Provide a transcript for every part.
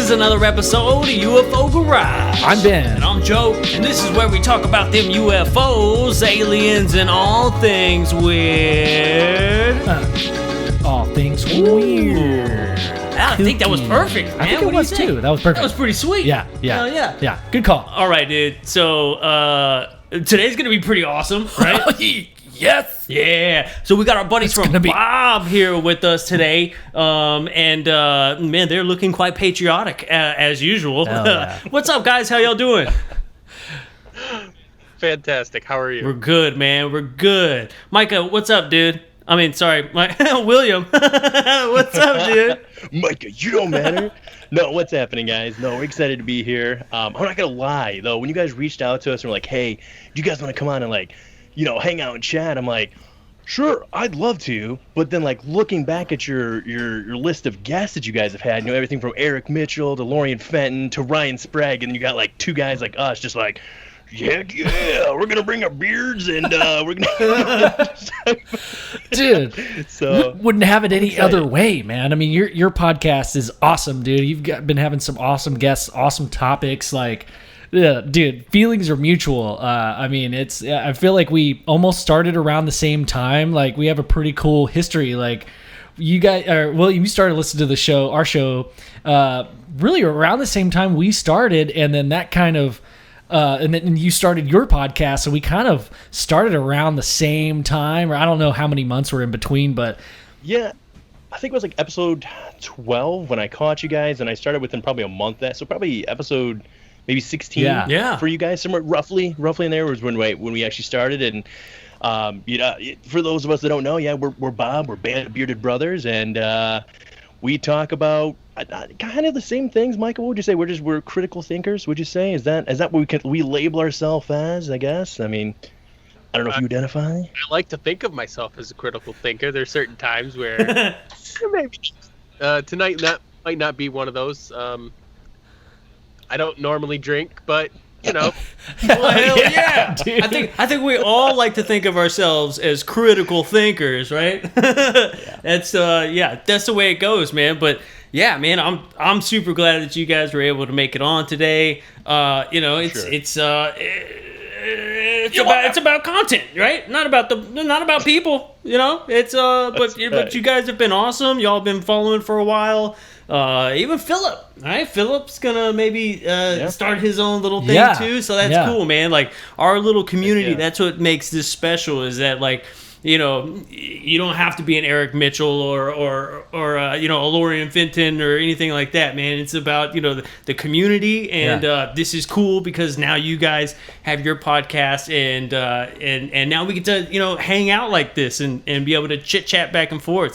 is another episode of UFO Garage. I'm Ben. And I'm Joe. And this is where we talk about them UFOs, aliens, and all things weird. All things weird. I think that was perfect, man. I think it was too. That was perfect. That was pretty sweet. Yeah. Yeah. Good call. All right, dude. So, today's going to be pretty awesome, right? Yes. Yeah. So we got our buddies from B.O.B.B here with us today. Man, they're looking quite patriotic as usual. Yeah. What's up, guys? How y'all doing? Fantastic. How are you? We're good, man. We're good. Micah, what's up, dude? I mean, sorry, William. What's up, dude? Micah, you don't matter. No, what's happening, guys? No, we're excited to be here. I'm not gonna lie though. When you guys reached out to us and were like, "Hey, do you guys want to come on and hang out and chat?" I'm like, "Sure, I'd love to." But then, looking back at your list of guests that you guys have had, everything from Eric Mitchell to Lorian Fenton to Ryan Sprague, and you got two guys like us, just like, "Heck yeah, we're gonna bring our beards and we're gonna." Dude, so wouldn't have it any other way, man. I mean, your podcast is awesome, dude. You've been having some awesome guests, awesome topics. Yeah, dude, feelings are mutual. I mean, I feel like we almost started around the same time. We have a pretty cool history. You guys, William, you started listening to our show, really around the same time we started, and then that kind of. And then you started your podcast, so we kind of started around the same time, or I don't know how many months were in between, but... Yeah, I think it was episode 12 when I caught you guys, and I started within probably a month so probably episode maybe 16 for you guys, somewhere roughly in there was when we actually started, and for those of us that don't know, we're Bob, we're Band of Bearded Brothers, and we talk about kind of the same things. Michael, what would you say? We're critical thinkers, would you say? Is that what we label ourselves as, I guess? I mean, I don't know if you identify. I like to think of myself as a critical thinker. There's certain times where maybe tonight that might not be one of those. I don't normally drink, but well, hell yeah. Dude. I think we all like to think of ourselves as critical thinkers, right? That's that's the way it goes, man. But yeah, man, I'm super glad that you guys were able to make it on today. It's about content, right? Not about people, but you guys have been awesome. Y'all been following for a while. Even Philip, right? Philip's gonna maybe start his own little thing too, so that's cool, man. Our little community, that's what makes this special, is that you don't have to be an Eric Mitchell or a Lorian Fenton or anything like that, man. It's about the community, and this is cool because now you guys have your podcast, and now we get to hang out like this and be able to chit chat back and forth.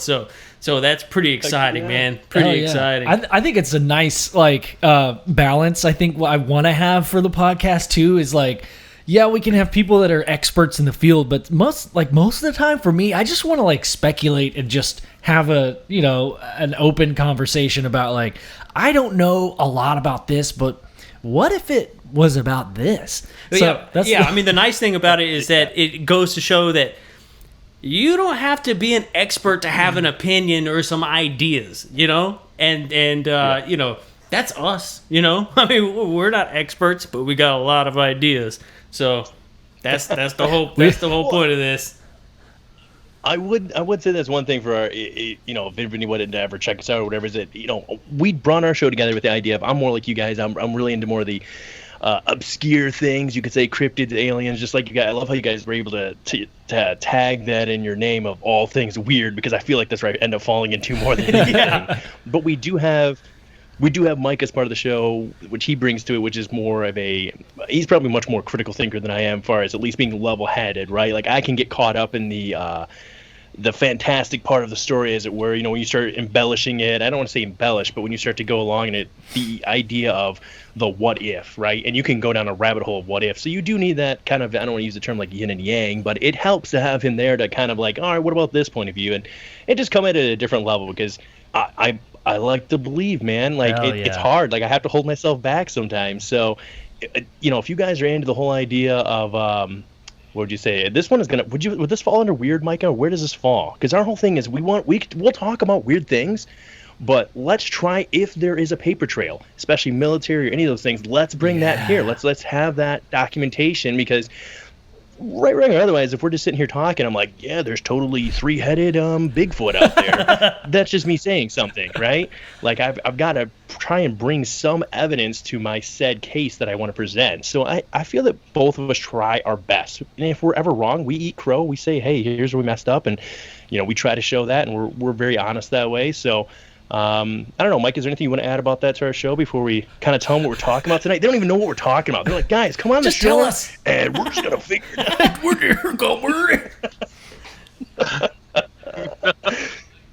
So that's pretty exciting, man. Pretty exciting. I think it's a nice balance. I think what I want to have for the podcast too is we can have people that are experts in the field, but most of the time for me, I just want to speculate and just have an open conversation about I don't know a lot about this, but what if it was about this? I mean, the nice thing about it is that it goes to show that you don't have to be an expert to have an opinion or some ideas, and that's us, I mean, we're not experts, but we got a lot of ideas. So that's the whole point of this. I would say that's one thing for our, if anybody wanted to ever check us out or whatever, is that, we brought our show together with the idea of, I'm more like you guys. I'm really into more of the obscure things, you could say cryptids, aliens, just like you guys. I love how you guys were able to tag that in your name of all things weird, because I feel like that's where I end up falling into more than anything. But we do have Mike as part of the show, which he brings to it, which is more of he's probably much more critical thinker than I am, as far as at least being level-headed, right? I can get caught up in the fantastic part of the story, as it were, when you start embellishing it. I don't want to say embellish, but when you start to go along in it, the idea of the what if, right? And you can go down a rabbit hole of what if. So you do need that kind of, I don't want to use the term yin and yang, but it helps to have him there to kind of all right, what about this point of view? And just come at it at a different level, because I like to believe, man, it's hard. I have to hold myself back sometimes. So, if you guys are into the whole idea of, what would you say? This one is would this fall under weird, Micah? Or where does this fall? Because our whole thing is we'll talk about weird things, But let's try, if there is a paper trail, especially military or any of those things, let's bring that here. Let's have that documentation, because right, otherwise, if we're just sitting here talking, I'm like, yeah, there's totally 3-headed Bigfoot out there. That's just me saying something, right? Like, I've got to try and bring some evidence to my said case that I want to present. So I feel that both of us try our best. And if we're ever wrong, we eat crow. We say, hey, here's where we messed up. And, we try to show that, and we're very honest that way. So I don't know, Mike, is there anything you want to add about that to our show before we kind of tell them what we're talking about tonight? They don't even know what we're talking about. They're like, guys, come on the show, tell us, and we're just going to figure it out.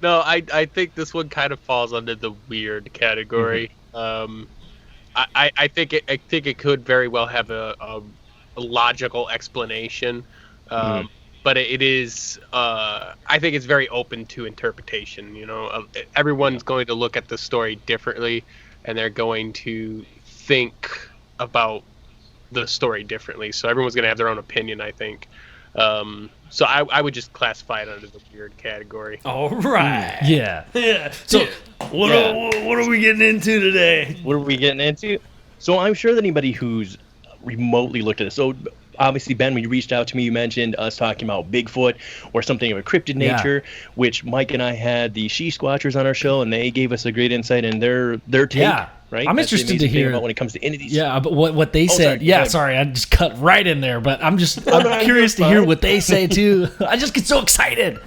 No, I think this one kind of falls under the weird category. I think it could very well have a logical explanation, but it is. I think it's very open to interpretation. Everyone's going to look at the story differently, and they're going to think about the story differently. So everyone's going to have their own opinion, I think. So I would just classify it under the weird category. All right. Yeah. So what are we getting into today? What are we getting into? So I'm sure that anybody who's remotely looked at this. So obviously, Ben, when you reached out to me, you mentioned us talking about Bigfoot or something of a cryptid nature, which Mike and I had the She Squatchers on our show, and they gave us a great insight in their take. Yeah. Right? I'm That's interested to hear about when it comes to any of these. Yeah, but what they said. Sorry, I just cut right in there, but I'm curious to hear what they say too. I just get so excited.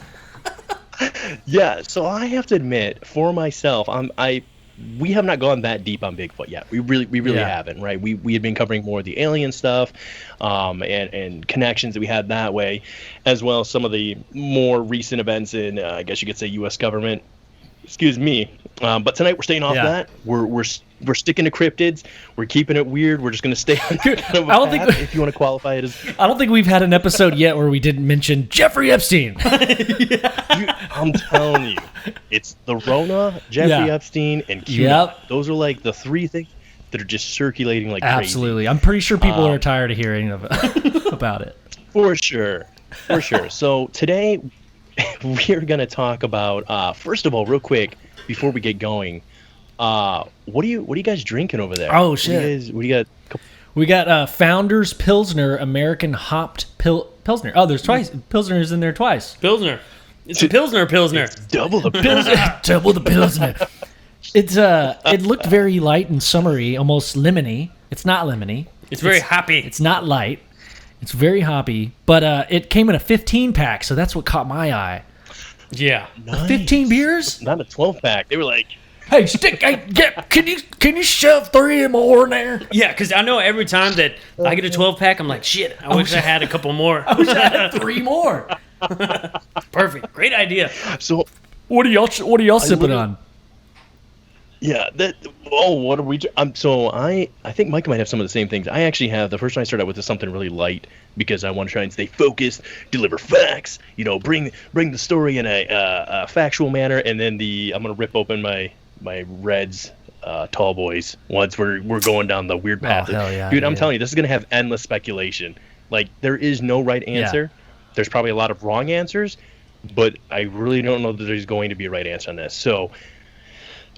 Yeah, so I have to admit, for myself, we have not gone that deep on Bigfoot yet. We really haven't, right? We had been covering more of the alien stuff, and connections that we had that way, as well as some of the more recent events in, I guess you could say, U.S. government. Excuse me. But tonight we're staying off that. We're sticking to cryptids. We're keeping it weird. We're just going to stay on kind of a I don't path, think if you want to qualify it as. I don't think we've had an episode yet where we didn't mention Jeffrey Epstein. I'm telling you, it's the Rona, Jeffrey Epstein, and Q. Those are like the three things that are just circulating like crazy. Absolutely. I'm pretty sure people are tired of hearing about it. For sure. So today we're going to talk about, first of all, real quick, before we get going, what are you guys drinking over there? Oh, shit. What do you got? We got Founders Pilsner, American hopped Pilsner. Oh, there's twice. Pilsner's in there twice. Pilsner. It's a Pilsner. It's double the Pilsner. Double the Pilsner. It looked very light and summery, almost lemony. It's not lemony. It's very hoppy. It's not light. It's very hoppy, but it came in a 15-pack, so that's what caught my eye. Yeah. Nice. 15 beers? Not a 12-pack. They were like, hey, can you shove 3 more in there? Yeah, because I know every time that I get a 12-pack, I'm like, shit, I wish I had a couple more. I wish I had 3 more. Perfect. Great idea. So what are y'all sipping on? Yeah, what are we? I think Mike might have some of the same things. I actually have, the first one I started out with is something really light because I want to try and stay focused, deliver facts, bring the story in a factual manner, and then I'm gonna rip open my Reds Tall Boys once we're going down the weird path. Oh, hell yeah, dude, I'm telling you, this is gonna have endless speculation. Like, there is no right answer. Yeah. There's probably a lot of wrong answers, but I really don't know that there's going to be a right answer on this. So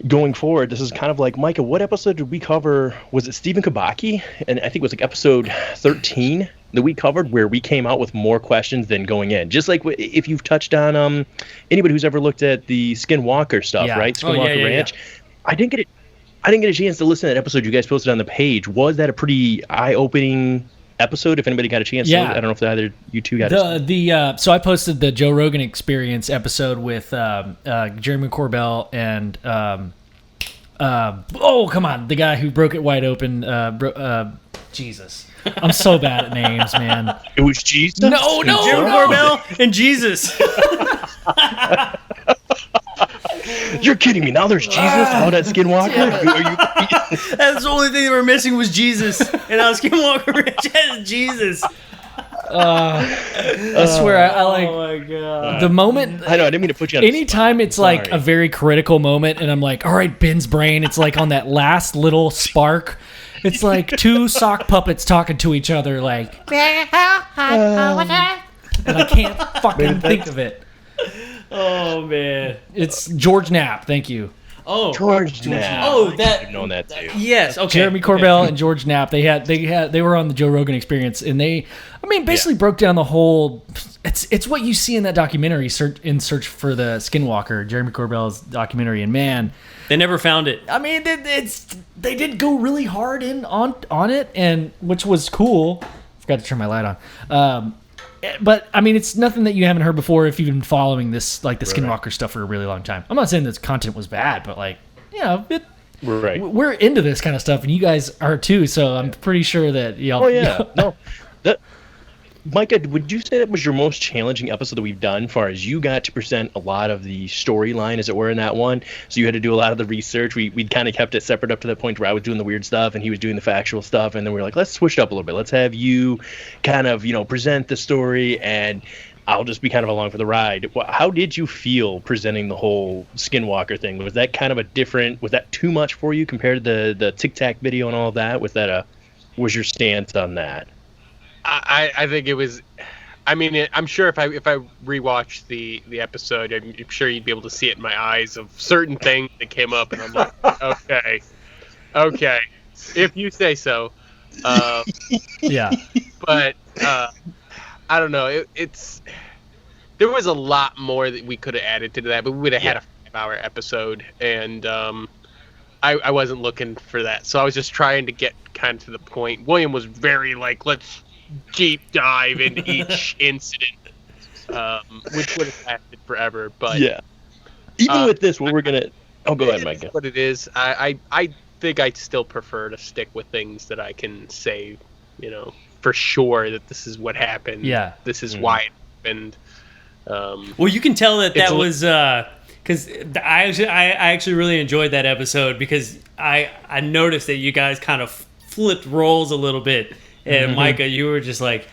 going forward, this is kind of like, Micah, what episode did we cover? Was it Stephen Kabaki? And I think it was like episode 13 that we covered, where we came out with more questions than going in. Just like if you've touched on anybody who's ever looked at the Skinwalker stuff, right? Skinwalker Ranch. Yeah. I didn't get a chance to listen to that episode you guys posted on the page. Was that a pretty eye-opening episode? If anybody got a chance to, I don't know if either you two got it. So I posted the Joe Rogan Experience episode with Jeremy Corbell and come on, the guy who broke it wide open. Jesus, I'm so bad at names, man. It was Jesus. No, Jeremy Corbell and Jesus. You're kidding me. Now there's Jesus out at Skinwalker? That's the only thing that we're missing was Jesus. And now Skinwalker Ranch has Jesus. I swear, I like oh my God. The moment. I know, I didn't mean to put you on anytime it's like a very critical moment and I'm like, all right, Ben's brain, it's like on that last little spark. It's like 2 sock puppets talking to each other like, and I can't fucking think of it. Oh man, it's George Knapp. Thank you. Oh, George Knapp. Oh, that. I've known that too. Yes. Okay. Jeremy Corbell and George Knapp. They were on the Joe Rogan Experience, and they basically broke down the whole. It's what you see in that documentary, Search for the Skinwalker, Jeremy Corbell's documentary, and man, They never found it. I mean, they did go really hard on it, and which was cool. Forgot to turn my light on. But I mean, it's nothing that you haven't heard before if you've been following this, like the Skinwalker stuff for a really long time. I'm not saying this content was bad, but like, we're into this kind of stuff, and you guys are too. So I'm pretty sure that y'all. Oh yeah, no. Micah, would you say that was your most challenging episode that we've done, as far as you got to present a lot of the storyline, as it were, in that one? So you had to do a lot of the research. We'd kind of kept it separate up to that point where I was doing the weird stuff and he was doing the factual stuff, and then we were like, let's switch it up a little bit. Let's have you kind of, present the story, and I'll just be kind of along for the ride. How did you feel presenting the whole Skinwalker thing? Was that kind of was that too much for you compared to the Tic Tac video and all of that? Was your stance on that? I think it was. I mean, I'm sure if I rewatch the episode, I'm sure you'd be able to see it in my eyes of certain things that came up, and I'm like, okay, if you say so. Yeah. But I don't know. There was a lot more that we could have added to that, but we would have had a 5-hour episode, and I wasn't looking for that, so I was just trying to get kind of to the point. William was very like, let's deep dive into each incident, which would have lasted forever. But even with this, what we're gonna go ahead, Micah. What it is, I think I'd still prefer to stick with things that I can say, for sure that this is what happened. Yeah, this is why it happened. Well, you can tell that was because I actually really enjoyed that episode, because I noticed that you guys kind of flipped roles a little bit. And Micah, you were just like,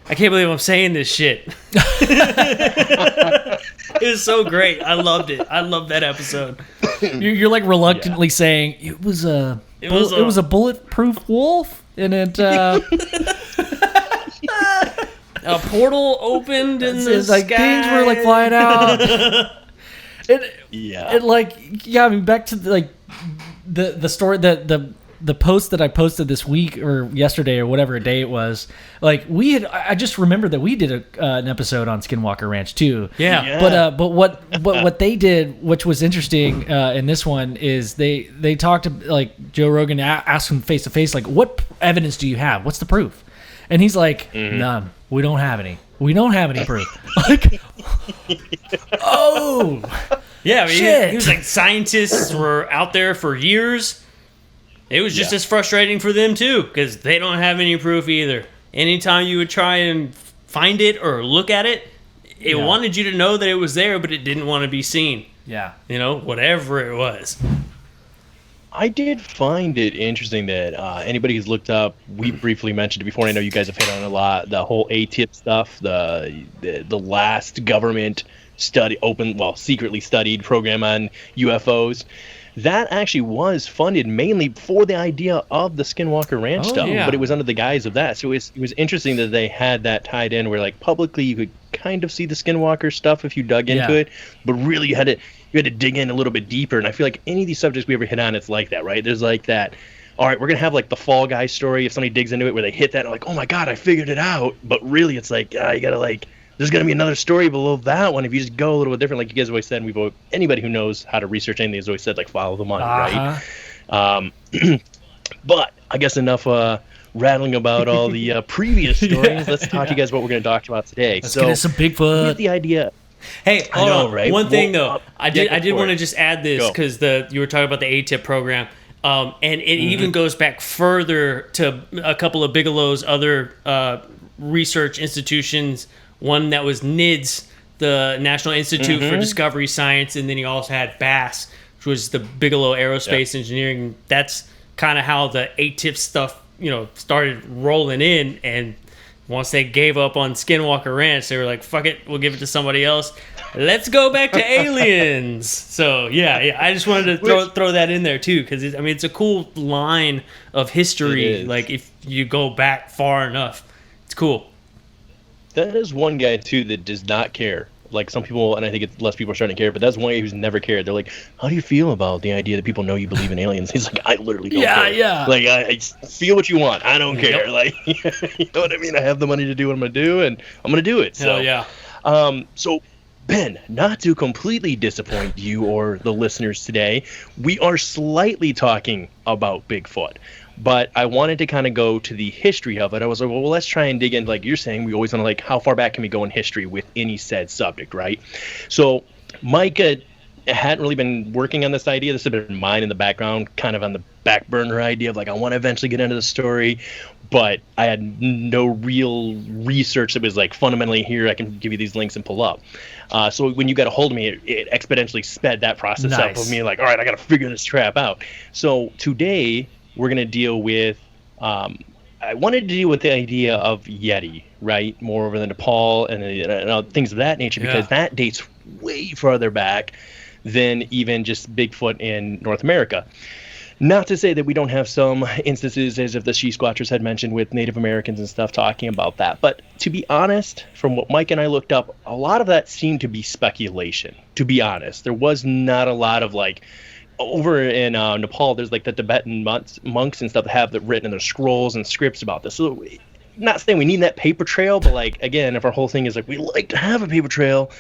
I can't believe I'm saying this shit. It was so great. I loved it. I loved that episode. You're like reluctantly saying it was a bulletproof wolf, and it a portal opened in the like sky. things were like flying out. I mean, back to the story, the post that I posted this week or yesterday or whatever day it was, like I just remembered that we did an episode on Skinwalker Ranch too. Yeah. But what they did, which was interesting in this one, is they talked to, like, Joe Rogan asked him face to face, like, what evidence do you have? What's the proof? And he's like, none. We don't have any. We don't have any proof. Like, oh, yeah. I mean, shit. he was like, scientists were out there for years. It was just as frustrating for them too, because they don't have any proof either. Anytime you would try and find it or look at it, it wanted you to know that it was there, but it didn't want to be seen. Yeah. Whatever it was. I did find it interesting that anybody who's looked up, we briefly mentioned it before, and I know you guys have hit on it a lot, the whole ATIP stuff, the last government secretly studied program on UFOs. That actually was funded mainly for the idea of the Skinwalker Ranch stuff, but it was under the guise of that. So it was interesting that they had that tied in, where like publicly you could kind of see the Skinwalker stuff if you dug into it, but really you had to dig in a little bit deeper. And I feel like any of these subjects we ever hit on, it's like that, right? There's like that, all right, we're going to have like the Fall Guy story if somebody digs into it where they hit that and like, oh my God, I figured it out. But really it's like, you got to like, there's going to be another story below that one if you just go a little bit different. Like you guys always said, anybody who knows how to research anything has always said, like, follow the money, right? But I guess enough rattling about all the previous stories. Let's talk to you guys what we're going to talk about today. Let's get some Bigfoot. Get the idea. Hey, hold on. Right? One thing though, I did want to just add this, because you were talking about the ATIP program, and it even goes back further to a couple of Bigelow's other research institutions. One that was NIDS, the National Institute for Discovery Science, and then he also had BASS, which was the Bigelow Aerospace Engineering. That's kind of how the ATIP stuff, started rolling in. And once they gave up on Skinwalker Ranch, they were like, "Fuck it, we'll give it to somebody else. Let's go back to aliens." So yeah, I just wanted to throw that in there too, because it's a cool line of history. Like if you go back far enough, it's cool. That is one guy too that does not care Like some people, and I think it's less people are starting to care, but that's one guy who's never cared. They're like, how do you feel about the idea that people know you believe in aliens? He's like, I literally don't care. Yeah. Like, I feel what you want. I don't care. Like, you know what I mean? I have the money to do what I'm going to do, and I'm going to do it. So, Hell yeah. So, Ben, not to completely disappoint you or the listeners today, we are slightly talking about Bigfoot. But I wanted to kind of go to the history of it. I was like, well, let's try and dig in. Like you're saying, we always want to, like, how far back can we go in history with any said subject, right? So Micah hadn't really been working on this idea. This had been mine in the background, kind of on the back burner idea of, like, I want to eventually get into the story. But I had no real research that was, like, fundamentally here. I can give you these links and pull up. So when you got a hold of me, it exponentially sped that process up of me, like, all right, I got to figure this crap out. So today we're going to deal with, I wanted to deal with the idea of Yeti, right? More over the Nepal and things of that nature, because that dates way farther back than even just Bigfoot in North America. Not to say that we don't have some instances, as if the She Squatchers had mentioned, with Native Americans and stuff talking about that. But to be honest, from what Mike and I looked up, a lot of that seemed to be speculation, to be honest. There was not a lot of, like, over in Nepal, there's, like, the Tibetan monks and stuff that have that written in their scrolls and scripts about this. So, not saying we need that paper trail, but, like, again, if our whole thing is, like, we like to have a paper trail,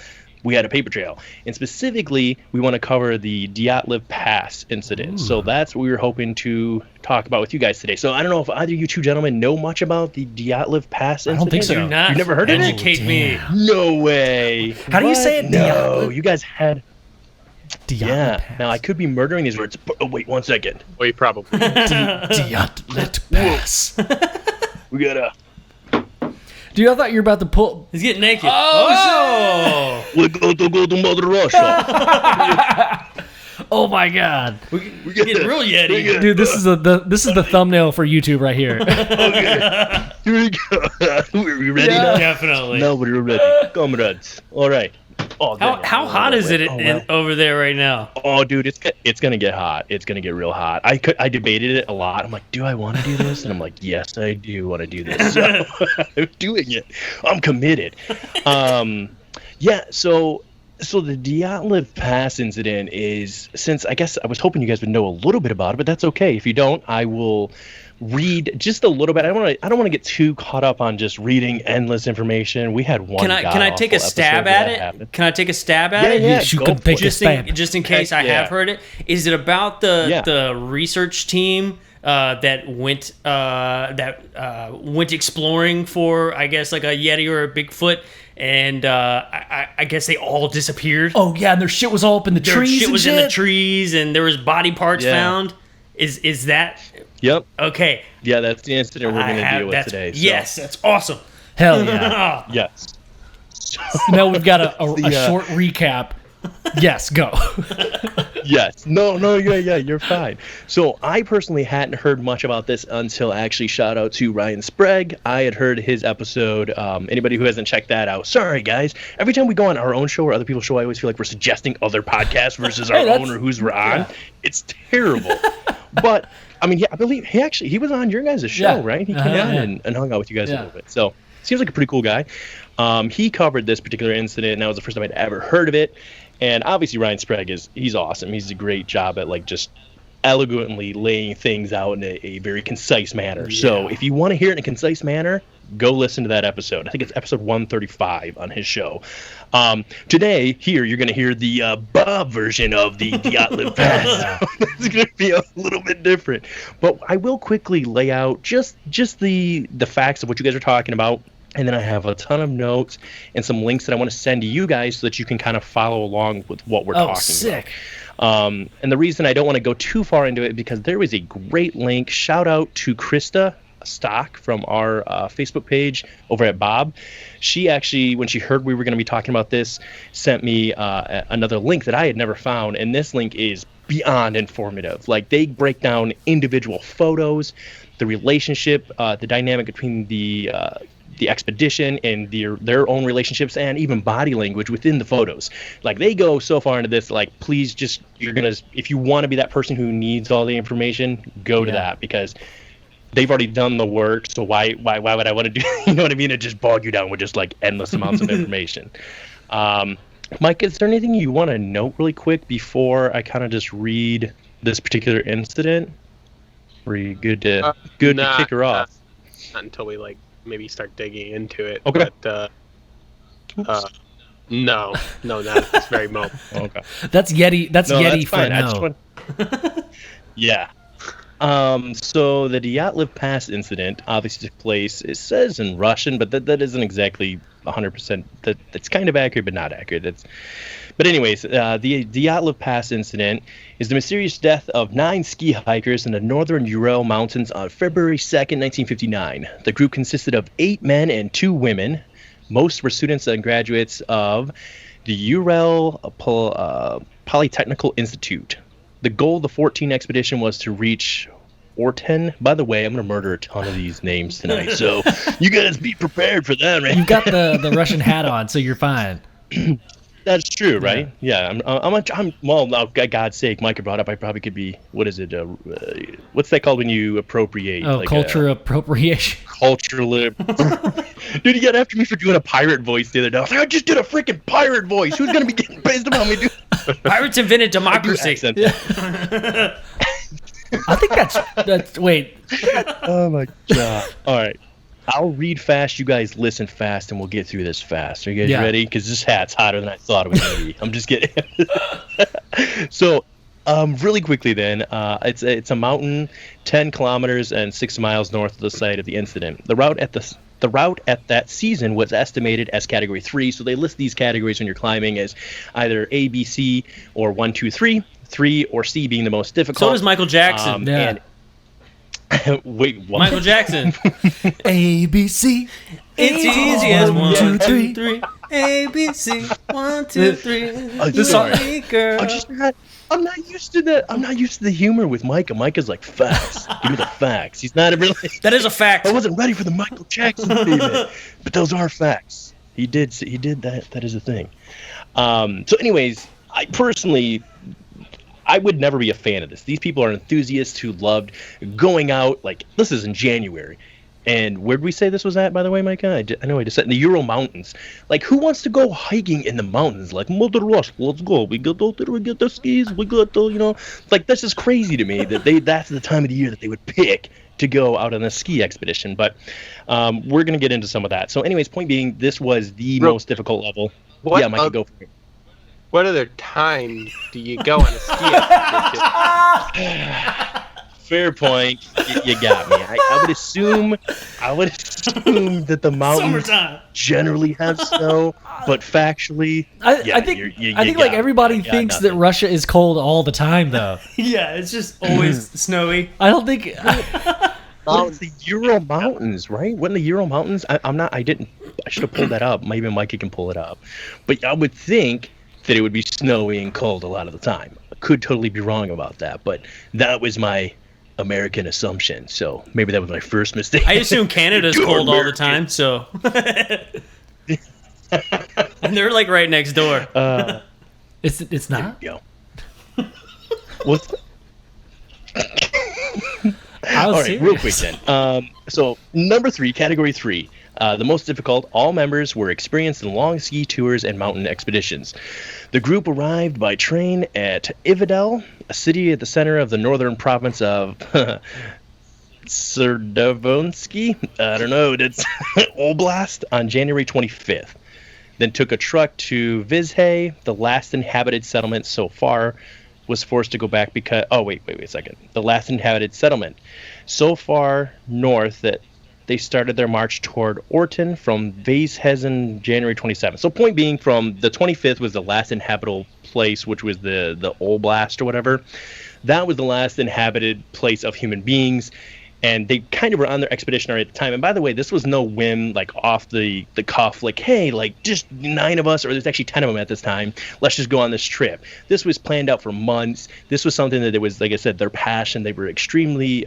we had a paper trail. And specifically, we want to cover the Dyatlip Pass incident. Ooh. So that's what we were hoping to talk about with you guys today. So I don't know if either you two gentlemen know much about the Dyatlip Pass incident. I don't think so. You've never heard of it? Educate me. No way. How do you say it? No, you guys had... Dyatlip Pass. Now I could be murdering these words. Oh, wait 1 second. Well, you probably. Dyatlip Pass. We gotta... Dude, I thought you were about to pull... He's getting naked. Oh, We're going to go to Mother Russia. Oh my God. We're getting real Yeti. Dude, this is the thumbnail for YouTube right here. Okay. Here we go. Are we ready now? Definitely. No, we're ready. Comrades. All right. Oh, how hot is it over there right now? Oh, dude, it's gonna get hot. It's gonna get real hot. I debated it a lot. I'm like, do I want to do this? And I'm like, yes, I do want to do this. So I'm doing it. I'm committed. Yeah. So the Dyatlip Pass incident is, since I guess I was hoping you guys would know a little bit about it, but that's okay. If you don't, I will read just a little bit. I don't want to get too caught up on just reading endless information. We had one. Can I take a stab at it? Can I take a stab at it? Yes, you can take a stab. Just in case I have heard it. Is it about the research team that went exploring for, I guess, like a Yeti or a Bigfoot? And I guess they all disappeared. Oh yeah, and their shit was all up in the trees. Shit was in the trees, and there was body parts found. Is that? Yep. Okay. Yeah, that's the incident we're going to deal with today. So. Yes, that's awesome. Hell yeah. Yes. Now we've got a short recap. Yes, go. Yes. No, yeah, you're fine. So I personally hadn't heard much about this until actually shout out to Ryan Sprague. I had heard his episode. Anybody who hasn't checked that out, sorry guys. Every time we go on our own show or other people's show, I always feel like we're suggesting other podcasts versus our own or who's we're on. It's terrible. But I mean, I believe he was on your guys' show, right? He came on and hung out with you guys a little bit. So seems like a pretty cool guy. He covered this particular incident, and that was the first time I'd ever heard of it. And obviously Ryan Sprague he's awesome. He's a great job at, like, just elegantly laying things out in a very concise manner. Yeah. So if you want to hear it in a concise manner, go listen to that episode. I think it's episode 135 on his show. Today, here, you're going to hear the B.O.B.B version of the Dyatlip Pass. It's going to be a little bit different. But I will quickly lay out just the facts of what you guys are talking about. And then I have a ton of notes and some links that I want to send to you guys so that you can kind of follow along with what we're talking sick. about. And the reason I don't want to go too far into it, because there is a great link. Shout out to Krista Stock from our Facebook page over at B.O.B.B. She actually, when she heard we were going to be talking about this, sent me another link that I had never found. And this link is beyond informative. Like, they break down individual photos, the relationship, the dynamic between the expedition and their own relationships, and even body language within the photos. Like, they go so far into this, like, please just, if you want to be that person who needs all the information, go to that, because they've already done the work. So why would I want to do, you know what I mean? It just bog you down with just, like, endless amounts of information. Mike, is there anything you want to note really quick before I kind of just read this particular incident? Were you good to kick her off? Not until we maybe start digging into it. Okay. But no, not at this very moment. Okay. That's Yeti. That's Yeti for fine. no. Yeah. So the Dyatlov Pass incident obviously took place. It says in Russian, but that isn't exactly 100%. That's kind of accurate, but not accurate. But anyways, the Dyatlov Pass incident is the mysterious death of 9 ski hikers in the northern Ural Mountains on February 2nd, 1959. The group consisted of 8 men and 2 women. Most were students and graduates of the Ural Polytechnical Institute. The goal of the 14 expedition was to reach Orten. By the way, I'm going to murder a ton of these names tonight, so you guys be prepared for that, right? You've got the Russian hat on, so you're fine. That's true, right? Yeah. I'm well, now, God's sake, Micah brought up, I probably could be, what is it? What's that called when you appropriate? Oh, culture appropriation. Cultural. Dude, you got after me for doing a pirate voice the other day. I was like, I just did a freaking pirate voice. Who's going to be getting pissed about me doing Pirates invented democracy. I think that's wait. Oh my god. All right. I'll read fast, you guys listen fast, and we'll get through this fast. Are you guys ready? Because this hat's hotter than I thought it was going to be. I'm just kidding. So, really quickly then, it's a mountain 10 kilometers and 6 miles north of the site of the incident. The route at that season was estimated as Category 3, so they list these categories when you're climbing as either A, B, C, or 1, 2, 3. 3 or C being the most difficult. So does Michael Jackson. Wait, what? Michael Jackson. A, B, C. It's easy as 1, 2, 3. A, B, C. 1, 2, 3. Sorry. Girl. I'm not used to that. I'm not used to the humor with Micah. Micah's like, facts. Give me the facts. He's not really. That is a fact. I wasn't ready for the Michael Jackson statement, but those are facts. He did that. That is a thing. So, anyways, I would never be a fan of this. These people are enthusiasts who loved going out. Like, this is in January. And where did we say this was at, by the way, Micah? I know I just said in the Ural Mountains. Like, who wants to go hiking in the mountains? Like, Mother Rush, let's go. We get the skis. We got the, like, that's just crazy to me that that's the time of the year that they would pick to go out on a ski expedition. But we're going to get into some of that. So, anyways, point being, this was the most difficult level. Yeah, Micah, go for it. What other time do you go on a ski expedition? Fair point. You got me. I would assume that the mountains generally have snow, but factually, I think like everybody thinks that Russia is cold all the time, though. Yeah, it's just always snowy. I don't think. Well, it's the Ural Mountains, right? When the Ural Mountains, I should have pulled that up. Maybe Mikey can pull it up. But I would think that it would be snowy and cold a lot of the time. I could totally be wrong about that, but that was my American assumption. So maybe that was my first mistake. I assume Canada's cold all the time, so. And they're like right next door. It's not? There you go. What's All right, real quick then. So number 3, category 3. The most difficult, all members were experienced in long ski tours and mountain expeditions. The group arrived by train at Ivedel, a city at the center of the northern province of Serdovonsky. I don't know, it's Oblast, on January 25th. Then took a truck to Vizhay, the last inhabited settlement so far, was forced to go back because... Oh, wait a second. The last inhabited settlement so far north that they started their march toward Orten from Vaishesen January 27th. So point being, from the 25th was the last inhabitable place, which was the Oblast or whatever. That was the last inhabited place of human beings. And they kind of were on their expedition already at the time. And by the way, this was no whim, like off the cuff, like, hey, like just 9 of us, or there's actually 10 of them at this time. Let's just go on this trip. This was planned out for months. This was something that it was, like I said, their passion. They were extremely,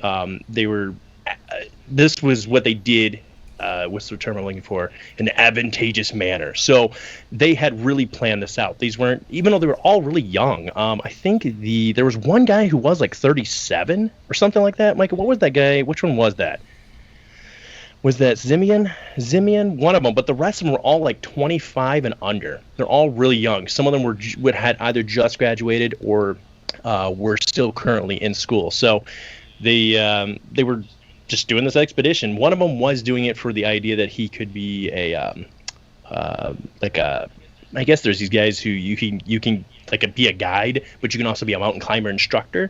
this was what they did, what's the term I'm looking for, in an advantageous manner. So they had really planned this out. These weren't, even though they were all really young, I think there was one guy who was like 37 or something like that. Michael, what was that guy? Which one was that? was that Zimian, one of them, but the rest of them were all like 25 and under. They're all really young. Some of them had either just graduated or were still currently in school. So they were just doing this expedition. One of them was doing it for the idea that he could be I guess there's these guys who you can like be a guide, but you can also be a mountain climber instructor.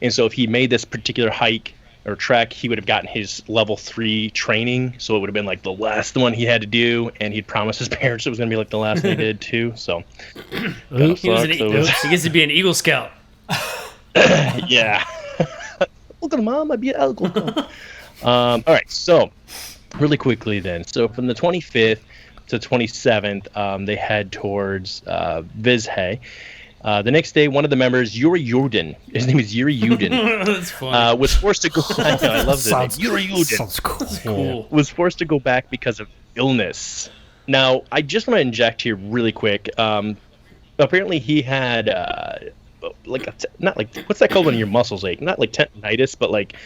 And so if he made this particular hike or trek, he would have gotten his level 3 training. So it would have been like the last one he had to do, and he'd promised his parents it was going to be like the last they did too. So he gets to be an Eagle Scout. Yeah. Look at Mom, I'd be an Eagle Scout. All right, so really quickly then. So from the 25th to 27th, they head towards Vizhe. The next day, one of the members, Yuri Yudin, his name is Yuri Yudin, That's funny. was forced to go. I love that name. Yuri Yudin Sounds cool. Cool. was forced to go back because of illness. Now, I just want to inject here really quick. Apparently, he had not like what's that called when your muscles ache? Not like tendonitis, but like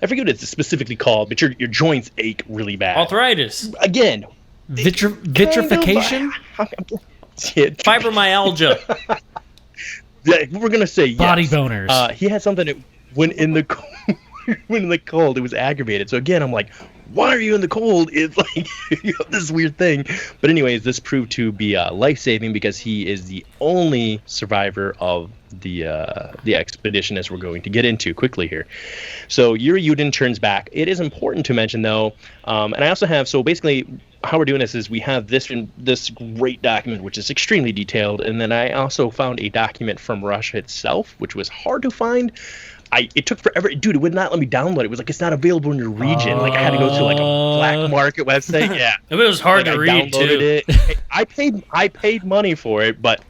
I forget what it's specifically called. But your joints ache really bad. Arthritis. Again, Vitrification? Fibromyalgia. Yeah, we're gonna say yes. Body boners. He had something that when in the cold, it was aggravated. So again, I'm like, why are you in the cold? It's like this weird thing. But anyways, this proved to be life-saving because he is the only survivor of the expedition, as we're going to get into quickly here. So Yuri Yudin turns back. It is important to mention though, and I also have, so basically how we're doing this is we have this great document which is extremely detailed, and then I also found a document from Russia itself which was hard to find. It took forever, dude. It would not let me download it. It was like it's not available in your region. Like I had to go to like a black market website. Yeah, It was hard to read too. I paid money for it, but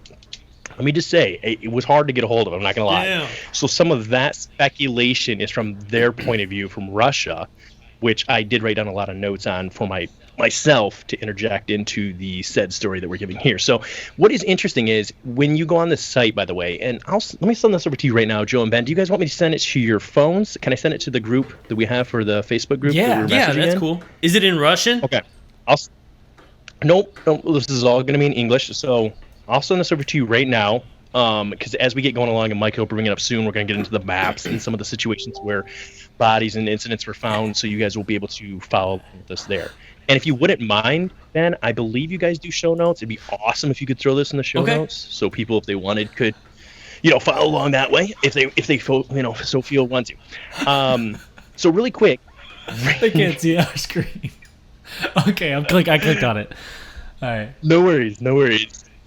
let me just say it was hard to get a hold of. I'm not gonna lie. Damn. So some of that speculation is from their point of view, from Russia, which I did write down a lot of notes on for myself to interject into the said story that we're giving here. So what is interesting is when you go on this site, by the way, and let me send this over to you right now, Joe and Ben. Do you guys want me to send it to your phones? Can I send it to the group that we have for the Facebook group? Yeah, that we're Yeah, messaging that's in? cool. Is it in Russian? Okay. Nope. This is all going to be in English. So I'll send this over to you right now. Because as we get going along, and Mike will bring it up soon, we're going to get into the maps and some of the situations where bodies and incidents were found, so you guys will be able to follow this there. And if you wouldn't mind, Ben, I believe you guys do show notes. It'd be awesome if you could throw this in the show notes, so people, if they wanted, could, follow along that way. If they so feel want to. So really quick. I can't see our screen. Okay, I clicked on it. All right. No worries.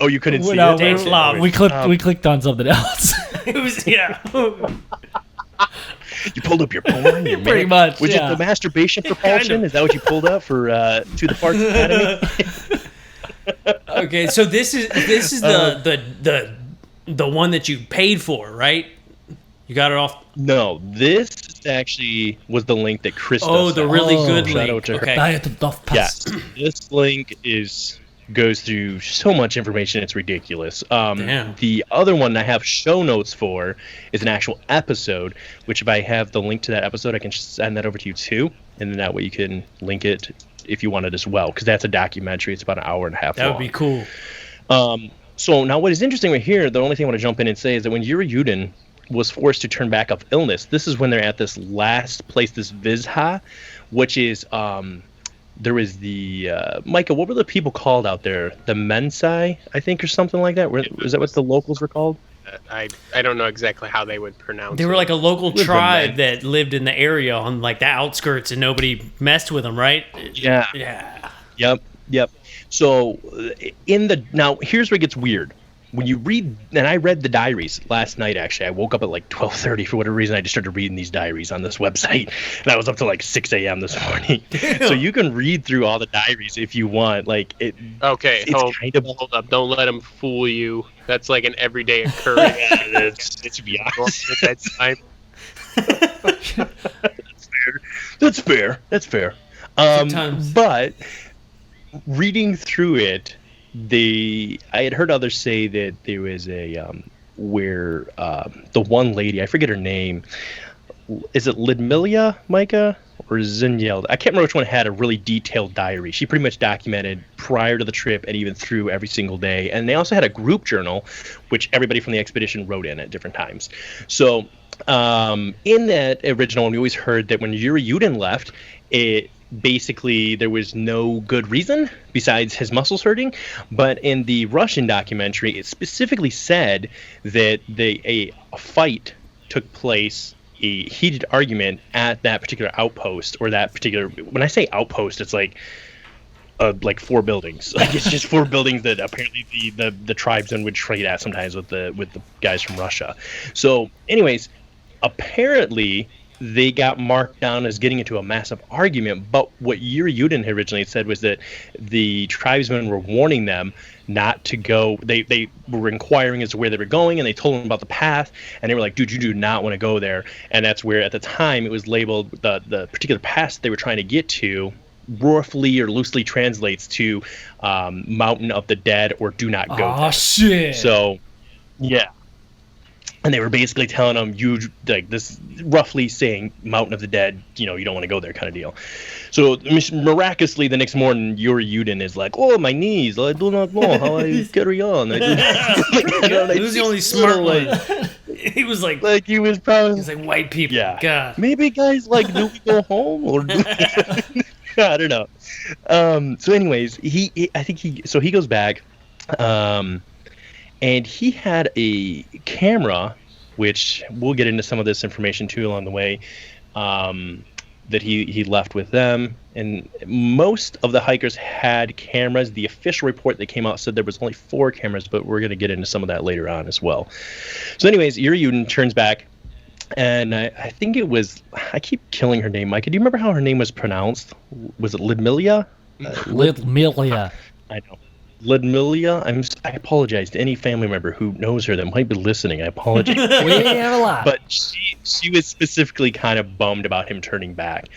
Oh, you couldn't see No, it? Dyatlov. we clicked on something else. It was, yeah. You pulled up your porn? Pretty much, Was yeah. it the masturbation propulsion? Is that what you pulled up for To the Parks Academy? Okay, so this is the one that you paid for, right? You got it off. No, this actually was the link that Krista Oh, the sent. really good Shout out link. to her. Okay. Diatlip Yes, this link goes through so much information, it's ridiculous. Damn. The other one I have show notes for is an actual episode, which if I have the link to that episode, I can send that over to you too, and then that way you can link it if you want it as well, because that's a documentary. It's about an hour and a half That long. would be cool. So now what is interesting right here, the only thing I want to jump in and say is that when Yuri Yudin was forced to turn back of illness, this is when they're at this last place, this Vizha, which is there was the Micah, what were the people called out there? The Mancy, I think, or something like that. Is that what the locals were called? I don't know exactly how they would pronounce They it. were like a local Live tribe in that lived in the area on like the outskirts, and nobody messed with them, right? Yeah. Yeah. Yep. So now here's where it gets weird. When you read, and I read the diaries last night, actually. I woke up at like 12:30 for whatever reason. I just started reading these diaries on this website, and I was up till like 6 a.m. this morning. So you can read through all the diaries if you want. Like it. Okay, It's kind of. hold up. Don't let them fool you. That's like an everyday occurrence. To be honest. At that time. That's fair. Sometimes. But reading through it, I had heard others say that there was a where the one lady, I forget her name, is it Lidmilla, Micah, or Zinjeld? I can't remember which one had a really detailed diary. She pretty much documented prior to the trip and even through every single day. And they also had a group journal, which everybody from the expedition wrote in at different times. So in that original one, we always heard that when Yuri Yudin left, it basically there was no good reason besides his muscles hurting. But in the Russian documentary, it specifically said that a fight took place, a heated argument at that particular outpost, or that particular, when I say outpost, it's like 4 buildings. Like, it's just 4 buildings that apparently the tribesmen would trade at sometimes with the guys from Russia. So anyways, apparently they got marked down as getting into a massive argument, but what Yuri Yudin originally said was that the tribesmen were warning them not to go. They were inquiring as to where they were going, and they told them about the path, and they were like, dude, you do not want to go there. And that's where, at the time, it was labeled, the particular path they were trying to get to roughly or loosely translates to Mountain of the Dead, or do not go there. Oh, shit. So, yeah. And they were basically telling them, this roughly saying Mountain of the Dead, you don't want to go there kind of deal. So miraculously, the next morning, Yuri Yudin is like, oh, my knees, I do not know how I carry on. He was the only smart one. He was like he was probably, he's like, white people. Yeah. God. Maybe guys do we go home or do I don't know. So anyways, he goes back. And he had a camera, which we'll get into some of this information too along the way, that he left with them. And most of the hikers had cameras. The official report that came out said there was only 4 cameras, but we're going to get into some of that later on as well. So anyways, Yuri Yudin turns back, and I think it was, I keep killing her name, Micah. Do you remember how her name was pronounced? Was it Lidmilla? Lidmilla. I know. Lidmilla, I apologize to any family member who knows her that might be listening. I apologize. We have a lot. But she was specifically kind of bummed about him turning back.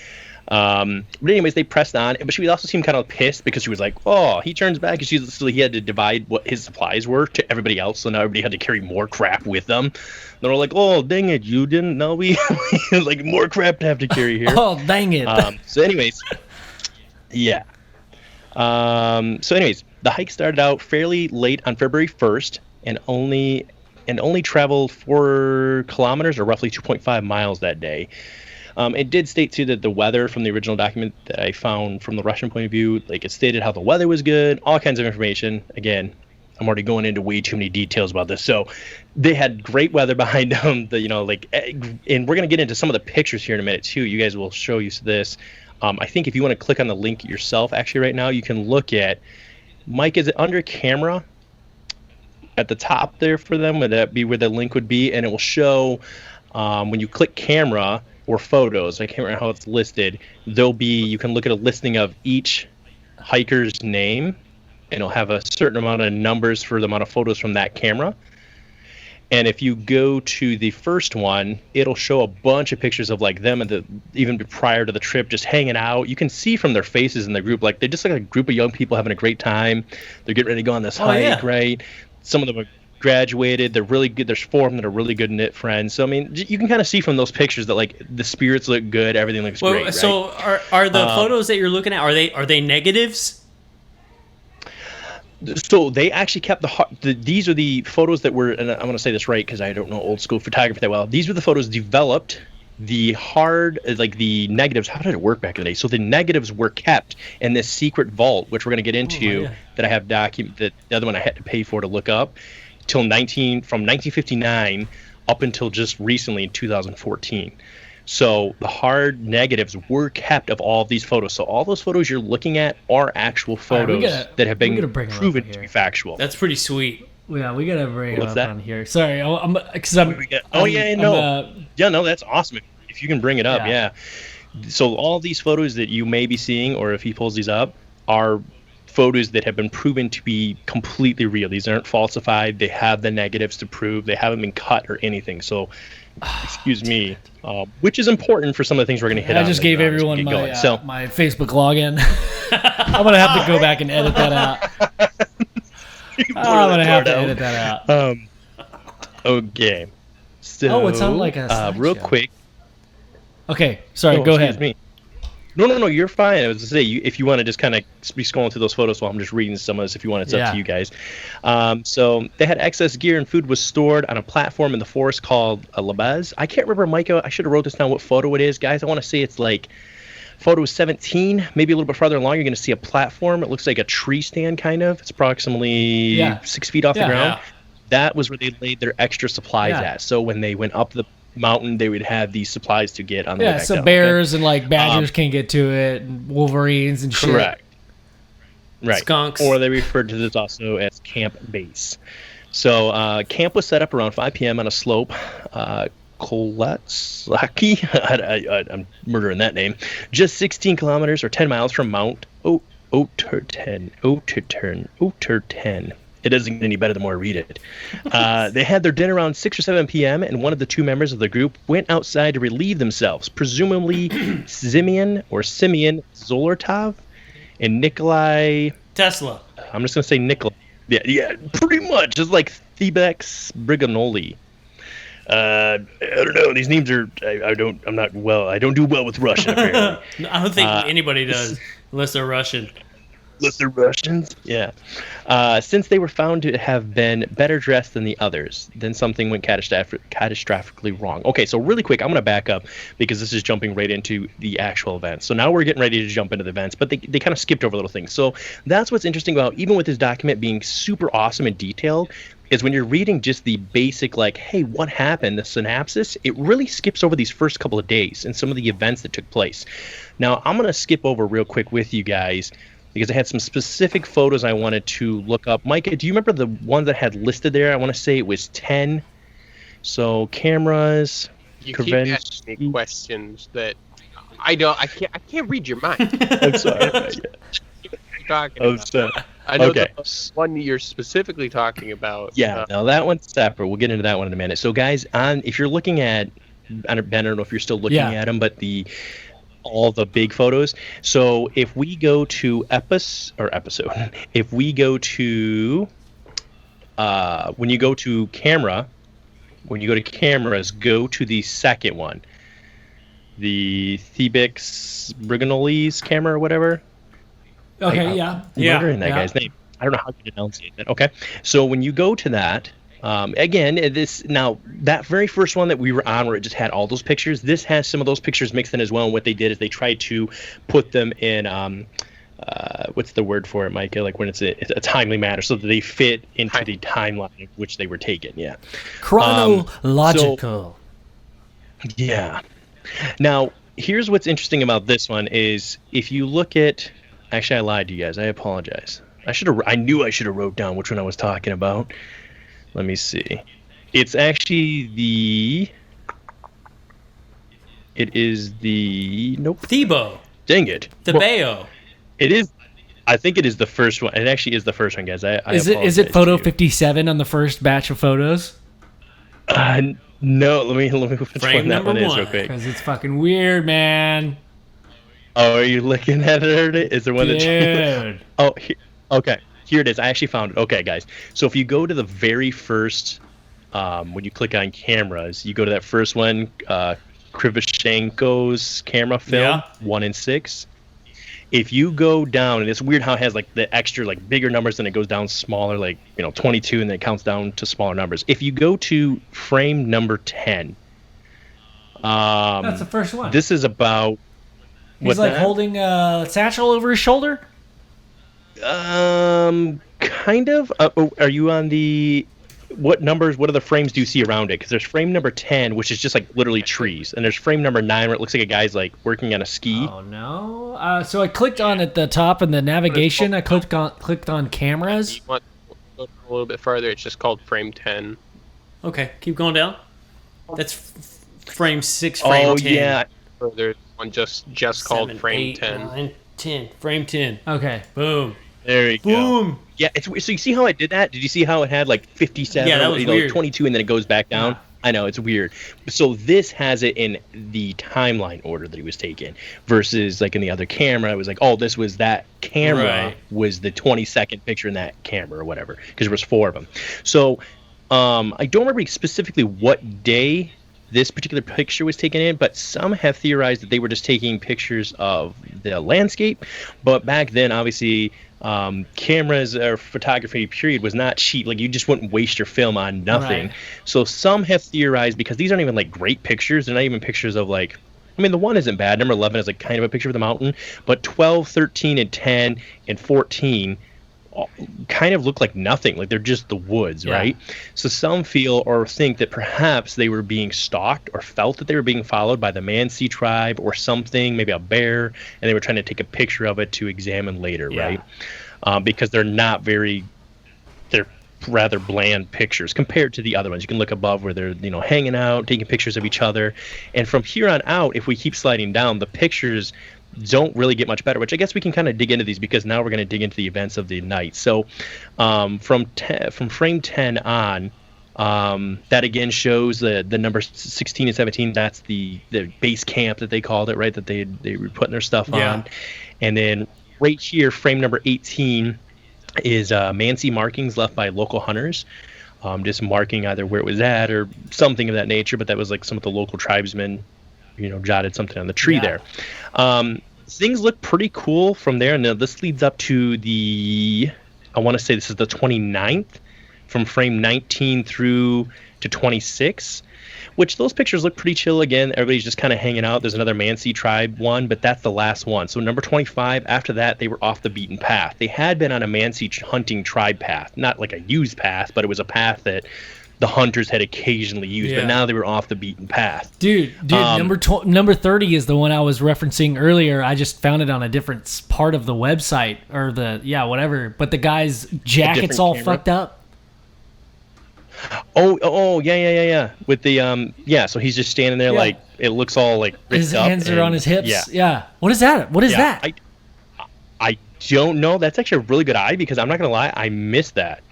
But anyways, they pressed on. But she also seemed kind of pissed because she was like, oh, he turns back. And he had to divide what his supplies were to everybody else. So now everybody had to carry more crap with them. They were like, oh, dang it, you didn't know we like more crap to have to carry here. Oh, dang it. So anyways, yeah. So anyways, the hike started out fairly late on February 1st and only traveled 4 kilometers, or roughly 2.5 miles that day. It did state too that the weather from the original document that I found from the Russian point of view, like, it stated how the weather was good, all kinds of information. Again, I'm already going into way too many details about this. So they had great weather behind them, and we're going to get into some of the pictures here in a minute too. You guys will show you this. I think if you want to click on the link yourself, actually right now, you can look at, Mike, is it under camera at the top there for them? Would that be where the link would be? And it will show when you click camera or photos, I can't remember how it's listed, you can look at a listing of each hiker's name, and it'll have a certain amount of numbers for the amount of photos from that camera. And if you go to the first one, it'll show a bunch of pictures of like them even prior to the trip, just hanging out. You can see from their faces in the group, like they're just like a group of young people having a great time. They're getting ready to go on this hike, yeah. Right? Some of them are graduated. They're really good. There's 4 of them that are really good knit friends. So I mean, you can kind of see from those pictures that like the spirits look good, everything looks great. Right? So are the photos that you're looking at, are they negatives? So they actually kept these are the photos that were, and I want to say this right because I don't know old school photography that well. These were the photos developed. The the negatives, how did it work back in the day? So the negatives were kept in this secret vault, which we're going to get into, that I have documented. The other one I had to pay for to look up, from 1959 up until just recently in 2014. So the hard negatives were kept of all of these photos. So all those photos you're looking at are actual photos that have been proven to be factual. That's pretty sweet. Yeah, we gotta bring it up that? on here. Sorry, that's awesome. If you can bring it up, yeah. So all these photos that you may be seeing, or if he pulls these up, are photos that have been proven to be completely real. These aren't falsified. They have the negatives to prove. They haven't been cut or anything. So, excuse me, which is important for some of the things we're going to hit on. I just gave everyone my Facebook login. I'm going to have to go back and edit that out. I'm going to have to edit that out. Okay. So, it's on like a real quick. Okay, sorry, Oh, go excuse ahead. me. No, you're fine. I was to say, if you want to just kind of be scrolling through those photos while I'm just reading some of this, if you want, it's up Yeah. to you guys. So they had excess gear and food was stored on a platform in the forest called a labaz. I can't remember, Micah. I should have wrote this down. What photo it is, guys? I want to say it's like photo 17, maybe a little bit farther along. You're going to see a platform. It looks like a tree stand, kind of. It's approximately 6 feet off the ground. Yeah. That was where they laid their extra supplies Yeah. at. So when they went up the mountain, they would have these supplies to get on the way Yeah, back so down. bears and like badgers can't get to it, and wolverines and shit. Correct. Right. Skunks. Or they referred to this also as camp base. So camp was set up around 5 p.m. on a slope. Kolatslaki, I'm murdering that name, just 16 kilometers or 10 miles from Mount Oterten. It doesn't get any better the more I read it. They had their dinner around 6 or 7 p.m., and one of the two members of the group went outside to relieve themselves, presumably Simeon Zolartov and Nikolai. Tesla. I'm just going to say Nikolai. Yeah, pretty much. It's like Thebex Briganoli. I don't know. These names are. I don't do well with Russian, apparently. I don't think anybody does unless they're Russian. Unless they're Russians? Yeah. Since they were found to have been better dressed than the others, then something went catastrophically wrong. Okay, so really quick, I'm going to back up because this is jumping right into the actual events. So now we're getting ready to jump into the events, but they kind of skipped over little things. So that's what's interesting about, even with this document being super awesome and detailed, is when you're reading just the basic, like, hey, what happened, the synopsis, it really skips over these first couple of days and some of the events that took place. Now, I'm going to skip over real quick with you guys because I had some specific photos I wanted to look up. Micah, do you remember the one that had listed there? I want to say it was 10. So cameras. You keep asking me questions that I can't read your mind. I'm sorry. What you're talking I'm about. sorry. I know Okay. the one you're specifically talking about. Yeah, now that one's separate. We'll get into that one in a minute. So guys, if you're looking at, I don't know if you're still looking at them, but all the big photos. So if we go to episode, if we go to, when you go to cameras, go to the second one, the Thebex Briganoli's camera or whatever. Okay, I'm murdering that guy's name. I don't know how to enunciate that. Okay, so when you go to that, again, that very first one that we were on, where it just had all those pictures, this has some of those pictures mixed in as well. And what they did is they tried to put them in, what's the word for it, Micah? Like when it's a timely manner, so that they fit into the timeline in which they were taken. Yeah, chronological. Yeah. Now, here's what's interesting about this one is if you look at. Actually, I lied to you guys. I apologize. I knew I should have wrote down which one I was talking about. Let me see. It's actually It is the. Nope. Thebo. Dang it. The Bayo. It is. I think it is the first one. It actually is the first one, guys. Is it photo 57 on the first batch of photos? No. Let me which one that one is real quick. Because it's fucking weird, man. Oh, are you looking at it? Is there one that? Dude. Oh, okay. Here it is. I actually found it. Okay, guys. So if you go to the very first, when you click on cameras, you go to that first one, Krivoshenko's camera film, 1 and 6. If you go down, and it's weird how it has like the extra, like bigger numbers, and it goes down smaller, like 22, and then it counts down to smaller numbers. If you go to frame number 10, that's the first one. This is about. He's like holding a satchel over his shoulder? Kind of. Are you on the... What numbers, what other frames do you see around it? Because there's frame number 10, which is just like literally trees. And there's frame number 9, where it looks like a guy's like working on a ski. Oh, no. So I clicked on at the top in the navigation. I clicked on cameras. You want to go a little bit further, it's just called frame 10. Okay, keep going down. That's frame 6, frame 10. Oh, yeah. There's one just called 7, frame 8, 10. 9, 10. Frame 10. Okay. Boom. There you go. Boom. Yeah, so you see how I did that? Did you see how it had like 57, Yeah, that was weird. 22, and then it goes back down? Yeah. I know, it's weird. So this has it in the timeline order that he was taken, versus like in the other camera, it was like, oh, this was that camera was the 22nd picture in that camera or whatever, because there was 4 of them. So I don't remember specifically what day this particular picture was taken in, but some have theorized that they were just taking pictures of the landscape. But back then, obviously, cameras or photography period was not cheap. Like, you just wouldn't waste your film on nothing. Right. So some have theorized, because these aren't even like great pictures, they're not even pictures of like, I mean, the one isn't bad. Number 11 is like kind of a picture of the mountain, but 12, 13, and 10, and 14 kind of look like nothing. Like, they're just the woods, right? So some feel or think that perhaps they were being stalked or felt that they were being followed by the Mancy Tribe or something, maybe a bear, and they were trying to take a picture of it to examine later, right? Because they're not very, they're rather bland pictures compared to the other ones. You can look above where they're, hanging out, taking pictures of each other. And from here on out, if we keep sliding down, the pictures don't really get much better, which I guess we can kind of dig into these, because now we're going to dig into the events of the night. So from frame 10 on, that again shows the number 16 and 17. That's the base camp that they called it, right? That they were putting their stuff on. And then right here, frame number 18 is Mancy markings left by local hunters, just marking either where it was at or something of that nature. But that was like some of the local tribesmen, jotted something on the tree there. Things look pretty cool from there. And now this leads up to I want to say this is the 29th, from frame 19 through to 26, which those pictures look pretty chill. Again, everybody's just kind of hanging out. There's another Mancy Tribe one, but that's the last one. So number 25, after that, they were off the beaten path. They had been on a Mancy hunting tribe path, not like a used path, but it was a path that the hunters had occasionally used, but now they were off the beaten path. Dude, number 30 is the one I was referencing earlier. I just found it on a different part of the website, or whatever. But the guy's jacket's all fucked up. Oh, yeah. With the so he's just standing there like, it looks all like his hands are on his hips. Yeah. What is that? What is that? I don't know. That's actually a really good eye, because I'm not gonna lie, I missed that.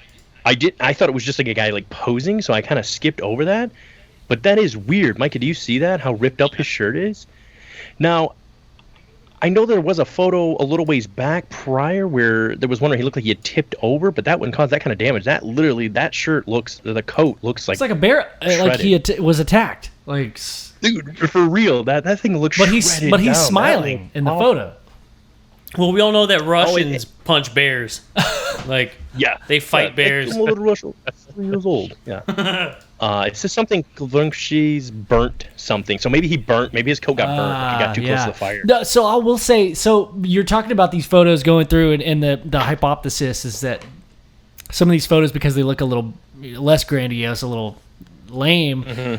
I thought it was just like a guy like posing, so I kind of skipped over that. But that is weird. Micah, do you see that? How ripped up his shirt is? Now, I know there was a photo a little ways back prior where there was one where he looked like he had tipped over, but that wouldn't cause that kind of damage. That shirt the coat looks like, it's like a bear, like he was attacked. Like, dude, for real, that thing looks. But he's smiling in the photo. Well, we all know that Russians punch bears. Like, they fight bears. I'm a little Russian. 3 years old. Yeah. It says something. She's burnt something. So maybe maybe his coat got burnt. Like he got too close to the fire. No, so I will say. So you're talking about these photos going through, and the hypothesis is that some of these photos, because they look a little less grandiose, a little lame. Mm-hmm.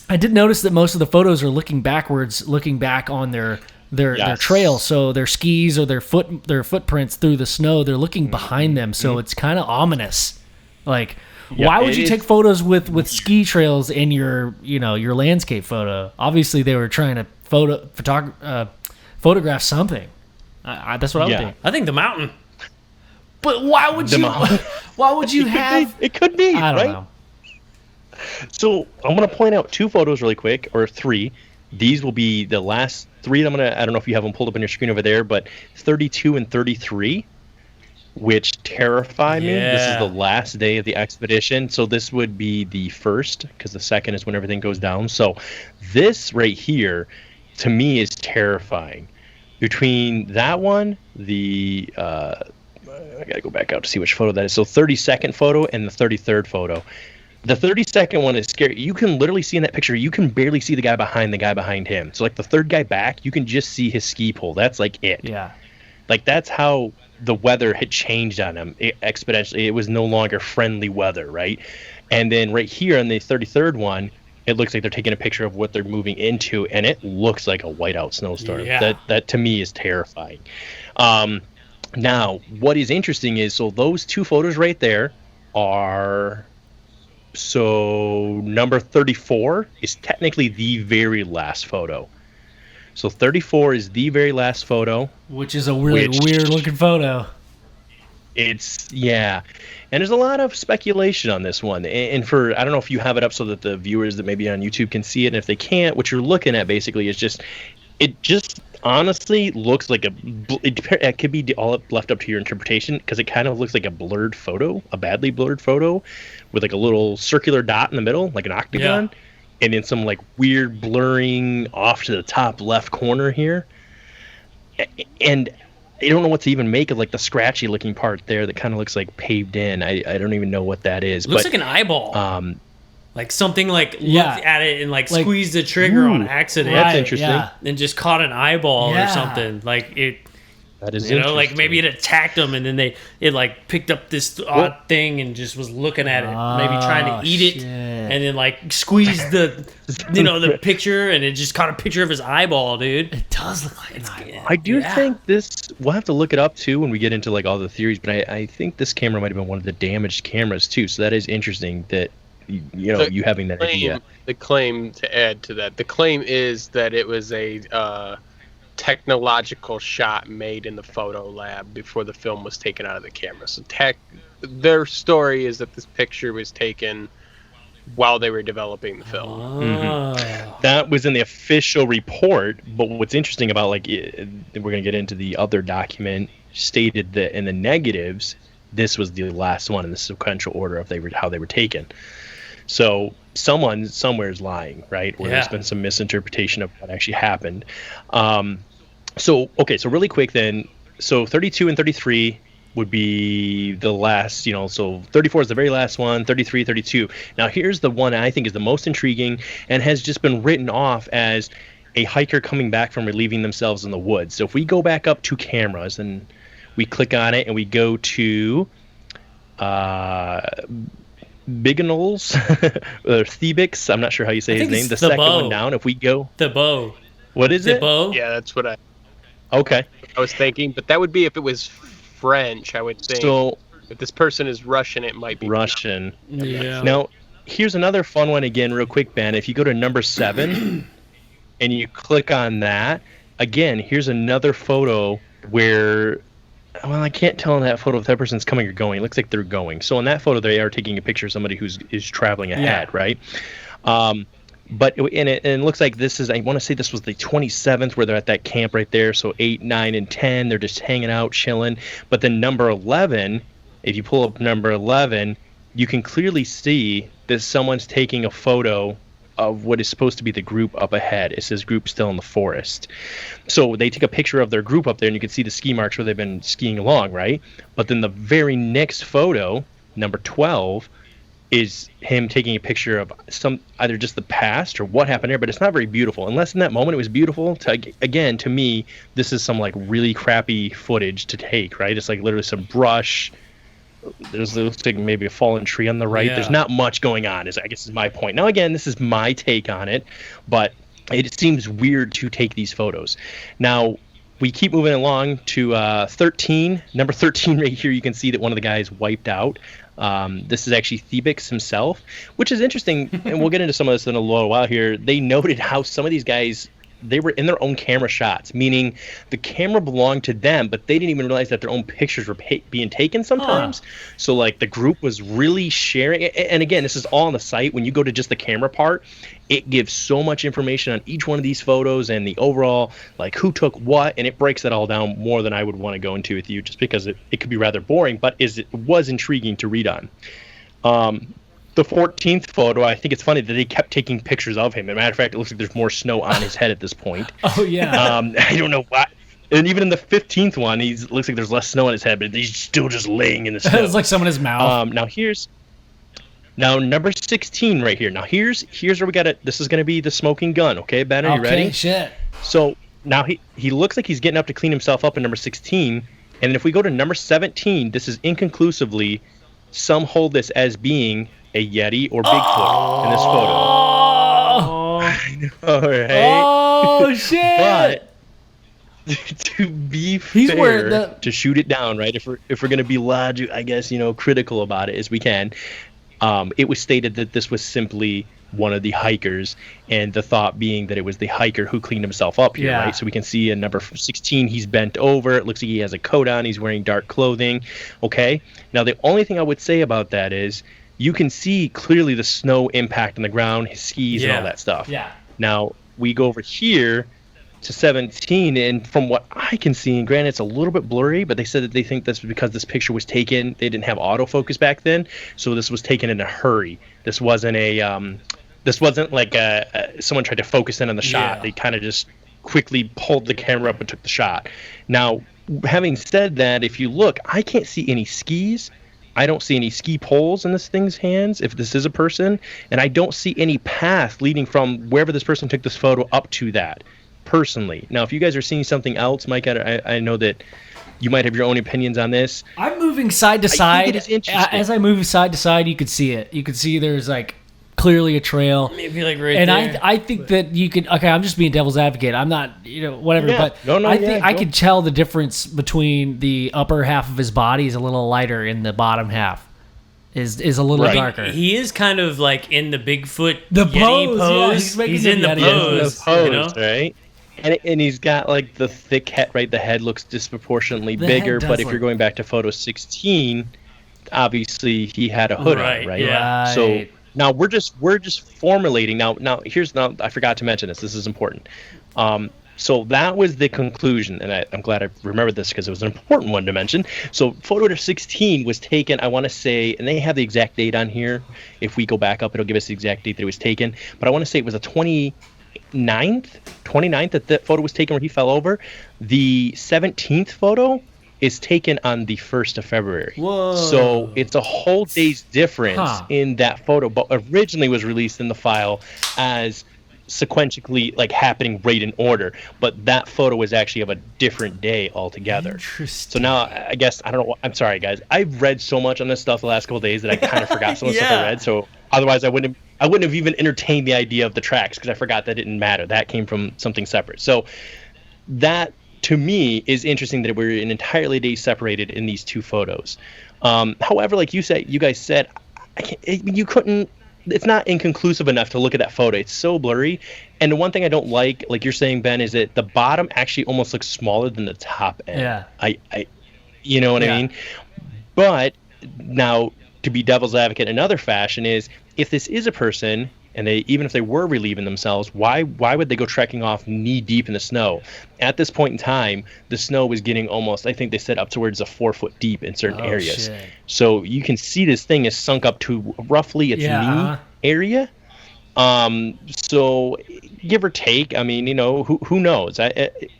I did notice that most of the photos are looking backwards, looking back on their trail. So their skis or their footprints through the snow, they're looking behind them. So it's kind of ominous. Like, why would you take photos with ski trails in your landscape photo? Obviously they were trying to photograph something. That's what I would think. I think the mountain. But why would you have it could be, I don't know. So I'm going to point out 2 photos really quick, or 3. These will be the last 3 that I don't know if you have them pulled up on your screen over there, but 32 and 33, which terrify me. This is the last day of the expedition. So this would be the first, because the second is when everything goes down. So this right here, to me, is terrifying. Between that one, I got to go back out to see which photo that is. So 32nd photo and the 33rd photo. The 32nd one is scary. You can literally see in that picture, you can barely see the guy behind him. So like the third guy back, you can just see his ski pole. That's like it. Yeah. Like that's how the weather had changed on him exponentially. It was no longer friendly weather, right? And then right here on the 33rd one, it looks like they're taking a picture of what they're moving into, and it looks like a whiteout snowstorm. Yeah. That to me is terrifying. Now, what is interesting is, so those 2 photos right there are... So number 34 is technically the very last photo. So 34 is the very last photo. Which is a really weird looking photo. It's, and there's a lot of speculation on this one. And I don't know if you have it up so that the viewers that may be on YouTube can see it. And if they can't, what you're looking at basically is it just honestly looks like it could be all left up to your interpretation, because it kind of looks like a blurred photo, a badly blurred photo with like a little circular dot in the middle, like an octagon. and then some like weird blurring off to the top left corner here. And I don't know what to even make of like the scratchy looking part there that kind of looks like paved in. I don't even know what that is. Looks like an eyeball. Like something like looked at it and like squeezed the trigger on accident. That's interesting. And just caught an eyeball or something. Like it. That is interesting. Like maybe it attacked them and then it like picked up this odd thing and just was looking at it, maybe trying to eat it, and then like squeezed the the picture and it just caught a picture of his eyeball, dude. It does look like an eyeball. I do think this. We'll have to look it up too when we get into like all the theories, but I think this camera might have been one of the damaged cameras too. So that is interesting that you having that idea. The claim, to add to that, the claim is that it was a technological shot made in the photo lab before the film was taken out of the camera. So their story is that this picture was taken while they were developing the film. That was in the official report, but what's interesting about like we're going to get into the other document stated that in the negatives this was the last one in the sequential order of how they were taken. So someone somewhere is lying, right? Or there's been some misinterpretation of what actually happened. So really quick then. So 32 and 33 would be the last, so 34 is the very last one, 33, 32. Now here's the one I think is the most intriguing and has just been written off as a hiker coming back from relieving themselves in the woods. So if we go back up to cameras and we click on it and we go to Biganols or Thebix, I'm not sure how you say his name. The second one down. If we go the bow. What is it? Bow? Yeah, that's what I was thinking, but that would be if it was French, I would think. So if this person is Russian, it might be Russian. Yeah. Now, here's another fun one again, real quick, Ben. If you go to number 7 and you click on that, again, here's another photo where, well, I can't tell in that photo if that person's coming or going. It looks like they're going. So in that photo, they are taking a picture of somebody is traveling ahead, right? But it looks like this is, I want to say this was the 27th where they're at that camp right there. So 8, 9, and 10, they're just hanging out, chilling. But then number 11, if you pull up number 11, you can clearly see that someone's taking a photo of what is supposed to be the group up ahead. It says group still in the forest. So they take a picture of their group up there and you can see the ski marks where they've been skiing along, right? But then the very next photo, number 12, is him taking a picture of either just the past or what happened there, but it's not very beautiful. Unless in that moment it was beautiful. To me, this is some like really crappy footage to take, right? It's like literally some brush. There's looks like maybe a fallen tree on the right. There's not much going on, I guess is my point. Now again, this is my take on it, but it seems weird to take these photos. Now we keep moving along to 13. Number 13 right here, you can see that one of the guys wiped out. This is actually Thebix himself, which is interesting, and we'll get into some of this in a little while here. They noted how some of these guys, they were in their own camera shots, meaning the camera belonged to them, but they didn't even realize that their own pictures were being taken sometimes. So like the group was really sharing, and again, this is all on the site. When you go to just the camera part, it gives so much information on each one of these photos and the overall, like who took what, and it breaks that all down more than I would want to go into with you, just because it could be rather boring, but it was intriguing to read on. The 14th photo, I think it's funny that they kept taking pictures of him. As a matter of fact, it looks like there's more snow on his head at this point. Oh, yeah. I don't know why. And even in the 15th one, looks like there's less snow on his head, but he's still just laying in the snow. It's like some in his mouth. Now number 16 right here. Now here's where we got it. This is going to be the smoking gun. Okay, Ben, are you ready? Okay, shit. So now he looks like he's getting up to clean himself up in number 16. And if we go to number 17, this is inconclusively, some hold this as being a Yeti or Bigfoot in this photo. I know, right? Oh, shit. But to be fair, to shoot it down, right? If we're going to be logical, I guess, critical about it as we can, it was stated that this was simply one of the hikers, and the thought being that it was the hiker who cleaned himself up here, right? So we can see in number 16, he's bent over. It looks like he has a coat on. He's wearing dark clothing. Okay. Now, the only thing I would say about that is you can see clearly the snow impact on the ground, his skis, and all that stuff. Yeah. Now, we go over here to 17, and from what I can see, and granted it's a little bit blurry, but they said that they think that's because this picture was taken, they didn't have autofocus back then, so this was taken in a hurry. This wasn't This wasn't like someone tried to focus in on the shot. Yeah. They kind of just quickly pulled the camera up and took the shot. Now, having said that, if you look, I can't see any skis. I don't see any ski poles in this thing's hands, if this is a person, and I don't see any path leading from wherever this person took this photo up to that, personally. Now, if you guys are seeing something else, Mike, I know that you might have your own opinions on this. I'm moving side to I think side. it is interesting. As I move side to side, you could see it. You could see there's like clearly a trail. Maybe like right And there. I think that you could. Okay, I'm just being devil's advocate. I'm not, whatever. Yeah. But No, I think yeah, I go. could tell the difference between the upper half of his body is a little lighter, and the bottom half is a little Right. darker. He is kind of like in the Bigfoot The Yeti pose, yeah, He's he's in making the the Yeti pose. Pose, You know? right? And he's got like the thick head, right? The head looks disproportionately The head bigger, does but if look- you're going back to photo 16, obviously he had a hood Right, on, right? yeah. So Right. now we're just formulating. Now I forgot to mention this. This is important. So that was the conclusion, and I'm glad I remembered this because it was an important one to mention. So photo 16 was taken, I want to say, and they have the exact date on here. If we go back up, it'll give us the exact date that it was taken. But I want to say it was the 29th that the photo was taken where he fell over. The 17th photo is taken on the 1st of February. Whoa. So it's a whole day's difference Huh. in that photo, but originally was released in the file as sequentially like happening right in order, but that photo was actually of a different day altogether. Interesting. So now I guess I don't know. I'm sorry, guys. I've read so much on this stuff the last couple of days that I kind of forgot some of the stuff I Yeah. read. So otherwise, I wouldn't have even entertained the idea of the tracks because I forgot that didn't matter. That came from something separate. So that to me is interesting that we're an entirely day separated in these two photos. However, like you guys said, you couldn't. It's not inconclusive enough to look at that photo. It's so blurry. And the one thing I don't like you're saying, Ben, is that the bottom actually almost looks smaller than the top end. Yeah. You know what Yeah. I mean? But now, to be devil's advocate in another fashion is, if this is a person, and even if they were relieving themselves, why would they go trekking off knee deep in the snow? At this point in time, the snow was getting almost, I think they said, up towards 4 foot deep in certain Oh, areas. shit. So you can see this thing is sunk up to roughly its knee area. So give or take, I mean, who knows? It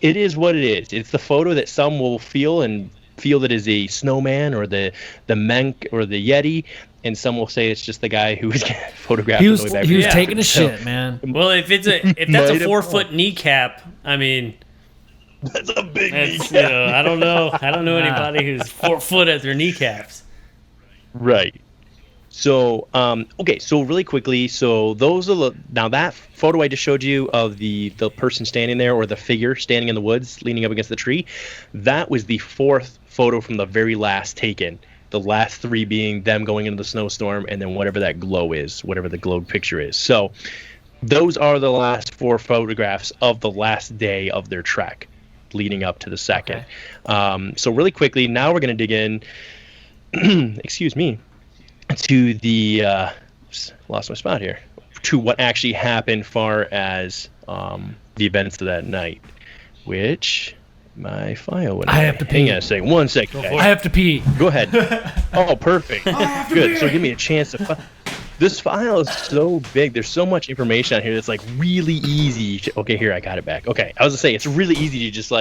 is what it is. It's the photo that some will feel that is a snowman or the Menk or the Yeti, and some will say it's just the guy who was photographed. He was on the way back. he was Yeah. taking a So- shit, man. Well, if that's Might a have 4 foot kneecap, I mean, That's a big that's, kneecap. I don't know anybody who's 4 foot at their kneecaps. Right. So, okay. So really quickly, so those are now that photo I just showed you of the person standing there, or the figure standing in the woods leaning up against the tree. That was the 4th photo from the very last taken. The last 3 being them going into the snowstorm, and then whatever that glow is, whatever the glowed picture is. So those are the last 4 photographs of the last day of their trek leading up to the 2nd. So really quickly, now we're going to dig in, excuse me, to the, lost my spot here, to what actually happened far as the events of that night, which my file went I away. have to Hang pee. on a second. 1 second. I have to pee. Go ahead. Oh, perfect. Good. So give me a chance to. This file is so big. There's so much information on here that's really easy. Okay, here I got it back. Okay, I was gonna say it's really easy to just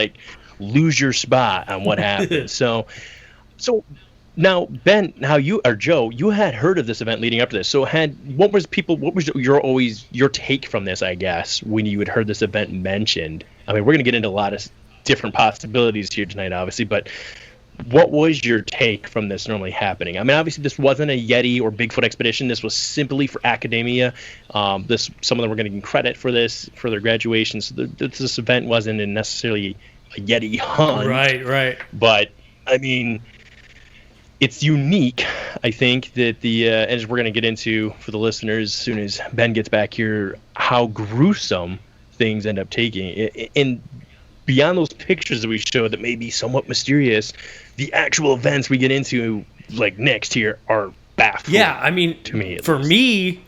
lose your spot on what happened. So now Ben, Joe, you had heard of this event leading up to this. So what was your take from this? I guess when you had heard this event mentioned. I mean, we're gonna get into a lot of different possibilities here tonight, obviously, but what was your take from this normally happening? I mean, obviously, this wasn't a Yeti or Bigfoot expedition. This was simply for academia. Some of them were getting credit for this for their graduation. So this event wasn't necessarily a Yeti hunt. Right. But I mean, it's unique. I think that as we're going to get into for the listeners as soon as Ben gets back here, how gruesome things end up taking. And beyond those pictures that we showed that may be somewhat mysterious, the actual events we get into next here are baffling. Yeah, I mean, to me, for me,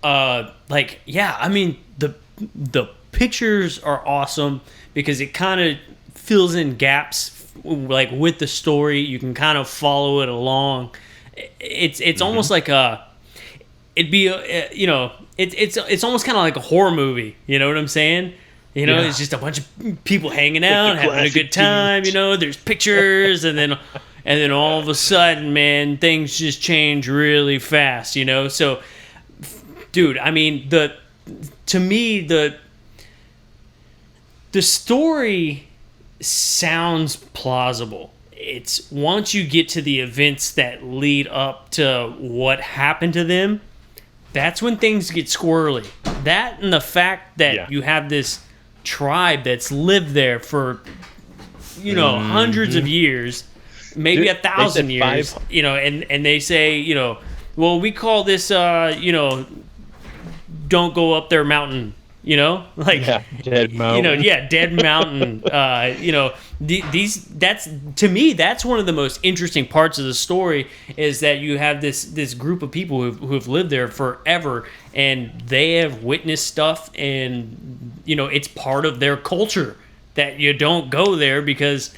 I mean, the pictures are awesome because it kind of fills in gaps with the story. You can kind of follow it along. It's almost like it'd be it's almost kind of like a horror movie. You know what I'm saying? It's just a bunch of people hanging out, having a good time. There's pictures, and then all of a sudden, man, things just change really fast. So, dude, I mean, to me the story sounds plausible. It's once you get to the events that lead up to what happened to them, that's when things get squirrely. That and the fact that you have this tribe that's lived there for hundreds of years, maybe 1,000 years, and they say, well, we call this don't go up their mountain, dead mountain. Dead mountain. That's, to me, that's one of the most interesting parts of the story, is that you have this group of people who have lived there forever, and they have witnessed stuff, and it's part of their culture that you don't go there because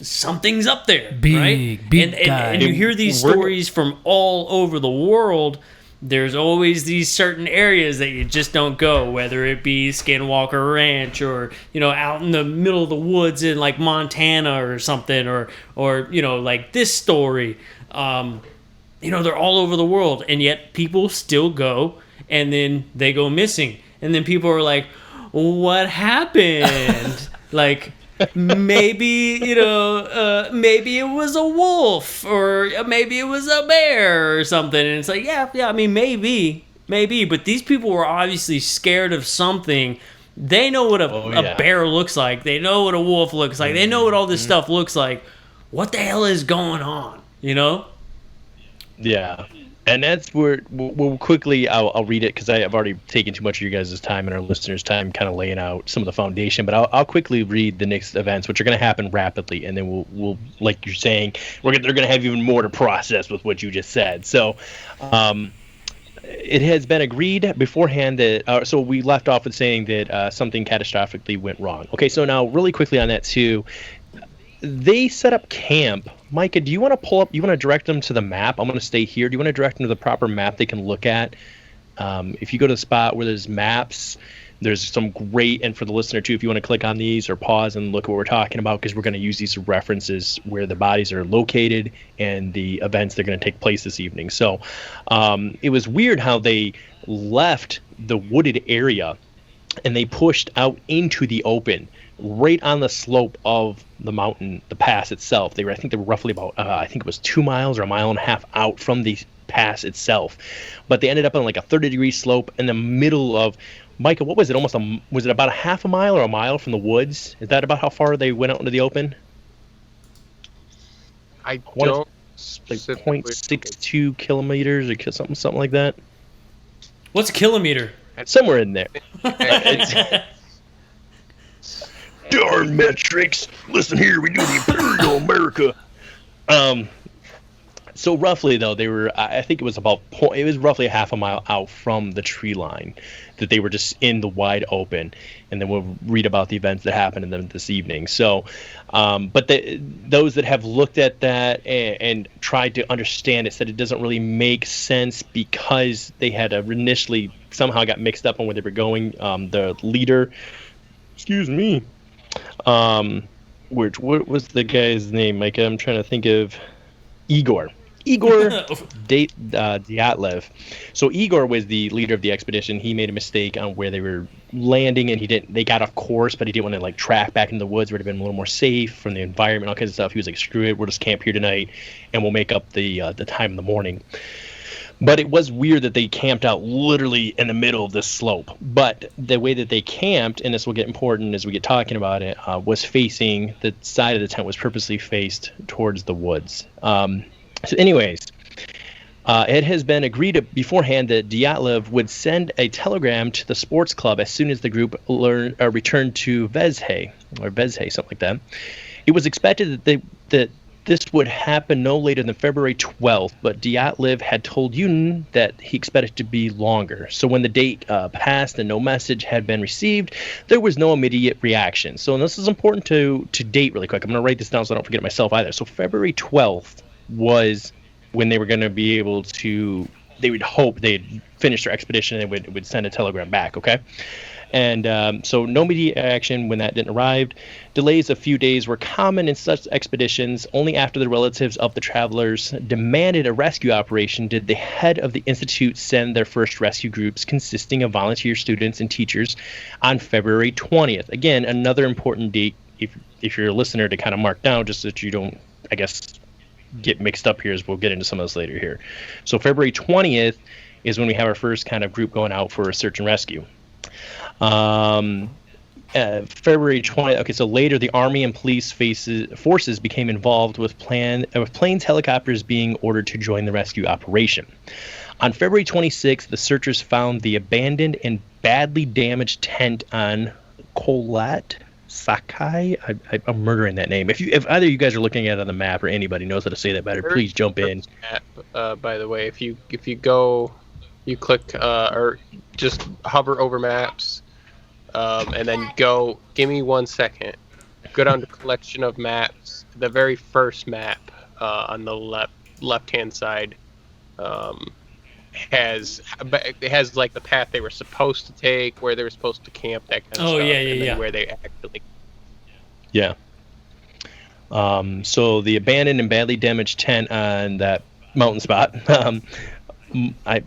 something's up there, right? Big guy. And you hear these stories from all over the world. There's always these certain areas that you just don't go, whether it be Skinwalker Ranch or, out in the middle of the woods in like Montana or something, or like this story. They're all over the world, and yet people still go, and then they go missing. And then people are like, what happened? Like, maybe maybe it was a wolf, or maybe it was a bear or something. And it's like, I mean, maybe, but these people were obviously scared of something. They know what a bear looks like. They know what a wolf looks like. They know what all this stuff looks like. What the hell is going on? Yeah. And that's where we'll quickly, I'll read it because I've already taken too much of your guys' time and our listeners' time kind of laying out some of the foundation. But I'll quickly read the next events, which are going to happen rapidly. And then we'll like you're saying, they're going to have even more to process with what you just said. So it has been agreed beforehand that, so we left off with saying that something catastrophically went wrong. Okay, so now really quickly on that too, they set up camp. Micah, do you want to pull up? You want to direct them to the map? I'm going to stay here. Do you want to direct them to the proper map they can look at? If you go to the spot where there's maps, there's some great, and for the listener too, if you want to click on these or pause and look at what we're talking about, because we're going to use these references where the bodies are located and the events that are going to take place this evening. So it was weird how they left the wooded area and they pushed out into the open, right on the slope of the mountain, the pass itself. I think they were roughly about, I think it was 2 miles or a mile and a half out from the pass itself. But they ended up on like a 30-degree slope in the middle of, Micah, what was it? Was it about a half a mile or a mile from the woods? Is that about how far they went out into the open? I don't. Like 0.62 kilometers or something like that. What's a kilometer? Somewhere in there. Darn metrics. Listen here, we do the Imperial America. So roughly though, they were, I think it was roughly a half a mile out from the tree line that they were just in the wide open. And then we'll read about the events that happened in them this evening. So, but those that have looked at that and tried to understand it said it doesn't really make sense because they had initially somehow got mixed up on where they were going. The leader, excuse me, what was the guy's name, Micah? I'm trying to think of Igor Dyatlov. So Igor was the leader of the expedition. He made a mistake on where they were landing, and they got off course, but he didn't want to like track back into the woods where it would have been a little more safe from the environment, all kinds of stuff. He was like, screw it, we'll just camp here tonight and we'll make up the time in the morning. But it was weird that they camped out literally in the middle of this slope. But the way that they camped, and this will get important as we get talking about it, was facing, the side of the tent was purposely faced towards the woods. So anyways, it has been agreed beforehand that Dyatlov would send a telegram to the sports club as soon as the group returned to Vezhe, something like that. It was expected that this would happen no later than February 12th, but Dyatlov had told Yun that he expected it to be longer. So when the date passed and no message had been received, there was no immediate reaction. So, and this is important to date really quick. I'm going to write this down so I don't forget it myself either. So February 12th was when they were going to be able to, would hope they'd finish their expedition and would send a telegram back. Okay. And so no immediate action when that didn't arrive. Delays a few days were common in such expeditions. Only after the relatives of the travelers demanded a rescue operation did the head of the institute send their first rescue groups consisting of volunteer students and teachers on February 20th. Again, another important date if you're a listener to kind of mark down, just so that you don't, I guess, get mixed up here, as we'll get into some of this later here. So February 20th is when we have our first kind of group going out for a search and rescue. February 20th. Okay, so later the Army and police forces became involved with planes, helicopters being ordered to join the rescue operation. On February 26th, the searchers found the abandoned and badly damaged tent on Kolat Sakai. I'm murdering that name. If either of you guys are looking at it on the map or anybody knows how to say that better, please jump in. Map, by the way, if you go, you click or just hover over maps, and then go. Give me 1 second. Go down to collection of maps. The very first map on the left-hand side has like the path they were supposed to take, where they were supposed to camp, that kind of stuff. Yeah. Where they actually. Yeah. So the abandoned and badly damaged tent on that mountain spot.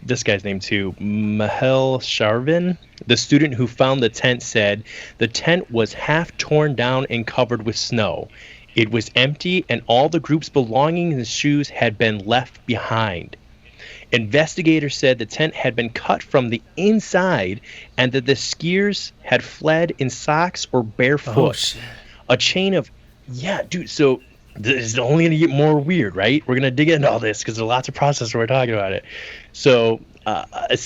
This guy's name too, Mahel Sharvin, the student who found the tent, said the tent was half torn down and covered with snow. It was empty, and all the group's belongings and shoes had been left behind. Investigators said the tent had been cut from the inside and that the skiers had fled in socks or barefoot. Oh, shit. A chain of... Yeah, dude, so this is only going to get more weird, right? We're going to dig into all this because there's lots of process when we're talking about it. So a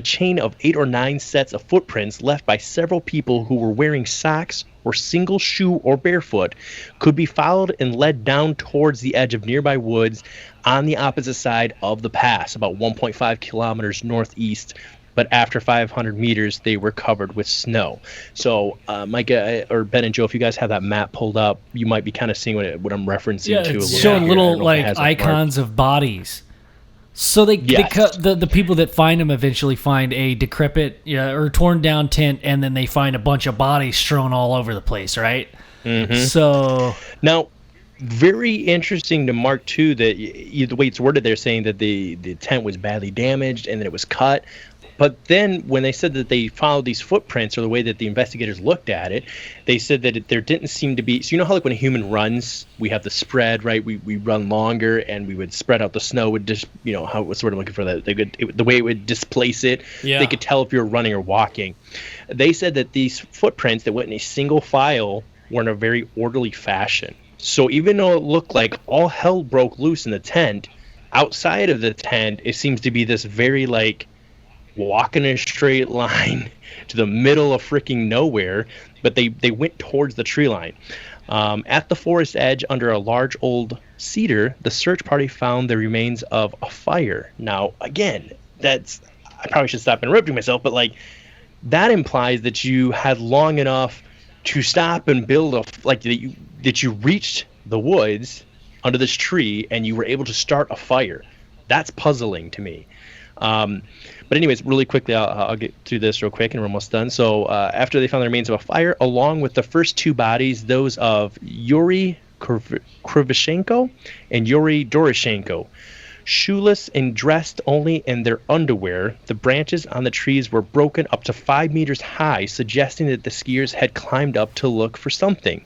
chain of 8 or 9 sets of footprints left by several people who were wearing socks or single shoe or barefoot could be followed and led down towards the edge of nearby woods on the opposite side of the pass, about 1.5 kilometers northeast. But after 500 meters, they were covered with snow. So, Micah or Ben and Joe, if you guys have that map pulled up, you might be kind of seeing what I'm referencing to. It's showing little like icons of bodies. So they cut the people that find them eventually find a decrepit or torn down tent, and then they find a bunch of bodies strewn all over the place, right? Mm-hmm. So now, very interesting to mark too that the way it's worded, they're saying that the tent was badly damaged and that it was cut. But then when they said that they followed these footprints, or the way that the investigators looked at it, they said that there didn't seem to be... So you know how like when a human runs, we have the spread, right? We run longer and we would spread out the snow. Would just, what's the word I'm looking for? That the way it would displace it, they could tell if you were running or walking. They said that these footprints that went in a single file were in a very orderly fashion. So even though it looked like all hell broke loose in the tent, outside of the tent, it seems to be this very like... walking in a straight line to the middle of freaking nowhere, but they went towards the tree line. At the forest edge, under a large old cedar, the search party found the remains of a fire. Now, again, I probably should stop interrupting myself, but like that implies that you had long enough to stop and build that you reached the woods under this tree and you were able to start a fire. That's puzzling to me. But anyways, really quickly, I'll get through this real quick and we're almost done. So after they found the remains of a fire, along with the first 2 bodies, those of Yuri Krivoshenko and Yuri Doroshenko, shoeless and dressed only in their underwear, the branches on the trees were broken up to 5 meters high, suggesting that the skiers had climbed up to look for something,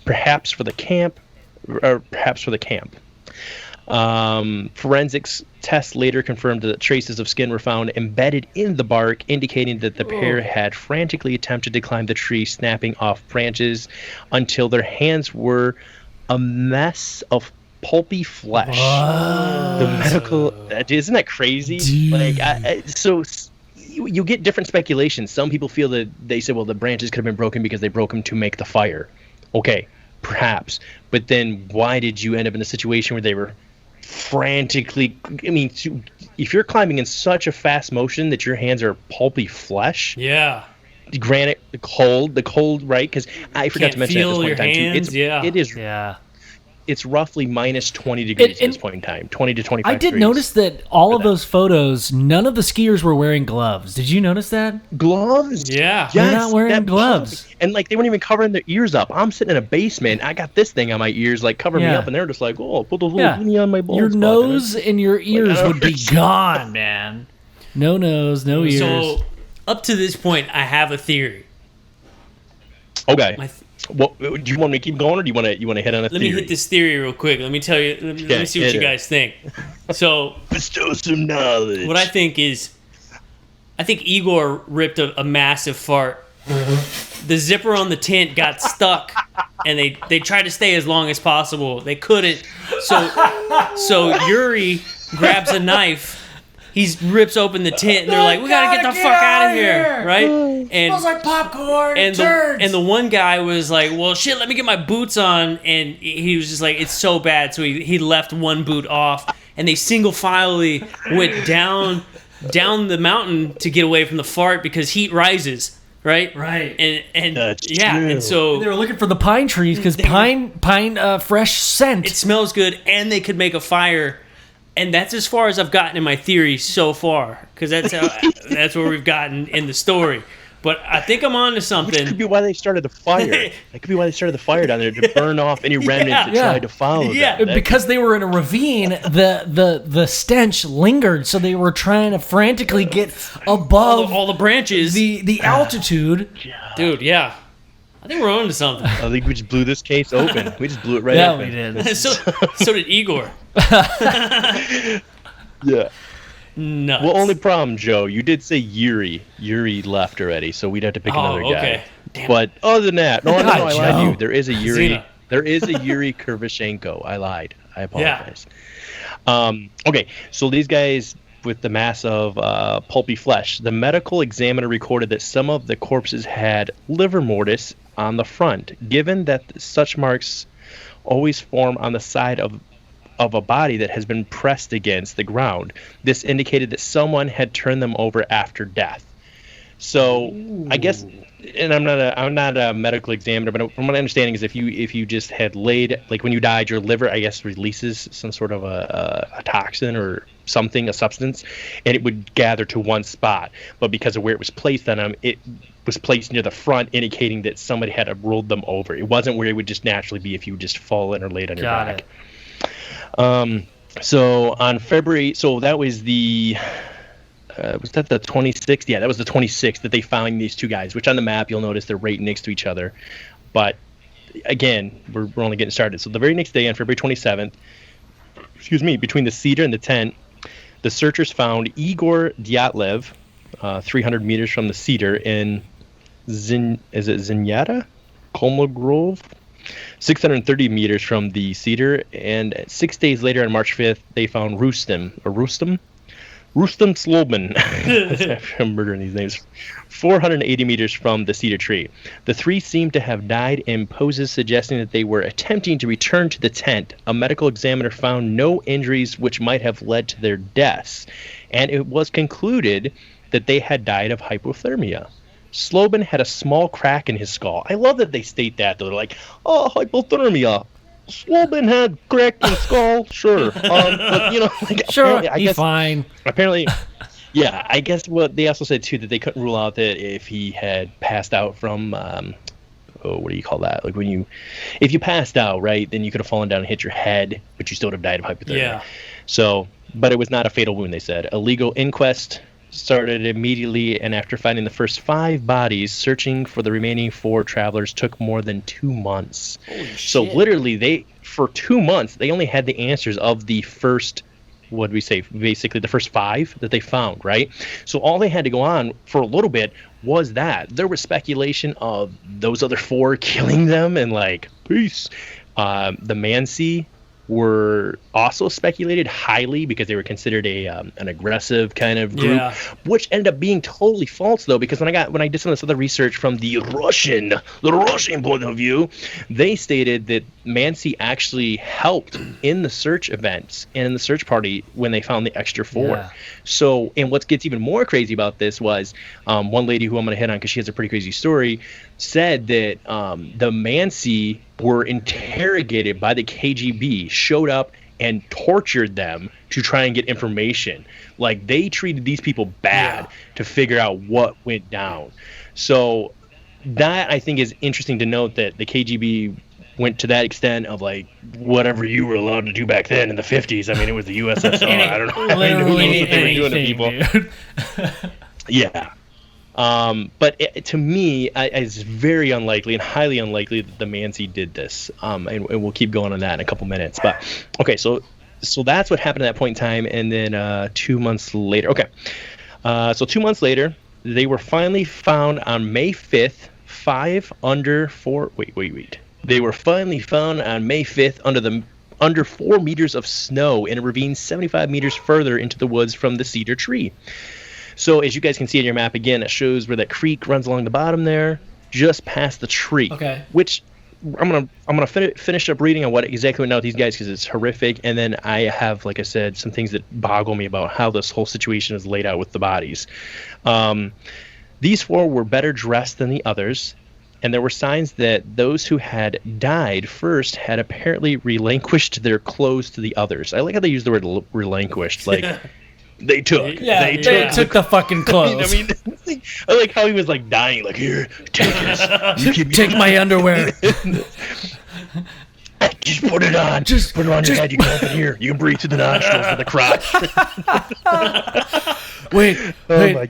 perhaps for the camp. Forensics tests later confirmed that traces of skin were found embedded in the bark, indicating that the pair had frantically attempted to climb the tree, snapping off branches until their hands were a mess of pulpy flesh. Isn't that crazy? Dude. So you get different speculations. Some people feel that they said, well, the branches could have been broken because they broke them to make the fire. Okay, perhaps. But then why did you end up in a situation where they were frantically... I mean, if you're climbing in such a fast motion that your hands are pulpy flesh... Yeah. Granted, the cold, right? Because I forgot to mention that this one time too. It is... Yeah. it's roughly minus 20 degrees at this point in time, 20 to 25 I did degrees. notice that all of those photos, none of the skiers were wearing gloves. Did you notice that? Gloves? Yeah. They're not wearing that gloves. And like they weren't even covering their ears up. I'm sitting in a basement. I got this thing on my ears, like covering me Yeah. up, and they're just like, "Oh, put those little beanie on my balls." Your nose and your ears would be gone, man. No nose, no ears. So, up to this point, I have a theory. Okay. My What do you want me to keep going, or do you want to hit on a Let theory? me hit this theory real quick. Let me tell you. Let me see what hit you it. guys think. So, Bestow some knowledge. what I think is, I think Igor ripped a massive fart. The zipper on the tent got stuck, and they tried to stay as long as possible. They couldn't. So Yuri grabs a knife. He rips open the tent, and they're like, "We gotta get the fuck out of here!" Right? And smells like popcorn and the one guy was like, "Well, shit, let me get my boots on," and he was just like, "It's so bad." So he left one boot off, and they single-filely went down the mountain to get away from the fart because heat rises, right? Right. And That's yeah, true. and so They were looking for the pine trees because pine fresh scent. it smells good, and they could make a fire. And that's as far as I've gotten in my theory so far, because that's where we've gotten in the story. But I think I'm on to Which could something. be why they started the fire. That could be why they started the fire down there, to burn off any remnants that Yeah. tried to follow Yeah. them. That- because they were in a ravine, the stench lingered, so they were trying to frantically get above All the branches, the altitude. dude. Yeah, I think we're on to something. I think we just blew this case open. We just blew it right Yeah, open. we did. so did Igor. Yeah. Nuts. Well, only problem, Joe, you did say Yuri. Yuri left already, so we'd have to pick another guy. okay. Damn. But other than that, no, I lied to Joe. you. There is a Yuri. Xena. There is a Yuri Kurvashenko. I lied. I apologize. Okay, so these guys with the mass of pulpy flesh, the medical examiner recorded that some of the corpses had liver mortis on the front. Given that such marks always form on the side of a body that has been pressed against the ground, this indicated that someone had turned them over after death. So I guess, and I'm not a medical examiner, but from my understanding is if you just had laid, like when you died, your liver, I guess, releases some sort of a toxin or something, a substance, and it would gather to one spot. But because of where it was placed on them, it was placed near the front, indicating that somebody had rolled them over. It wasn't where it would just naturally be if you just fallen or laid on your Got back. it. So on February, so that was the, was that the 26th? Yeah, that was the 26th that they found these two guys, which on the map, you'll notice they're right next to each other. But again, we're only getting started. So the very next day on February 27th, between the cedar and the tent, the searchers found Igor Dyatlov, 300 meters from the cedar in Zinyata? Kolmogrov? 630 meters from the cedar, and 6 days later on March 5th, they found Rustem Slobin. I'm murdering these names. 480 meters from the cedar tree. The three seem to have died in poses suggesting that they were attempting to return to the tent. A medical examiner found no injuries which might have led to their deaths, and it was concluded that they had died of hypothermia. Slobin had a small crack in his skull. I love that they state that, though. They're like, oh, hypothermia. Slobin had crack in skull, sure. But, like, Sure, I he's guess, fine. apparently, yeah, I guess what they also said, too, that they couldn't rule out that if he had passed out from, what do you call that? Like if you passed out, right, then you could have fallen down and hit your head, but you still would have died of hypothermia. Yeah. So, but it was not a fatal wound, they said. A legal inquest started immediately, and after finding the first 5 bodies, searching for the remaining 4 travelers took more than 2 months. So literally, for 2 months, they only had the answers of the first, what did we say, basically the first 5 that they found, right? So all they had to go on for a little bit was that. There was speculation of those other 4 killing them and like, peace. The Mancy were also speculated highly because they were considered an aggressive kind of group, which ended up being totally false though, because when I did some of this other research from the Russian point of view, they stated that Mancy actually helped in the search events and in the search party when they found the extra 4. Yeah. So, and what gets even more crazy about this was one lady who I'm going to hit on because she has a pretty crazy story, said that the Mancy were interrogated by the KGB, showed up and tortured them to try and get information. Like, they treated these people bad to figure out what went down. So that, I think, is interesting to note, that the KGB went to that extent of, like, whatever you were allowed to do back then in the 50s. I mean, it was the USSR. I don't know. I mean, who knows what they were doing to people. Yeah. But to me, it's very unlikely and highly unlikely that the Mancy did this. And we'll keep going on that in a couple minutes. But okay, so that's what happened at that point in time. And then 2 months later, so 2 months later, they were finally found on May 5th, 5 under 4. Wait. They were finally found on May 5th under 4 meters of snow in a ravine 75 meters further into the woods from the cedar tree. So as you guys can see on your map, again, it shows where that creek runs along the bottom there, just past the tree. Okay. Which I'm gonna finish up reading on what exactly went on with these guys, because it's horrific. And then I have, like I said, some things that boggle me about how this whole situation is laid out with the bodies. These 4 were better dressed than the others, and there were signs that those who had died first had apparently relinquished their clothes to the others. I like how they use the word relinquished, like. They took. Yeah, they took the fucking clothes. I mean, I like how he was like dying. Like, here, take this. Take my underwear. Just put it on. Just put it on your head. You can open here. You can breathe through the nostrils with the crotch. Wait,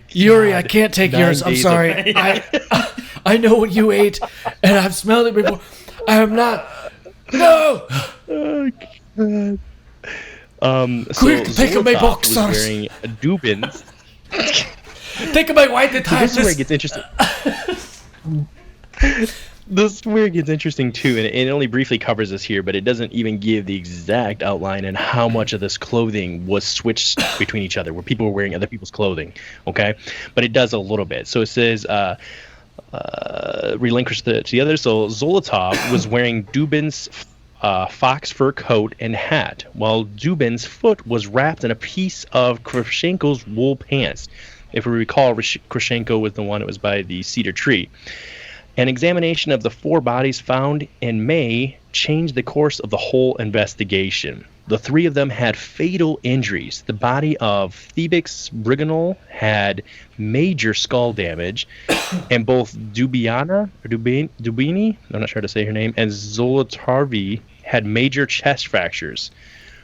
Yuri, I can't take yours. I'm sorry. I know what you ate, and I've smelled it before. I am not. No. Oh, God. Quick, so take my Zolotov boxers. was wearing Dubin's. Take my white tie. This is where it gets interesting. This is where it gets interesting too, and it only briefly covers this here, but it doesn't even give the exact outline and how much of this clothing was switched between each other, where people were wearing other people's clothing. Okay, but it does a little bit. So it says relinquish to the others. So Zolotov was wearing Dubin's fox fur coat and hat, while Dubin's foot was wrapped in a piece of Krushenko's wool pants. If we recall, Krushenko was the one that was by the cedar tree. An examination of the 4 bodies found in May changed the course of the whole investigation. The 3 of them had fatal injuries. The body of Thebix Briganol had major skull damage, and both Dubini, I'm not sure how to say her name, and Zolotarvi had major chest fractures.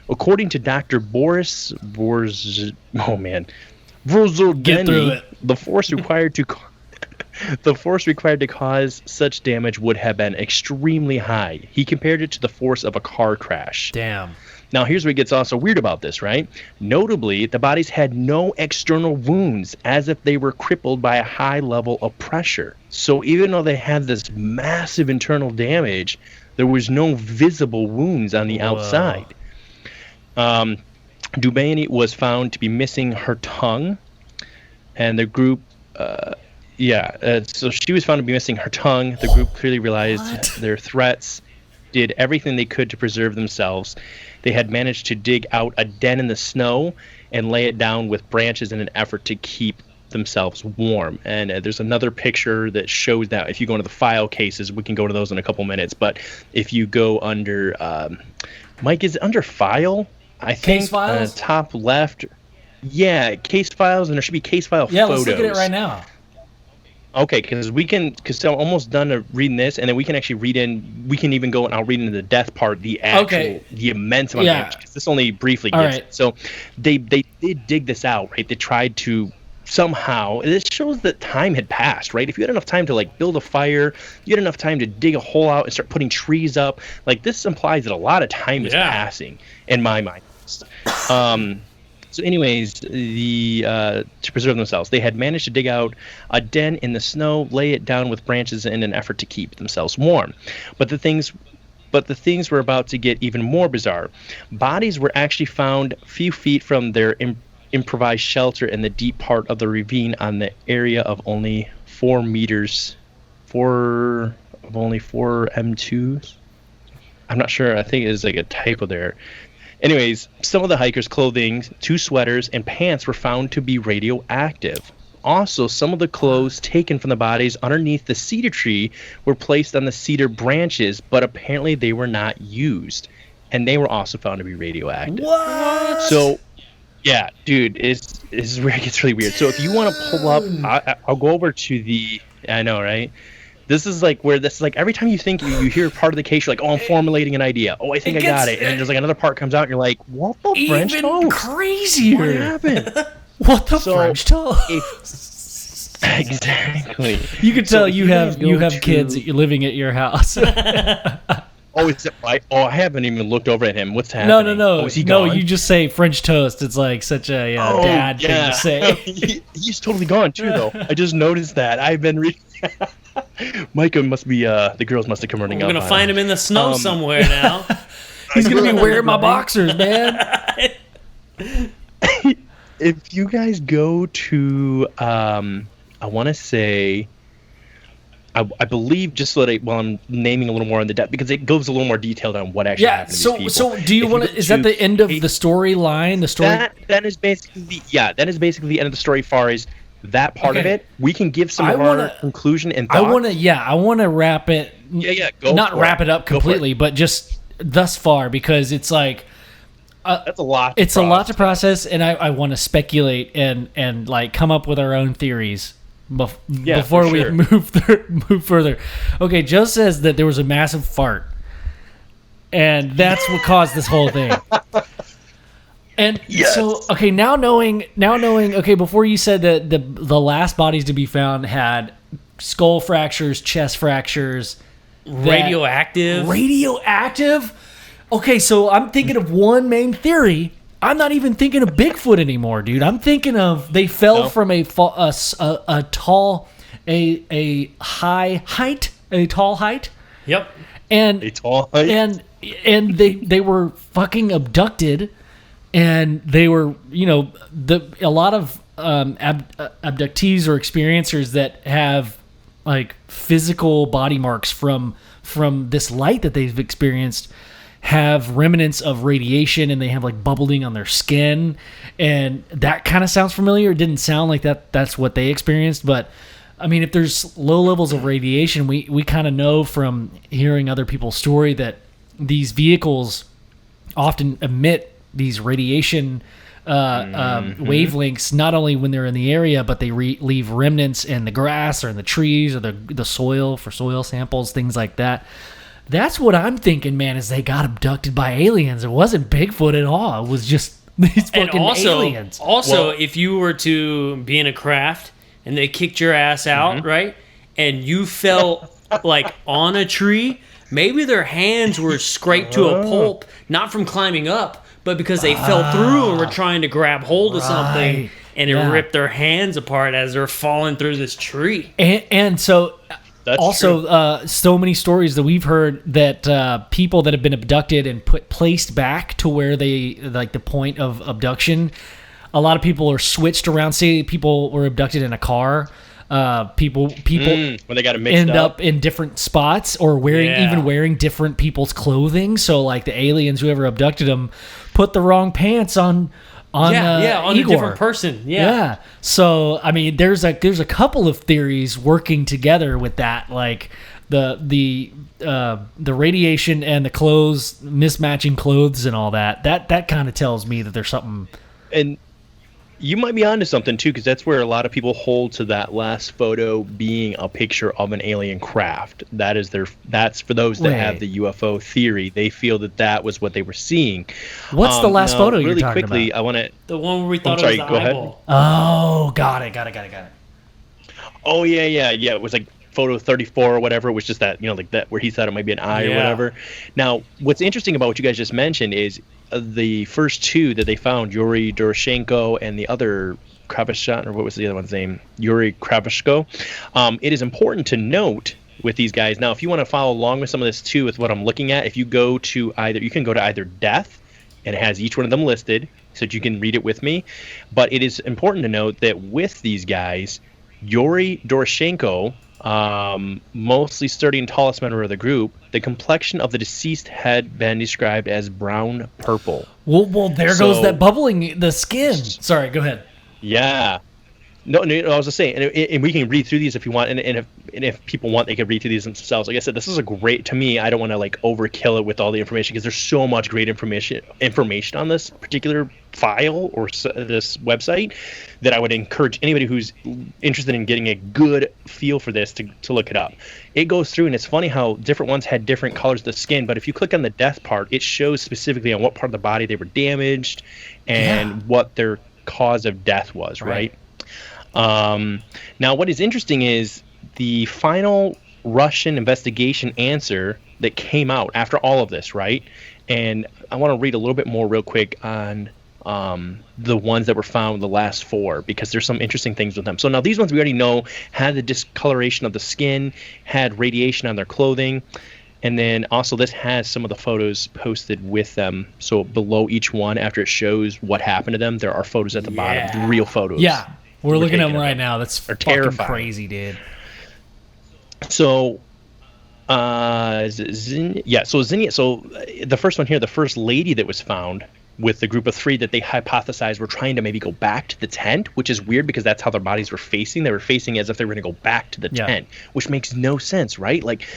According to Dr. Boris Vorzogeny, the force required to cause such damage would have been extremely high. He compared it to the force of a car crash. Damn. Now, here's what gets also weird about this, right? Notably, the bodies had no external wounds, as if they were crippled by a high level of pressure. So even though they had this massive internal damage, there was no visible wounds on the outside. Dubini was found to be missing her tongue, and the group, so she was found to be missing her tongue. The group clearly realized their threats, did everything they could to preserve themselves. They had managed to dig out a den in the snow and lay it down with branches in an effort to keep themselves warm. And there's another picture that shows that. If you go into the file cases, we can go to those in a couple minutes, but if you go under Mike, is it under file? I think case files? Top left. Yeah, case files, and there should be case file photos. Let's look at it right now. Okay, because I'm almost done reading this, and then we can actually read in. We can even go, and I'll read into the death part, the actual, the immense amount of damage. 'Cause this only briefly gives it. So they did dig this out, right? They tried to somehow. This shows that time had passed, right? If you had enough time to like build a fire, you had enough time to dig a hole out and start putting trees up. Like, this implies that a lot of time is passing, in my mind. So anyways, to preserve themselves, they had managed to dig out a den in the snow, lay it down with branches in an effort to keep themselves warm. But the things were about to get even more bizarre. Bodies were actually found a few feet from their improvised shelter in the deep part of the ravine on the area of only 4 meters, only 4 M2s. I'm not sure. I think it's like a typo there. Anyways, some of the hikers' clothing, 2 sweaters, and pants were found to be radioactive. also, some of the clothes taken from the bodies underneath the cedar tree were placed on the cedar branches, but apparently they were not used. And they were also found to be radioactive. What? So, yeah, dude, this is where it gets really weird. So if you want to pull up, I'll go over to the, I know, right? This is like where this is like every time you think you hear part of the case, you're like, oh, I'm formulating an idea. Oh, I think I got it. And then there's like another part comes out and you're like, what the French toast? Even crazier. What happened? What the French toast? Exactly. You can tell you have to- kids living at your house. Oh, is it right? Oh, I haven't even looked over at him. What's happening? No. Oh, is he No, gone? you just say French toast. It's like such a dad thing to say. He's totally gone too, though. I just noticed that. I've been reading. Micah must be. The girls must have come running We're up. gonna find him in the snow somewhere now. He's gonna be wearing my boxers, man. If you guys go to, I want to say, I believe just so that I'm naming a little more on the depth because it goes a little more detailed on what actually happened to these people. So do you want to? Is that the end of the storyline? The story that is basically the end of the story. Far as that part of it, we can give some of our conclusion and thoughts. I want to wrap it. Not wrap it up completely, but just thus far because it's like. That's a lot. It's a lot to process, and I want to speculate and like come up with our own theories before we move further. Okay, Joe says that there was a massive fart, and that's what caused this whole thing. And so, okay, now knowing, okay, before you said that the last bodies to be found had skull fractures, chest fractures, Radioactive. Okay, so I'm thinking of one main theory. I'm not even thinking of Bigfoot anymore, dude. I'm thinking of they fell from a tall height. Yep. And a tall height. And they were fucking abducted, and they were a lot of abductees or experiencers that have like physical body marks from this light that they've experienced. Have remnants of radiation and they have like bubbling on their skin, and that kind of sounds familiar. It didn't sound like that's what they experienced, but I mean, if there's low levels of radiation, we kind of know from hearing other people's story that these vehicles often emit these radiation wavelengths, not only when they're in the area, but they leave remnants in the grass or in the trees or the soil for soil samples, things like that. That's what I'm thinking, man, is they got abducted by aliens. It wasn't Bigfoot at all. It was just these fucking aliens. Also, if you were to be in a craft and they kicked your ass out, right, and you fell like on a tree, maybe their hands were scraped to a pulp, not from climbing up, but because they fell through and were trying to grab hold of something, and it ripped their hands apart as they're falling through this tree. And so... That's also, so many stories that we've heard that people that have been abducted and placed back to where they like the point of abduction. A lot of people are switched around. Say people were abducted in a car. People when they got mixed end up in different spots or wearing different people's clothing. So like the aliens, whoever abducted them, put the wrong pants on on Igor. a different person. Yeah. So I mean, there's a couple of theories working together with that, like the radiation and the clothes, mismatching clothes and all that. That kind of tells me that there's something. And you might be onto something too, because that's where a lot of people hold to that last photo being a picture of an alien craft. That's for those that have the UFO theory. They feel that was what they were seeing. What's the last photo you're really talking quickly, about? I want to. The one where we thought it was the eyeball. Oh, got it. Oh yeah. It was like photo 34 or whatever. It was just that, like that where he thought it might be an eye or whatever. Now, what's interesting about what you guys just mentioned is the first two that they found, Yuri Doroshenko and the other Kravashko, or what was the other one's name? Yuri Kravashko. It is important to note with these guys. Now, if you want to follow along with some of this too, with what I'm looking at, if you go to either death, and it has each one of them listed, so that you can read it with me. But it is important to note that with these guys, Yuri Doroshenko, mostly sturdy and tallest member of the group, the complexion of the deceased had been described as brown purple. Well, there goes that bubbling the skin. Sorry, go ahead. Yeah. No, I was just saying, and we can read through these if you want, and if people want, they can read through these themselves. Like I said, this is a great, to me, I don't want to like overkill it with all the information because there's so much great information on this particular file or this website that I would encourage anybody who's interested in getting a good feel for this to look it up. It goes through, and it's funny how different ones had different colors of the skin, but if you click on the death part, it shows specifically on what part of the body they were damaged and what their cause of death was, right? Now, what is interesting is the final Russian investigation answer that came out after all of this, right? And I want to read a little bit more real quick on the ones that were found, the last 4, because there's some interesting things with them. So now these ones we already know had the discoloration of the skin, had radiation on their clothing, and then also this has some of the photos posted with them. So below each one, after it shows what happened to them, there are photos at the bottom, real photos. Yeah. We're looking at them right now. That's fucking terrifying. crazy, dude. So, Zinnia. So the first one here, the first lady that was found with the group of 3 that they hypothesized were trying to maybe go back to the tent, which is weird because that's how their bodies were facing. They were facing as if they were going to go back to the tent, which makes no sense, right? Like,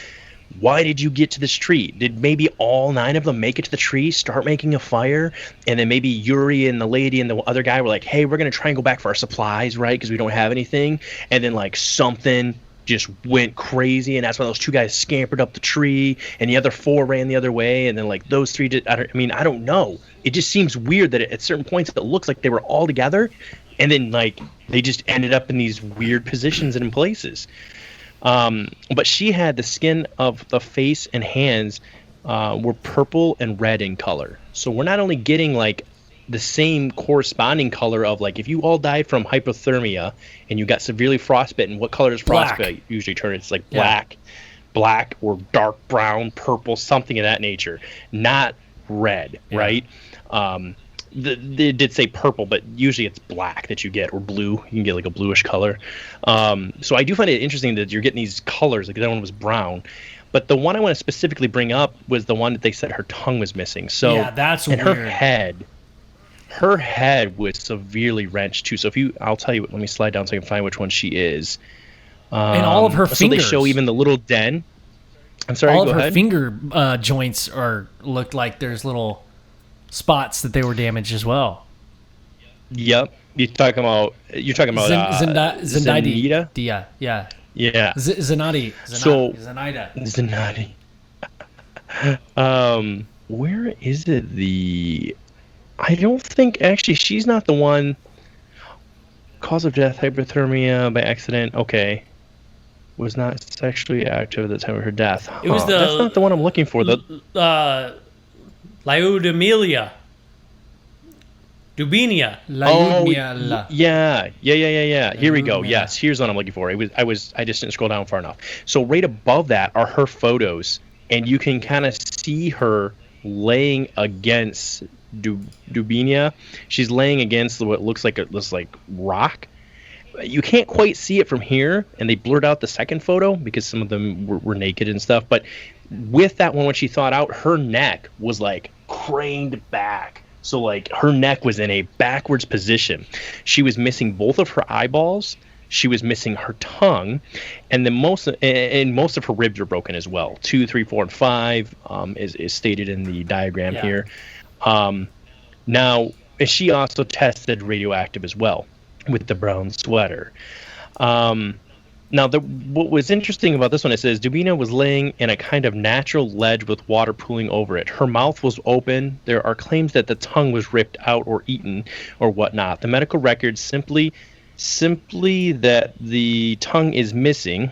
why did you get to this tree? Did maybe all 9 of them make it to the tree, start making a fire, and then maybe Yuri and the lady and the other guy were like, hey, we're going to try and go back for our supplies, right, because we don't have anything, and then like something just went crazy, and that's when those 2 guys scampered up the tree, and the other 4 ran the other way, and then like those 3 did. I don't know. It just seems weird that at certain points it looks like they were all together, and then like they just ended up in these weird positions and in places. But she had the skin of the face and hands were purple and red in color. So we're not only getting like the same corresponding color of like if you all died from hypothermia and you got severely frostbitten, what color does frostbite usually turn? It's like black or dark brown, purple, something of that nature, not red, right? They did say purple, but usually it's black that you get, or blue. You can get like a bluish color. So I do find it interesting that you're getting these colors. Like that one was brown, but the one I want to specifically bring up was the one that they said her tongue was missing. So that's and weird. her head was severely wrenched too. So I'll tell you. Let me slide down so I can find which one she is. And all of her fingers. So they show even the little den. I'm sorry. All go of her ahead. finger joints looked like there's little spots that they were damaged as well. Yep. You're talking about Zenida? Yeah. Zenadi. Where is it? I don't think, actually, she's not the one. Cause of death, hypothermia by accident. Okay. Was not sexually active at the time of her death. It was that's not the one I'm looking for. Lyudmila. Dubinia. Yeah. Here we go. Yes, here's what I'm looking for. I just didn't scroll down far enough. So right above that are her photos, and you can kind of see her laying against Dubinia. She's laying against what looks like this rock. You can't quite see it from here, and they blurred out the second photo because some of them were naked and stuff. But with that one, when she thawed out, her neck was like craned back. So like her neck was in a backwards position. She was missing both of her eyeballs. She was missing her tongue, and then most of her ribs are broken as well. 2, 3, 4, and 5 is stated in the diagram here. Now, she also tested radioactive as well with the brown sweater. Now, what was interesting about this one, it says Dubina was laying in a kind of natural ledge with water pooling over it. Her mouth was open. There are claims that the tongue was ripped out or eaten or whatnot. The medical records simply that the tongue is missing.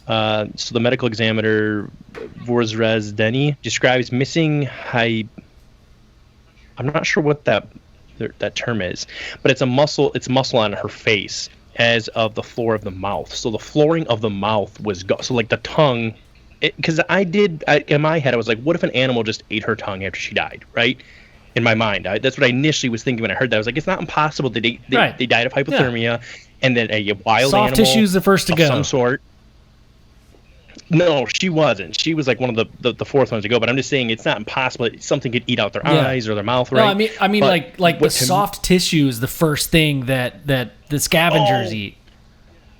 So the medical examiner, Vorzrezdeny, describes missing I'm not sure what that term is, but it's muscle on her face as of the floor of the mouth. So the flooring of the mouth was so like the tongue, because in my head I was like, what if an animal just ate her tongue after she died, right? In my mind, that's what I initially was thinking when I heard that. I was like, it's not impossible that they died of hypothermia, and then a wild soft animal, tissue's the first to go, some sort. No, she wasn't. She was like one of the fourth ones to go. But I'm just saying it's not impossible. Something could eat out their eyes or their mouth, right? No, I mean, but like the soft tissue is the first thing that the scavengers eat.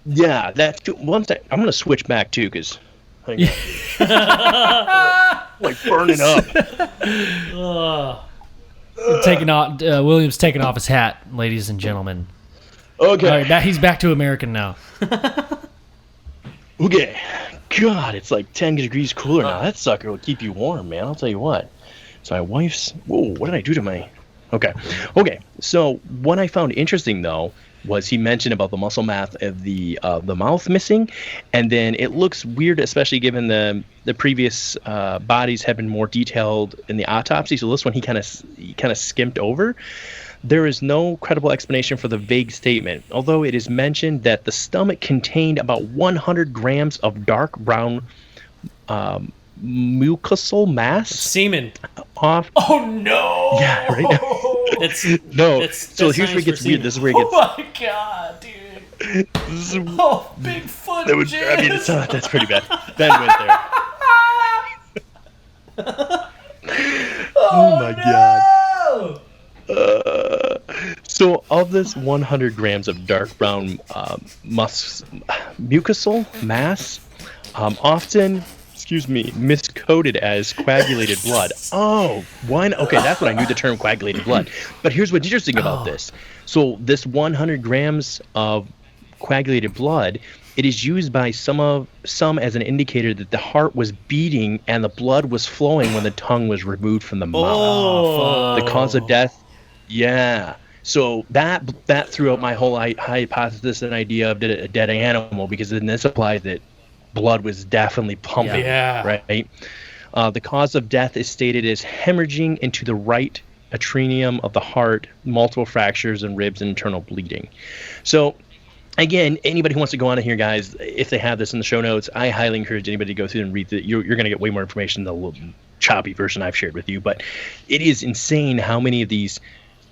Yeah, that's too, one sec. I'm gonna switch back too, because like burning up. Taking off, William's taking off his hat, ladies and gentlemen. Okay. All right, he's back to American now. Okay. God, it's like 10 degrees cooler now. That sucker will keep you warm, man. I'll tell you what. So my wife's... Whoa, what did I do to my... Okay. So what I found interesting, though, was he mentioned about the muscle mass of the mouth missing, and then it looks weird, especially given the previous bodies have been more detailed in the autopsy. So this one he kind of skimped over. There is no credible explanation for the vague statement, although it is mentioned that the stomach contained about 100 grams of dark brown mucosal mass. Semen. Oh no! Yeah, right. So here's where it gets weird. This is where it gets. Oh my god, dude! Bigfoot. That's pretty bad. Ben went there. Oh my god. So of this 100 grams of dark brown mucosal mass, often, miscoded as coagulated blood. Okay, that's what I knew the term coagulated blood. But here's what's interesting about this. So this 100 grams of coagulated blood, it is used by some as an indicator that the heart was beating and the blood was flowing when the tongue was removed from the mouth. The cause of death. Yeah. So that threw out my whole hypothesis and idea of a dead animal, because then this applies that blood was definitely pumping. Yeah. Right. The cause of death is stated as hemorrhaging into the right atrium of the heart, multiple fractures and ribs, and internal bleeding. So again, anybody who wants to go on in here, guys, if they have this in the show notes, I highly encourage anybody to go through and read it. You're going to get way more information than the little choppy version I've shared with you. But it is insane how many of these.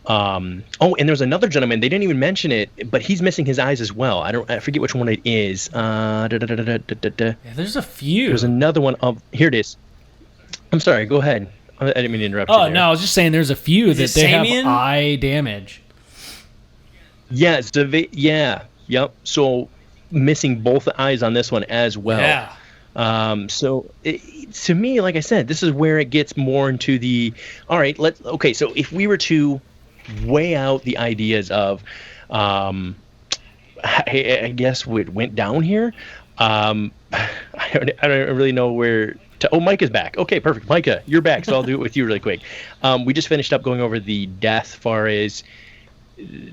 And there's another gentleman. They didn't even mention it, but he's missing his eyes as well. I forget which one it is. Yeah, there's a few. There's another one. Here it is. I'm sorry. Go ahead. I didn't mean to interrupt you. Oh no, I was just saying there's a few that they have eye damage. Yeah. Yep. So missing both eyes on this one as well. Yeah. To me, like I said, this is where it gets more into the. All right. So if we were to weigh out the ideas of, I guess what went down here. I don't really know where to. Oh, Micah's back. Okay, perfect. Micah, you're back. So I'll do it with you really quick. We just finished up going over the death, far as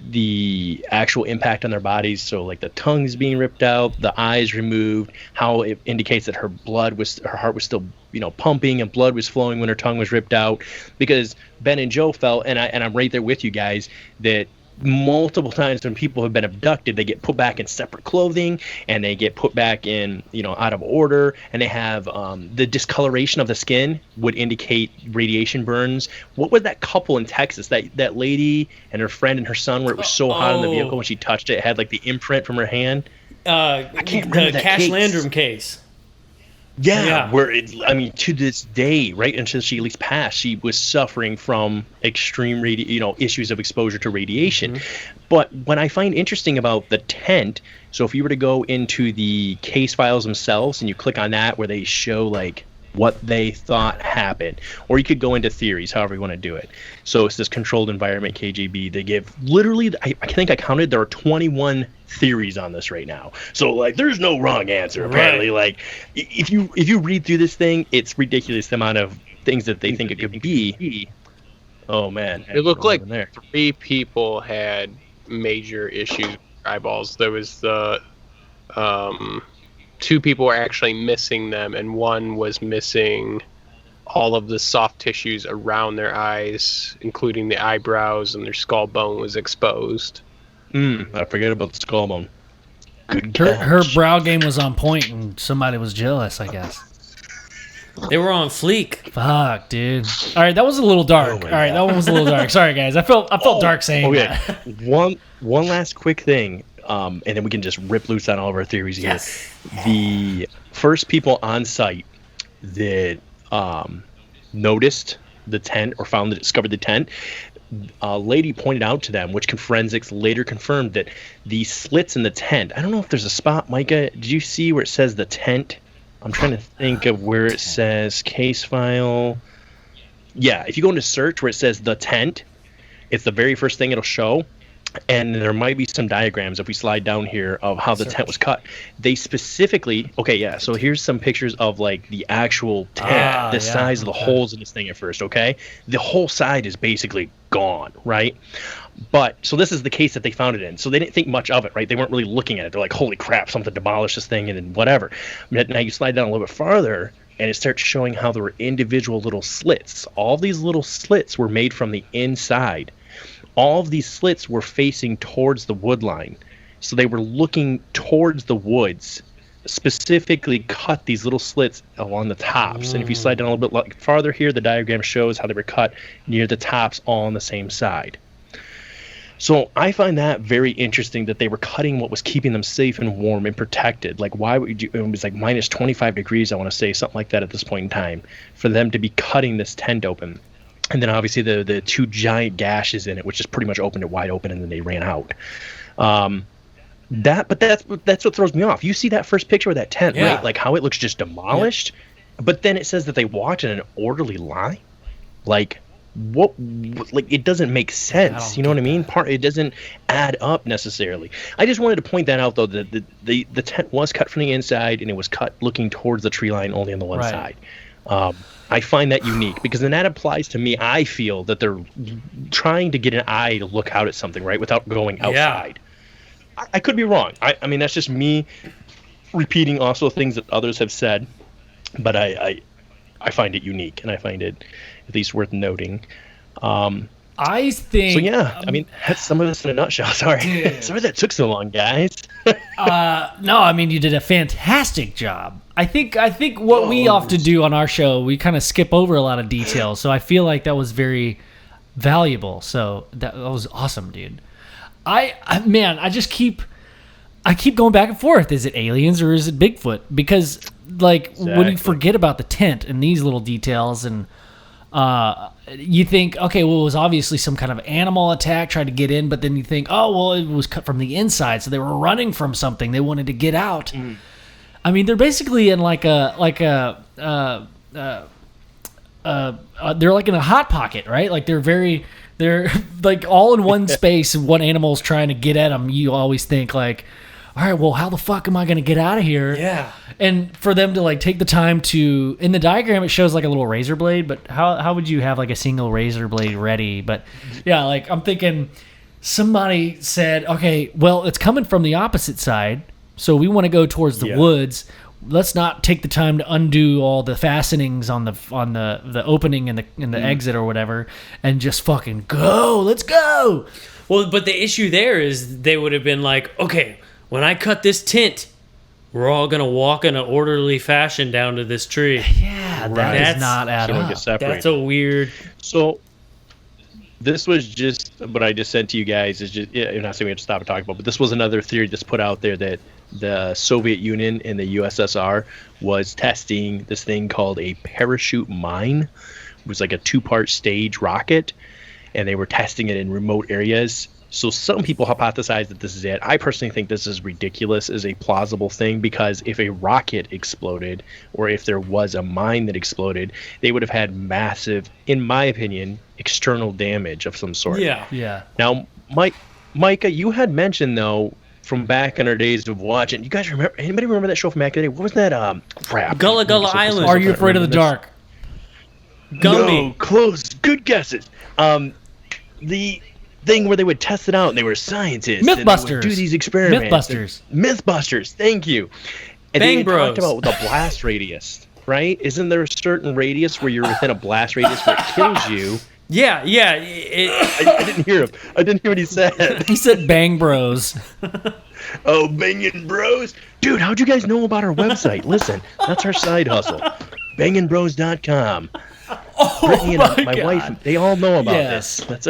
the actual impact on their bodies. So like the tongues being ripped out, the eyes removed, how it indicates that her heart was still, pumping and blood was flowing when her tongue was ripped out. Because Ben and Joe felt, and I'm right there with you guys, that multiple times when people have been abducted, they get put back in separate clothing and they get put back in, out of order, and they have the discoloration of the skin would indicate radiation burns. What was that couple in Texas, that lady and her friend and her son, where it was so hot in the vehicle when she touched it, it had like the imprint from her hand? I can't remember the Cash Landrum case. Yeah, where to this day, right until she at least passed, she was suffering from extreme issues of exposure to radiation. Mm-hmm. But what I find interesting about the tent, so if you were to go into the case files themselves and you click on that, where they show like what they thought happened, or you could go into theories, however you want to do it. So it's this controlled environment KGB. They give literally, I think I counted, there are 21 theories on this right now. So like, there's no wrong answer apparently. Right. Like, if you read through this thing, it's ridiculous the amount of things that they think it could be. Oh man, it looked like 3 people had major issues with eyeballs. There was the 2 people were actually missing them, and one was missing all of the soft tissues around their eyes, including the eyebrows, and their skull bone was exposed. I forget about the skull bone. Her brow game was on point, and somebody was jealous, I guess. They were on fleek. Fuck, dude. All right, that was a little dark. All right, that one was a little dark. Sorry, guys. I felt dark saying that. One last quick thing. and then we can just rip loose on all of our theories here. Yes. The first people on site that noticed the tent or discovered the tent, a lady pointed out to them, which forensics later confirmed, that the slits in the tent, I don't know if there's a spot, Micah, did you see where it says the tent? I'm trying to think of where it says case file. Yeah, if you go into search where it says the tent, it's the very first thing it'll show. And there might be some diagrams if we slide down here of how the tent was cut. They specifically, so here's some pictures of like the actual tent, the size of the holes in this thing at first, okay? The whole side is basically gone, right? But, so this is the case that they found it in. So they didn't think much of it, right? They weren't really looking at it. They're like, holy crap, something demolished this thing and then whatever. Now you slide down a little bit farther and it starts showing how there were individual little slits. All these little slits were made from the inside. All of these slits were facing towards the wood line. So they were looking towards the woods, specifically cut these little slits along the tops. And if you slide down a little bit farther here, the diagram shows how they were cut near the tops all on the same side. So I find that very interesting that they were cutting what was keeping them safe and warm and protected. Like, why would you, it was like minus 25 degrees, I want to say, something like that at this point in time, for them to be cutting this tent open. And then obviously the two giant gashes in it, which just pretty much opened it wide open, and then they ran out. But that's what throws me off. You see that first picture of that tent, right? Like how it looks just demolished. Yeah. But then it says that they walked in an orderly line. Like what? Like it doesn't make sense. You know what I mean? It doesn't add up necessarily. I just wanted to point that out though. That the tent was cut from the inside, and it was cut looking towards the tree line only on the one side. I find that unique because then that applies to me. I feel that they're trying to get an eye to look out at something, right, without going outside. Yeah. I could be wrong. I mean, that's just me repeating also things that others have said, but I find it unique, and I find it at least worth noting. I think. So yeah, I mean, that's some of this in a nutshell. Sorry, sorry that took so long, guys. No, I mean you did a fantastic job. I think what we often do on our show, we kind of skip over a lot of details. So I feel like that was very valuable. So that was awesome, dude. I keep going back and forth. Is it aliens or is it Bigfoot? Because like when you forget about the tent and these little details and you think, okay, well, it was obviously some kind of animal attack, tried to get in, but then you think, oh, well, it was cut from the inside, so they were running from something. They wanted to get out. I mean, they're basically in they're like in a hot pocket, right? Like they're like all in one space, and one animal's trying to get at them. You always think like, all right, well, how the fuck am I going to get out of here? Yeah. And for them to like take the time to, in the diagram, it shows like a little razor blade, but how would you have like a single razor blade ready? But yeah, like I'm thinking somebody said, okay, well, it's coming from the opposite side, so we want to go towards the woods. Let's not take the time to undo all the fastenings on the opening and the exit or whatever, and just fucking go. Let's go. Well, but the issue there is they would have been like, okay, when I cut this tent, we're all going to walk in an orderly fashion down to this tree. Yeah, that does not add up. That's a weird... So, this was just what I just sent to you guys. Is just, I'm not saying we have to stop and talk about, but this was another theory that's put out there that the Soviet Union and the USSR was testing this thing called a parachute mine. It was like a 2-part stage rocket, and they were testing it in remote areas. So some people hypothesize that this is it. I personally think this is ridiculous as a plausible thing, because if a rocket exploded or if there was a mine that exploded, they would have had massive, in my opinion, external damage of some sort. Yeah. Now, Micah, you had mentioned, though, from back in our days of watching, you guys remember, anybody remember that show from back in the day? What was that? Crap. Gullah Gullah Island. Are You Afraid of the Dark? Gumby. No, close. Good guesses. The thing where they would test it out, and they were scientists. Mythbusters. And they would do these experiments. Mythbusters. Thank you. And Bang they Bros. talked about the blast radius, right? Isn't there a certain radius where you're within a blast radius where it kills you? Yeah. I didn't hear him. I didn't hear what he said. He said Bang Bros. Oh, Bangin' Bros. Dude, how'd you guys know about our website? Listen, that's our side hustle. Banginbros.com. Brittany and my God. wife, they all know about Yes. this. That's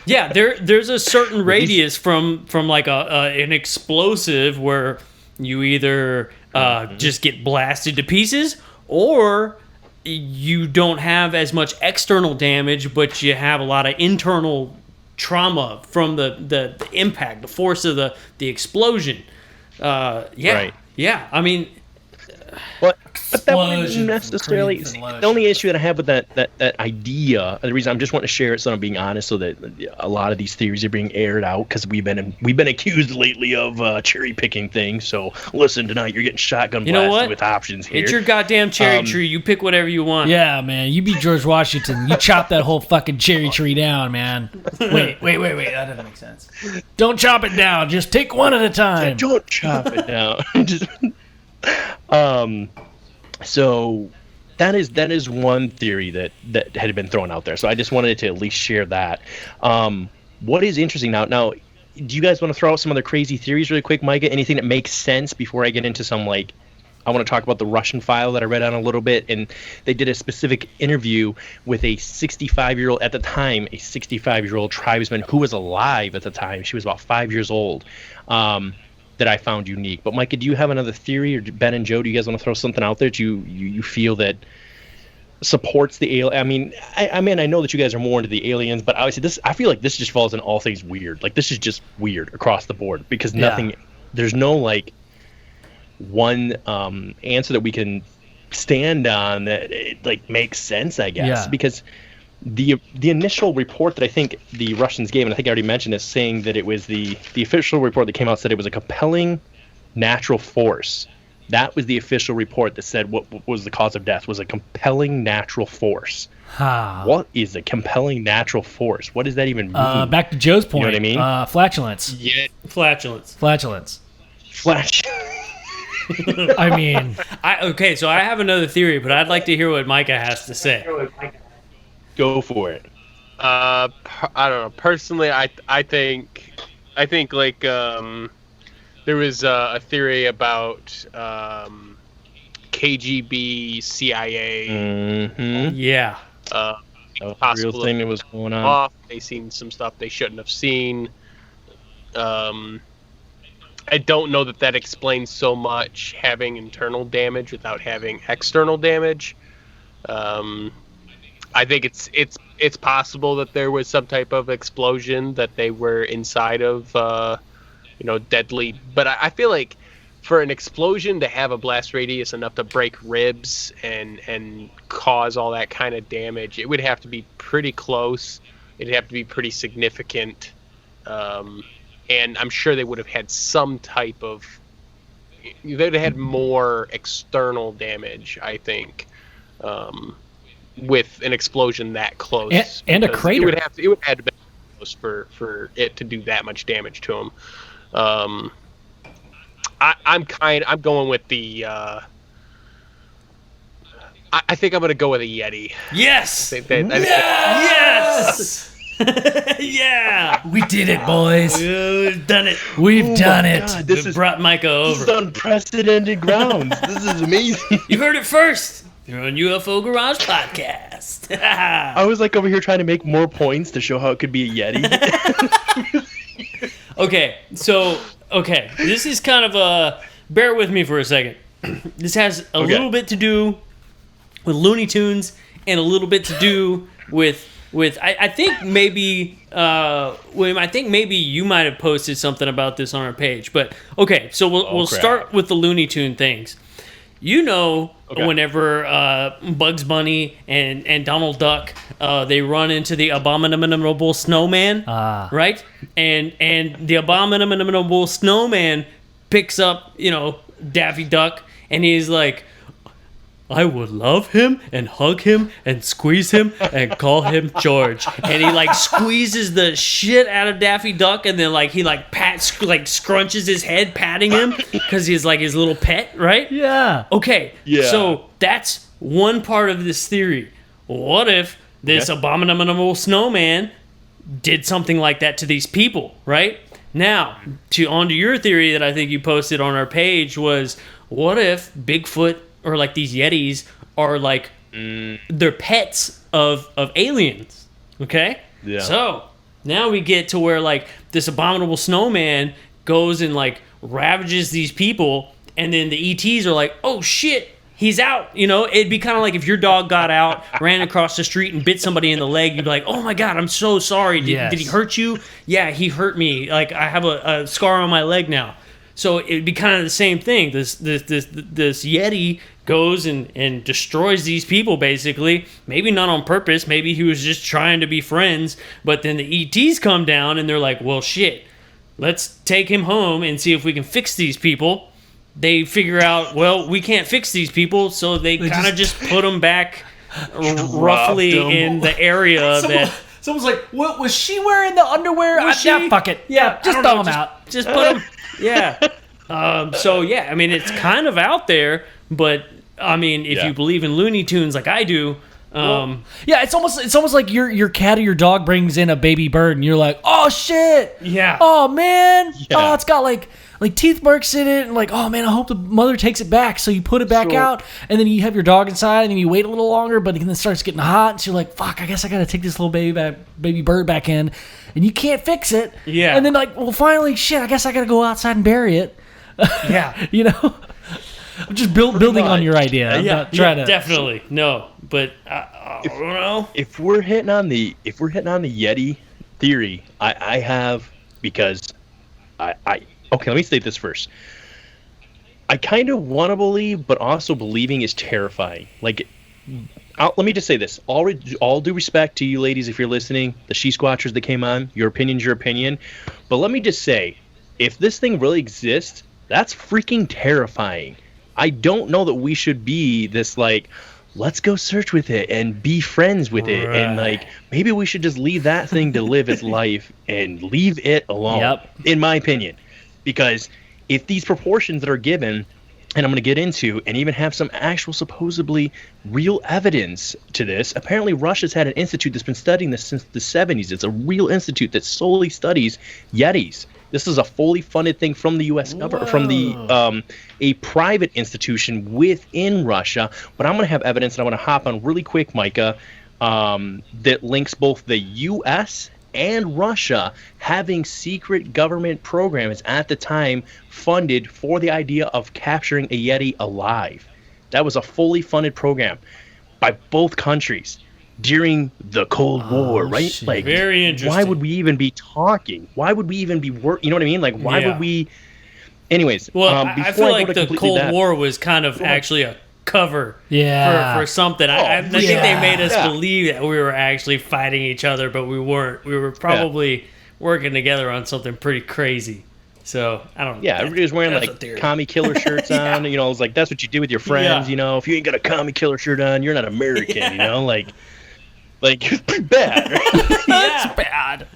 Yeah, there's a certain radius from like an explosive where you either just get blasted to pieces, or you don't have as much external damage, but you have a lot of internal trauma from the impact, the force of the explosion. Right. Yeah. I mean, But that Explosion wouldn't from necessarily. creeds and lotion. The only issue that I have with that idea, the reason I'm just wanting to share it, so I'm being honest, so that a lot of these theories are being aired out, because we've been accused lately of cherry picking things. So listen, tonight you're getting shotgun You know blasted what? with options here. it's your goddamn cherry tree. You pick whatever you want. Yeah, man. You be George Washington. You chop that whole fucking cherry tree down, man. Wait. That doesn't make sense. Don't chop it down. Just take one at a time. Don't chop it down. Just, so that is one theory that had been thrown out there. So I just wanted to at least share that. What is interesting now? Do you guys want to throw out some other crazy theories really quick, Micah? Anything that makes sense before I get into some, like, I want to talk about the Russian file that I read on a little bit, and they did a specific interview with a 65-year-old, at the time, a 65-year-old tribesman who was alive at the time. She was about 5 years old. That I found unique. But Micah, do you have another theory, or Ben and Joe, do you guys want to throw something out there that you feel that supports the alien? I mean, I know that you guys are more into the aliens, but obviously I feel like this just falls in all things weird. Like, this is just weird across the board, because there's no like one answer that we can stand on that it like makes sense, I guess. Yeah. Because the initial report that I think the Russians gave, and I think I already mentioned this, saying that it was the official report that came out, said it was a compelling natural force. That was the official report that said what was the cause of death was a compelling natural force. What is a compelling natural force? What does that even mean? Back to Joe's point. You know what I mean? Flatulence. Yeah. Flatulence. Flash. I mean, Okay, so I have another theory, but I'd like to hear what Micah has to say. Go for it. I don't know. Personally, I think like there was a theory about KGB, CIA. Mm-hmm. Yeah. A Possible real thing that was going on. off. They seen some stuff they shouldn't have seen. I don't know that explains so much having internal damage without having external damage. I think it's possible that there was some type of explosion that they were inside of, deadly. But I feel like for an explosion to have a blast radius enough to break ribs and cause all that kind of damage, it would have to be pretty close. It'd have to be pretty significant. And I'm sure they would have had some type of... They'd have had more external damage, I think. With an explosion that close, and a crater. it would have to be close for it to do that much damage to them. I'm going with the. I think I'm going to go with a Yeti. Yes. Yes! Yeah. We did it, boys. We've done it. We've done it. God, We've brought Micah This is over. unprecedented grounds. This is amazing. You heard it first. You're on UFO Garage Podcast. I was like over here trying to make more points to show how it could be a Yeti. Okay, this is kind of a... Bear with me for a second. This has a little bit to do with Looney Tunes and a little bit to do with I think maybe William, I think maybe you might have posted something about this on our page. But okay, so we'll crap. start with the Looney Tune things. Whenever Bugs Bunny and Donald Duck they run into the abominable snowman, right? And the abominable snowman picks up, Daffy Duck, and he's like, I would love him and hug him and squeeze him and call him George. And he squeezes the shit out of Daffy Duck, and then he scrunches his head, patting him because he's like his little pet, right? Yeah. Okay. Yeah. So that's one part of this theory. What if this abominable snowman did something like that to these people, right? Now, onto your theory that I think you posted on our page was, what if Bigfoot or these Yetis are they're pets of aliens. Okay? Yeah. So now we get to where like this abominable snowman goes and like ravages these people, and then the ETs are like, oh shit, he's out. You know, it'd be kind of like if your dog got out, ran across the street and bit somebody in the leg. You'd be like, oh my God, I'm so sorry. Did he hurt you? Yeah, he hurt me. Like I have a scar on my leg now. So it'd be kind of the same thing. This Yeti goes and destroys these people, basically. Maybe not on purpose. Maybe he was just trying to be friends. But then the ETs come down and they're like, well, shit, let's take him home and see if we can fix these people. They figure out, well, we can't fix these people, so they kind of just put them back roughly in the area that... Someone's like, what, was she wearing the underwear? Yeah, fuck it. Yeah, just throw them out. Just put them... Yeah. So, yeah, I mean, it's kind of out there, but, I mean, if you believe in Looney Tunes like I do... yeah, it's almost like your cat or your dog brings in a baby bird, and you're like, oh, shit. Yeah. Oh, man. Yeah. Oh, it's got, like teeth marks in it, and like, oh man, I hope the mother takes it back. So you put it back out, and then you have your dog inside, and then you wait a little longer, but then it starts getting hot, and so you're like, fuck, I guess I gotta take this little baby bird back in, and you can't fix it. Yeah. And then like, well, finally, shit, I guess I gotta go outside and bury it. Yeah. You know, I'm just building on your idea. I'm not trying to definitely no, but I don't know if we're hitting on the Yeti theory. I have, because I okay, let me state this first. I kind of want to believe, but also believing is terrifying. Like, let me just say this. All due respect to you ladies, if you're listening, the she-squatchers that came on, your opinion's your opinion. But let me just say, if this thing really exists, that's freaking terrifying. I don't know that we should be this, like, let's go search with it and be friends with it. Right. And, like, maybe we should just leave that thing to live its life and leave it alone, in my opinion. Because if these proportions that are given, and I'm going to get into, and even have some actual supposedly real evidence to this, apparently Russia's had an institute that's been studying this since the 70s. It's a real institute that solely studies Yetis. This is a fully funded thing from the U.S. government, from the a private institution within Russia. But I'm going to have evidence, and I want to hop on really quick, Micah, that links both the U.S. and Russia having secret government programs at the time funded for the idea of capturing a Yeti alive. That was a fully funded program by both countries during the Cold War, right? Shit. Like, very interesting. Why would we even be talking? Why would we even be you know what I mean? Like, why would we? Anyways, well, I feel like the Cold War was kind of actually a cover for something. I think they made us believe that we were actually fighting each other, but we weren't. We were probably working together on something pretty crazy. So I don't know. Yeah, everybody was wearing like commie killer shirts on. You know, it was like, that's what you do with your friends. You know, if you ain't got a commie killer shirt on, you're not American. You know, like it's pretty bad. Right? That's bad.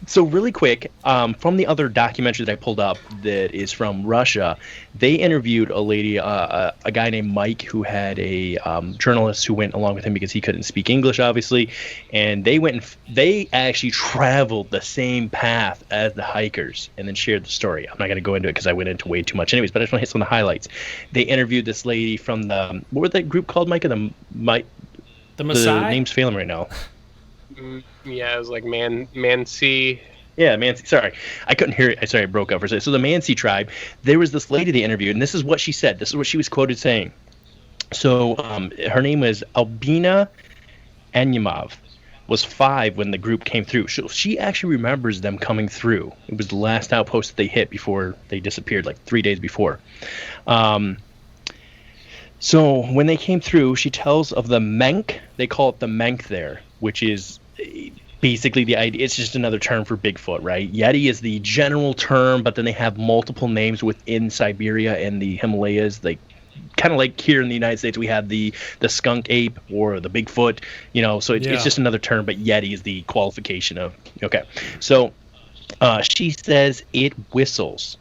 So really quick, from the other documentary that I pulled up that is from Russia, they interviewed a lady, a guy named Mike, who had a journalist who went along with him because he couldn't speak English, obviously, and they actually traveled the same path as the hikers and then shared the story. I'm not going to go into it because I went into way too much anyways, but I just want to hit some of the highlights. They interviewed this lady from the, what was that group called, Micah? The Maasai? The name's failing right now. Yeah, it was like Mancy. Yeah, Mancy. Sorry, I couldn't hear it. Sorry, I broke up for a second. So the Mancy Tribe, there was this lady they interviewed, and this is what she said. This is what she was quoted saying. So her name was Albina Anyamov, was 5 when the group came through. So she actually remembers them coming through. It was the last outpost that they hit before they disappeared, like 3 days before. So when they came through, she tells of the Menk. They call it the Menk there, which is basically the idea. It's just another term for Bigfoot, right? Yeti is the general term, but then they have multiple names within Siberia and the Himalayas. Like, kind of like here in the United States, we have the skunk ape or the Bigfoot, you know, so it's just another term, but Yeti is the qualification of, okay. So she says it whistles.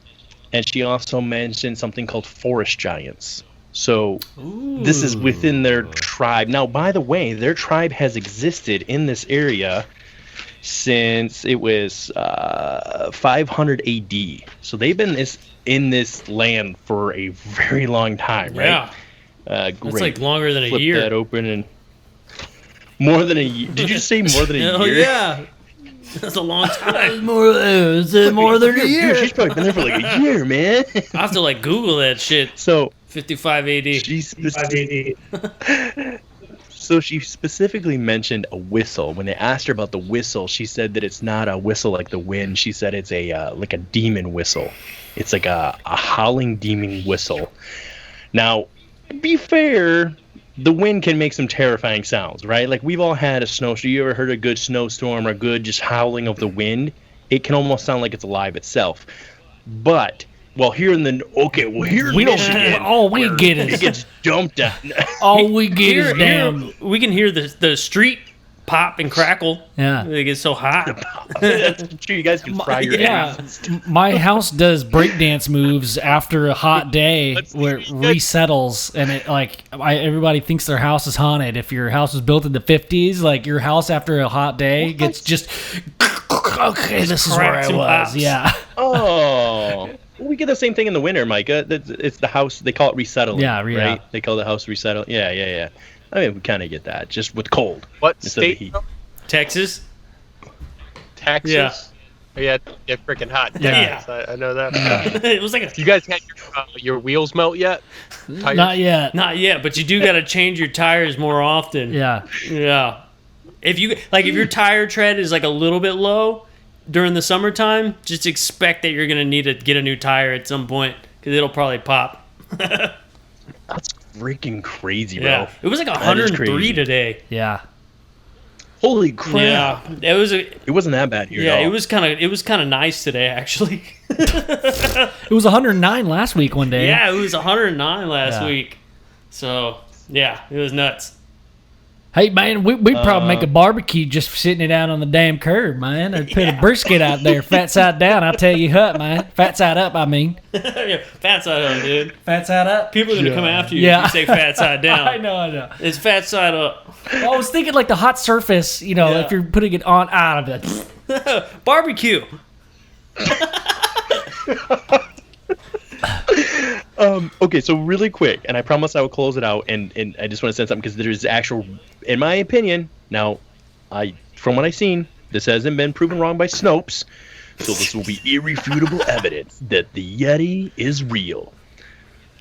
And she also mentioned something called forest giants. So this is within their tribe. Now, by the way, their tribe has existed in this area since it was 500 AD. So they've been in this land for a very long time, right? Yeah. Great. It's like longer than a Flip year. that open and more than a year. Did you just say more than a Hell year? yeah. That's a long time. more than a year. Dude, she's probably been there for like a year, man. I have to like Google that shit. So 55 AD. So she specifically mentioned a whistle. When they asked her about the whistle, she said that it's not a whistle like the wind. She said it's a like a demon whistle. It's like a howling demon whistle. Now, to be fair, the wind can make some terrifying sounds, right? Like we've all had a snowstorm. You ever heard a good snowstorm or good just howling of the wind? It can almost sound like it's alive itself. But here in Michigan, all we get is it gets dumped out. all we get is damn. We can hear the street pop and crackle. Yeah. It gets so hot. That's true. You guys can fry your ass. My house does breakdance moves after a hot day where it resettles, and it everybody thinks their house is haunted. If your house was built in the 50s, like your house after a hot day gets just okay. This is where I cracks and was. pops. Yeah. Oh. We get the same thing in the winter, Micah. It's the house. They call it resettling. Yeah. Right? They call the house resettling. Yeah. I mean, we kind of get that, just with cold. What instead of state? heat. Texas. Texas. Yeah, freaking hot. Yeah. Texas. I know that. It was like You guys had your wheels melt yet? Tires? Not yet. not yet, but you do got to change your tires more often. Yeah. Yeah. If your tire tread is like a little bit low during the summertime, just expect that you're gonna need to get a new tire at some point because it'll probably pop. That's freaking crazy, bro. Yeah. It was like is 103 crazy. today. Yeah. Holy crap! Yeah. It wasn't that bad here. Yeah, at all. it was kind of nice today actually. It was 109 last week one day. Yeah, it was 109 last Yeah. week. So, yeah, it was nuts. Hey, man, we'd probably make a barbecue just sitting it out on the damn curb, man. I'd put a brisket out there, fat side down. I'll tell you what, man. Fat side up, I mean. Yeah, fat side up, dude. Fat side up? People are going to come after you Yeah. if you say fat side down. I know. It's fat side up. Well, I was thinking like the hot surface, Yeah. if you're putting it on out of it. Barbecue. Okay, so really quick, and I promise I will close it out, and I just want to say something because there's actual, in my opinion, now, from what I've seen, this hasn't been proven wrong by Snopes, so this will be irrefutable evidence that the Yeti is real.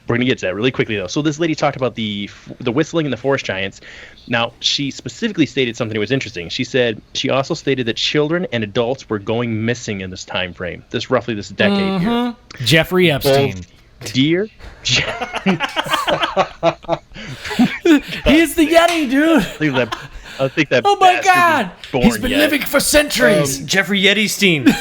We're gonna get to that really quickly though. So this lady talked about the whistling and the forest giants. Now she specifically stated something that was interesting. She said she also stated that children and adults were going missing in this time frame. This decade here. Jeffrey Epstein. Both deer. He's the Yeti, dude. I think that. Oh my bastard God. was born He's been yet. living for centuries. Jeffrey Yetistein.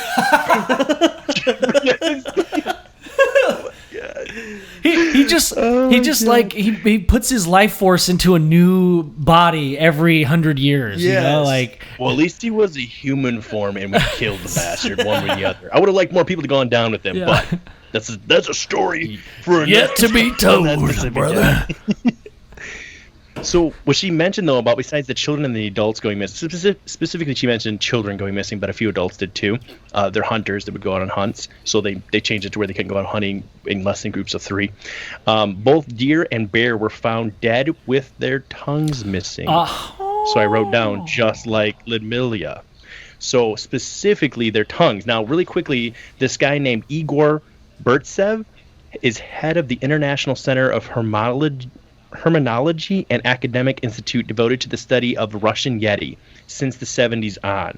He he puts his life force into a new body every 100 years. You know, like Well, at least he was a human form, and we killed the bastard one way or the other. I would have liked more people to go on down with him, Yeah. but that's a story for yet to be told, brother. So what she mentioned though about besides the children and the adults going missing, specifically she mentioned children going missing, but a few adults did too. They're hunters that would go out on hunts, so they changed it to where they couldn't go out hunting in less than groups of 3. Both deer and bear were found dead with their tongues missing. So I wrote down just like Lidmilia. So specifically their tongues. Now really quickly, this guy named Igor Burtsev is head of the International Center of Hermenology and Academic Institute devoted to the study of Russian Yeti since the 70s on.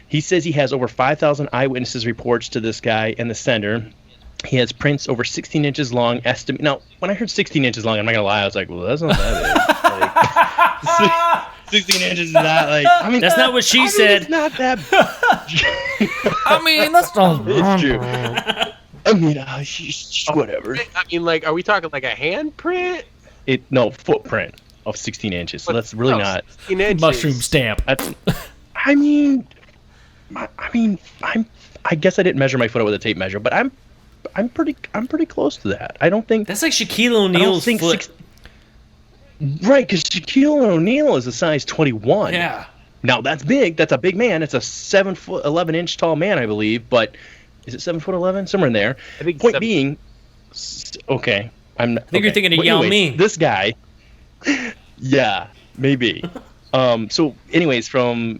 He says he has over 5,000 eyewitnesses reports to this guy in the center. He has prints over 16 inches long. Now, when I heard 16 inches long, I'm not going to lie, I was like, well, that's not that big. 16 inches is not like... I mean, That's not what she said. It's not that... I mean, that's not. It's true. I mean, whatever. I mean, like, are we talking like a handprint? No, footprint of 16 inches. So that's really not... 16 inches. Mushroom stamp. That's, I guess I didn't measure my foot out with a tape measure, but I'm pretty close to that. I don't think That's like Shaquille O'Neal's foot. Right, because Shaquille O'Neal is a size 21. Yeah. Now that's big. That's a big man. It's a 7 foot 11 inch tall man, I believe. But is it 7 foot 11? Somewhere in there. I think Point 7. being, okay. I think you're thinking of Yao Ming. This guy. Yeah, maybe. So anyways,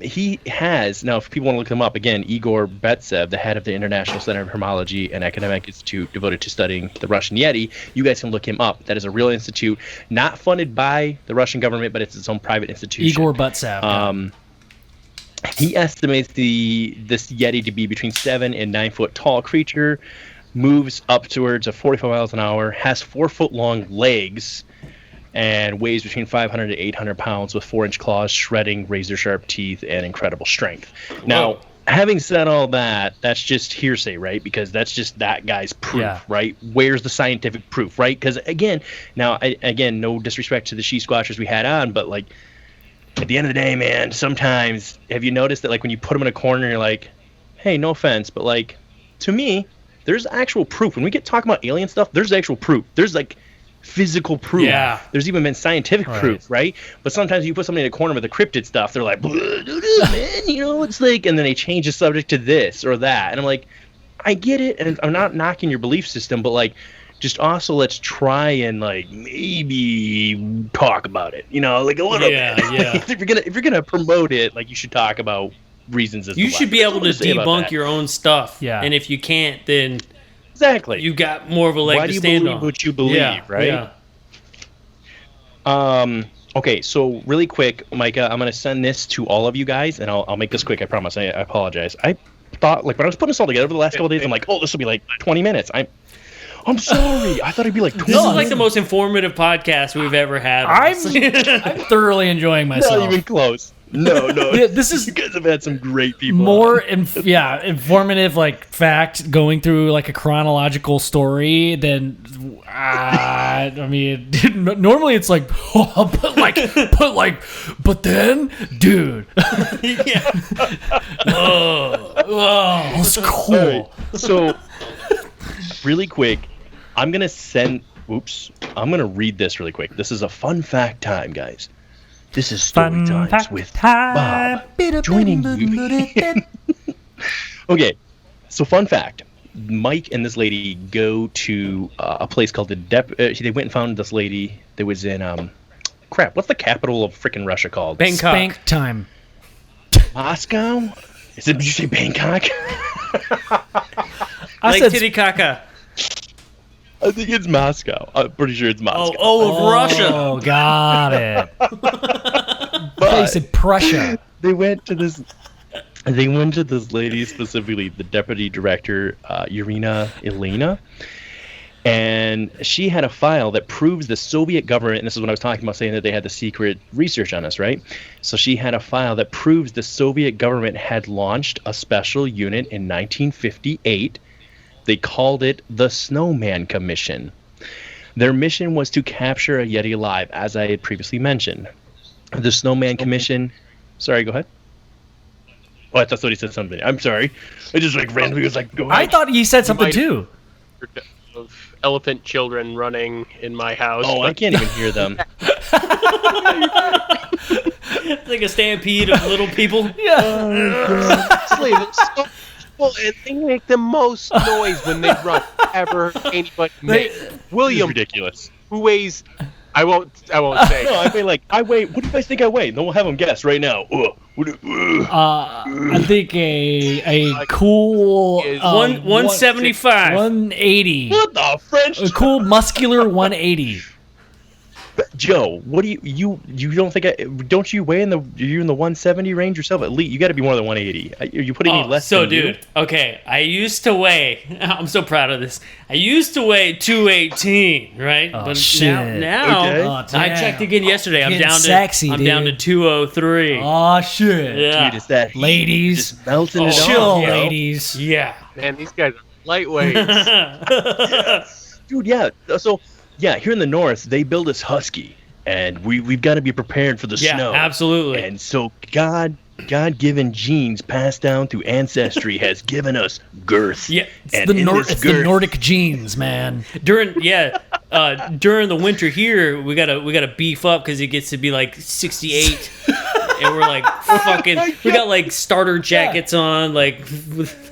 he has, now if people want to look him up, again, Igor Betsev, the head of the International Center of Hermology and Academic Institute devoted to studying the Russian Yeti, you guys can look him up. That is a real institute, not funded by the Russian government, but it's its own private institution. Igor Betsev. He estimates this Yeti to be between 7 and 9 foot tall creature, moves upwards of 45 miles an hour, has 4 foot long legs, and weighs between 500 to 800 pounds with 4-inch claws, shredding, razor-sharp teeth, and incredible strength. Whoa. Now, having said all that, that's just hearsay, right? Because that's just that guy's proof, right? Where's the scientific proof, right? Because, again, no disrespect to the she-squatchers we had on, but, like, at the end of the day, man, sometimes, have you noticed that, like, when you put them in a corner, you're like, hey, no offense, but, like, to me, there's actual proof. When we get talking about alien stuff, there's actual proof. There's, like, physical proof. Yeah. There's even been scientific proof, right? But sometimes you put somebody in a corner with the cryptid stuff, they're like, man, it's like, and then they change the subject to this or that. And I'm like, I get it, and I'm not knocking your belief system, but like, just also let's try and like maybe talk about it, like a little bit. Yeah. if you're gonna promote it, like you should talk about reasons as You to why. should be able to That's all I'm gonna say about debunk your own stuff. Yeah. And if you can't, then exactly. you got more of a leg Why to do you stand believe on. what you believe, right? Yeah. Okay, so really quick, Micah, I'm going to send this to all of you guys, and I'll make this quick, I promise. I apologize. I thought, like, when I was putting this all together over the last couple of days, I'm like, oh, this will be like 20 minutes. I'm sorry. I thought it'd be like 20 This minutes. is like the most informative podcast we've ever had. I'm thoroughly enjoying myself. Not even close. No. Yeah, this is you guys have had some great people. more informative, like fact going through like a chronological story than I mean normally it's like but then dude oh it's cool. Right. So really quick, I'm gonna read this really quick. This is a fun fact time, guys. This is story times with Bob joining you. Okay, so fun fact. Mike and this lady go to a place called they went and found this lady that was in, what's the capital of freaking Russia called? Bangkok. Spank time. Moscow? Did you say Bangkok? I Lake said Titicaca. I think it's Moscow. I'm pretty sure it's Moscow. Of Russia. Oh, got it. But You said Prussia. they went to this lady, specifically the deputy director, Elena, and she had a file that proves the Soviet government, and this is what I was talking about, saying that they had the secret research on us, right? So she had a file that proves the Soviet government had launched a special unit in 1958. They called it the Snowman Commission. Their mission was to capture a Yeti alive, as I had previously mentioned. The Snowman Commission... Sorry, go ahead. Oh, I thought somebody said something. I'm sorry. I just randomly was like, go ahead. I thought you said something too. Of elephant children running in my house. Oh, I can't even hear them. It's like a stampede of little people. Honestly, they're so cool, and they make the most noise when they run ever anybody make. William, Ridiculous. who weighs, I won't say. No, I weigh. What do you guys think I weigh? Then we'll have them guess right now. I think a cool 175. 180. What the French? A cool muscular 180. Joe, what do you don't think don't you weigh in the 170 range yourself? At least you got to be more than 180. Are you putting me less? So than you? dude, okay, I used to weigh. I'm so proud of this. I used to weigh 218, right? Oh, but shit. now Okay. Oh, I damn. checked again yesterday. I'm Getting down sexy, to I'm down to dude. 203. Oh shit. Yeah. Dude, it's that heat. Ladies. Just melting it Chill, off, you know? ladies. Yeah. Man, these guys are lightweights. Dude, yeah. So, yeah, here in the north, they build us husky, and we've got to be prepared for the Yeah, snow. absolutely. And so, God-given genes passed down through ancestry has given us girth. Yeah, and It's in this the girth, Nordic genes, man. during the winter here, we gotta beef up because it gets to be like 68. and we're like fucking. We got like starter jackets on, like.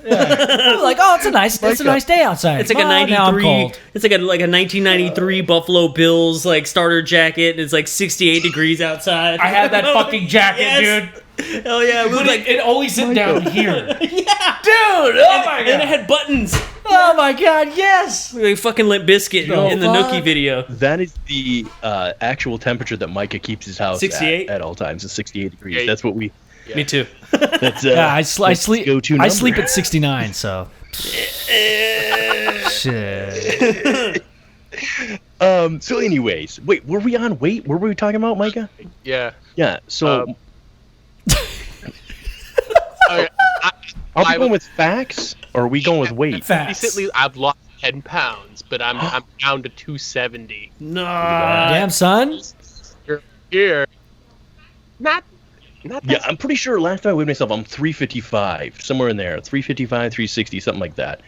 Like, oh, it's a nice day outside. It's like a '93. It's like a 1993 Buffalo Bills like starter jacket. And it's like 68 degrees outside. I had that fucking jacket, dude. Hell yeah! But it always sit down here. Yeah, dude. Oh my god! And it had buttons. Oh my god! Yes. Like fucking Limp Bizkit in the Nookie video. That is the actual temperature that Micah keeps his house 68 at all times. It's 68 degrees. Yeah. That's what we. Yeah. Me too. That's Yeah, I sleep. go-to I number. sleep at 69. So. Shit. So, anyways, wait, were we on weight? What were we talking about, Micah? Yeah. Yeah. So, Okay, are we going with facts or are we going with weight? Facts. recently, I've lost 10 pounds, but I'm down to 270. No. Damn, son. Here, not that. Yeah, I'm pretty sure last time I weighed myself, I'm 355, somewhere in there, 355, 360, something like that.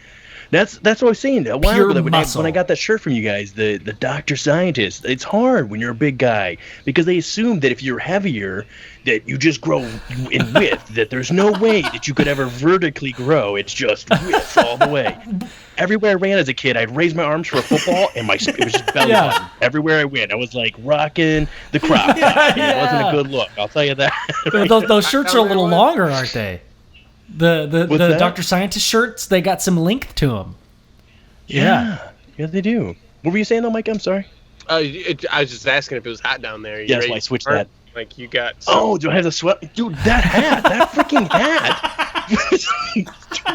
That's what I was saying a while Pure ago. muscle. When I got that shirt from you guys, the Dr. Scientist. It's hard when you're a big guy because they assume that if you're heavier, that you just grow in width. That there's no way that you could ever vertically grow. It's just width all the way. Everywhere I ran as a kid, I'd raise my arms for a football, and it was just belly button. Everywhere I went, I was like rocking the crop top. It wasn't a good look. I'll tell you that. Those shirts are a little longer, aren't they? The What's that? Dr. Scientist shirts, they got some length to them. Yeah, they do. What were you saying though, Mike? I'm sorry. I was just asking if it was hot down there. You Yeah, that's ready why I to switched start? that. Like you got. Oh, do I have the sweat? Dude, that hat, that freaking hat. Dude,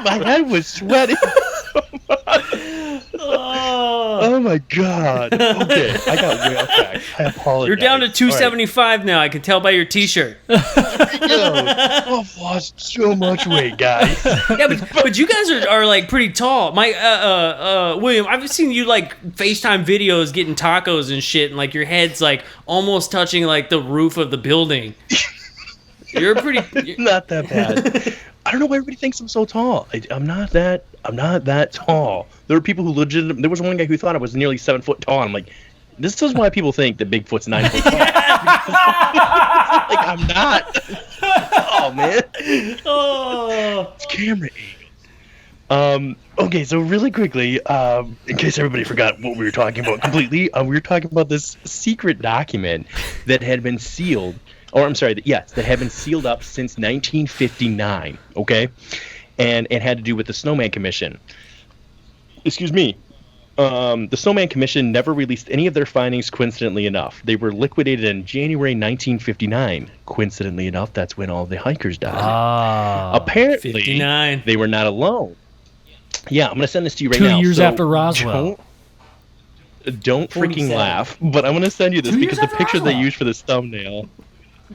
my head was sweating so much. Oh my god. Okay, I got way off track. I apologize. You're down to 275 now. I can tell by your T-shirt. Yo, I've lost so much weight, guys. Yeah, but you guys are like pretty tall. William, I've seen you like FaceTime videos getting tacos and shit, and like your head's like almost touching like the roof of the building. You're pretty. Not that bad. I don't know why everybody thinks I'm so tall. I'm not that tall. There are people who there was one guy who thought I was nearly 7 foot tall. I'm like, this is why people think that Bigfoot's 9 foot tall. Like I'm not. Oh man. Oh. It's camera angle. Okay, so really quickly, in case everybody forgot what we were talking about completely, we were talking about this secret document that had been sealed. Or I'm sorry, that had been sealed up since 1959, okay? And it had to do with the Snowman Commission. Excuse me. The Snowman Commission never released any of their findings, coincidentally enough. They were liquidated in January 1959. Coincidentally enough, that's when all the hikers died. Apparently, 59. they were not alone. Yeah, I'm going to send this to you right now. 2 years So after Roswell. Don't freaking 47. laugh, but I'm going to send you this 2 because years the after picture they Roswell. used for this thumbnail.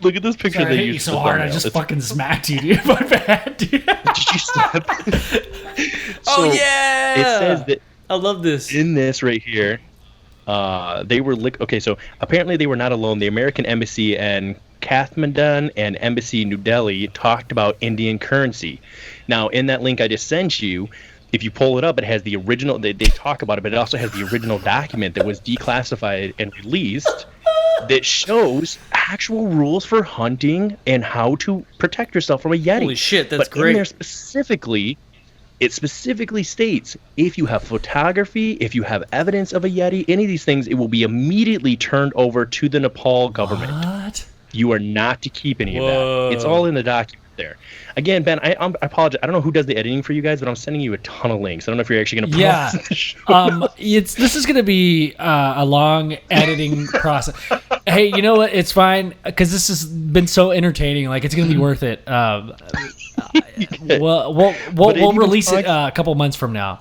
Look at this picture Sorry, I they hit you used so for the hard, I thumbnail. just It's- fucking smacked you, dude. My bad, dude. Did you stop? Oh yeah. It says that I love this. in this right here, they were okay. So apparently they were not alone. The American Embassy in Kathmandu and Embassy New Delhi talked about Indian currency. Now in that link I just sent you, if you pull it up, it has the original. They talk about it, but it also has the original document that was declassified and released that shows actual rules for hunting and how to protect yourself from a Yeti. Holy shit, that's but great. in there specifically, it specifically states if you have photography, if you have evidence of a Yeti, any of these things, it will be immediately turned over to the Nepal government. What? You are not to keep any of Whoa. that. It's all in the document there. Again, Ben, I apologize. I don't know who does the editing for you guys, but I'm sending you a ton of links. I don't know if you're actually going to Yeah. post the show. This is gonna be a long editing process. Hey, you know what? It's fine because this has been so entertaining. Like it's gonna be worth it. We'll release it a couple months from now.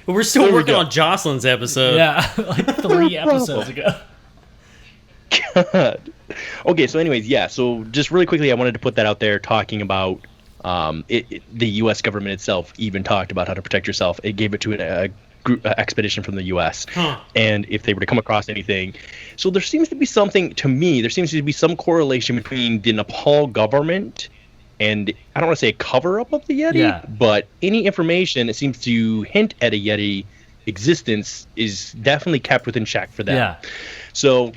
But we're still There we working go. on Jocelyn's episode. Yeah, like 3 episodes ago. God. Okay, so anyways, yeah. So just really quickly, I wanted to put that out there, talking about the U.S. government itself even talked about how to protect yourself. It gave it to a group expedition from the U.S. And if they were to come across anything, so there seems to be something to me. There seems to be some correlation between the Nepal government and I don't want to say a cover-up of the Yeti, but any information that seems to hint at a Yeti existence is definitely kept within check for them. Yeah. So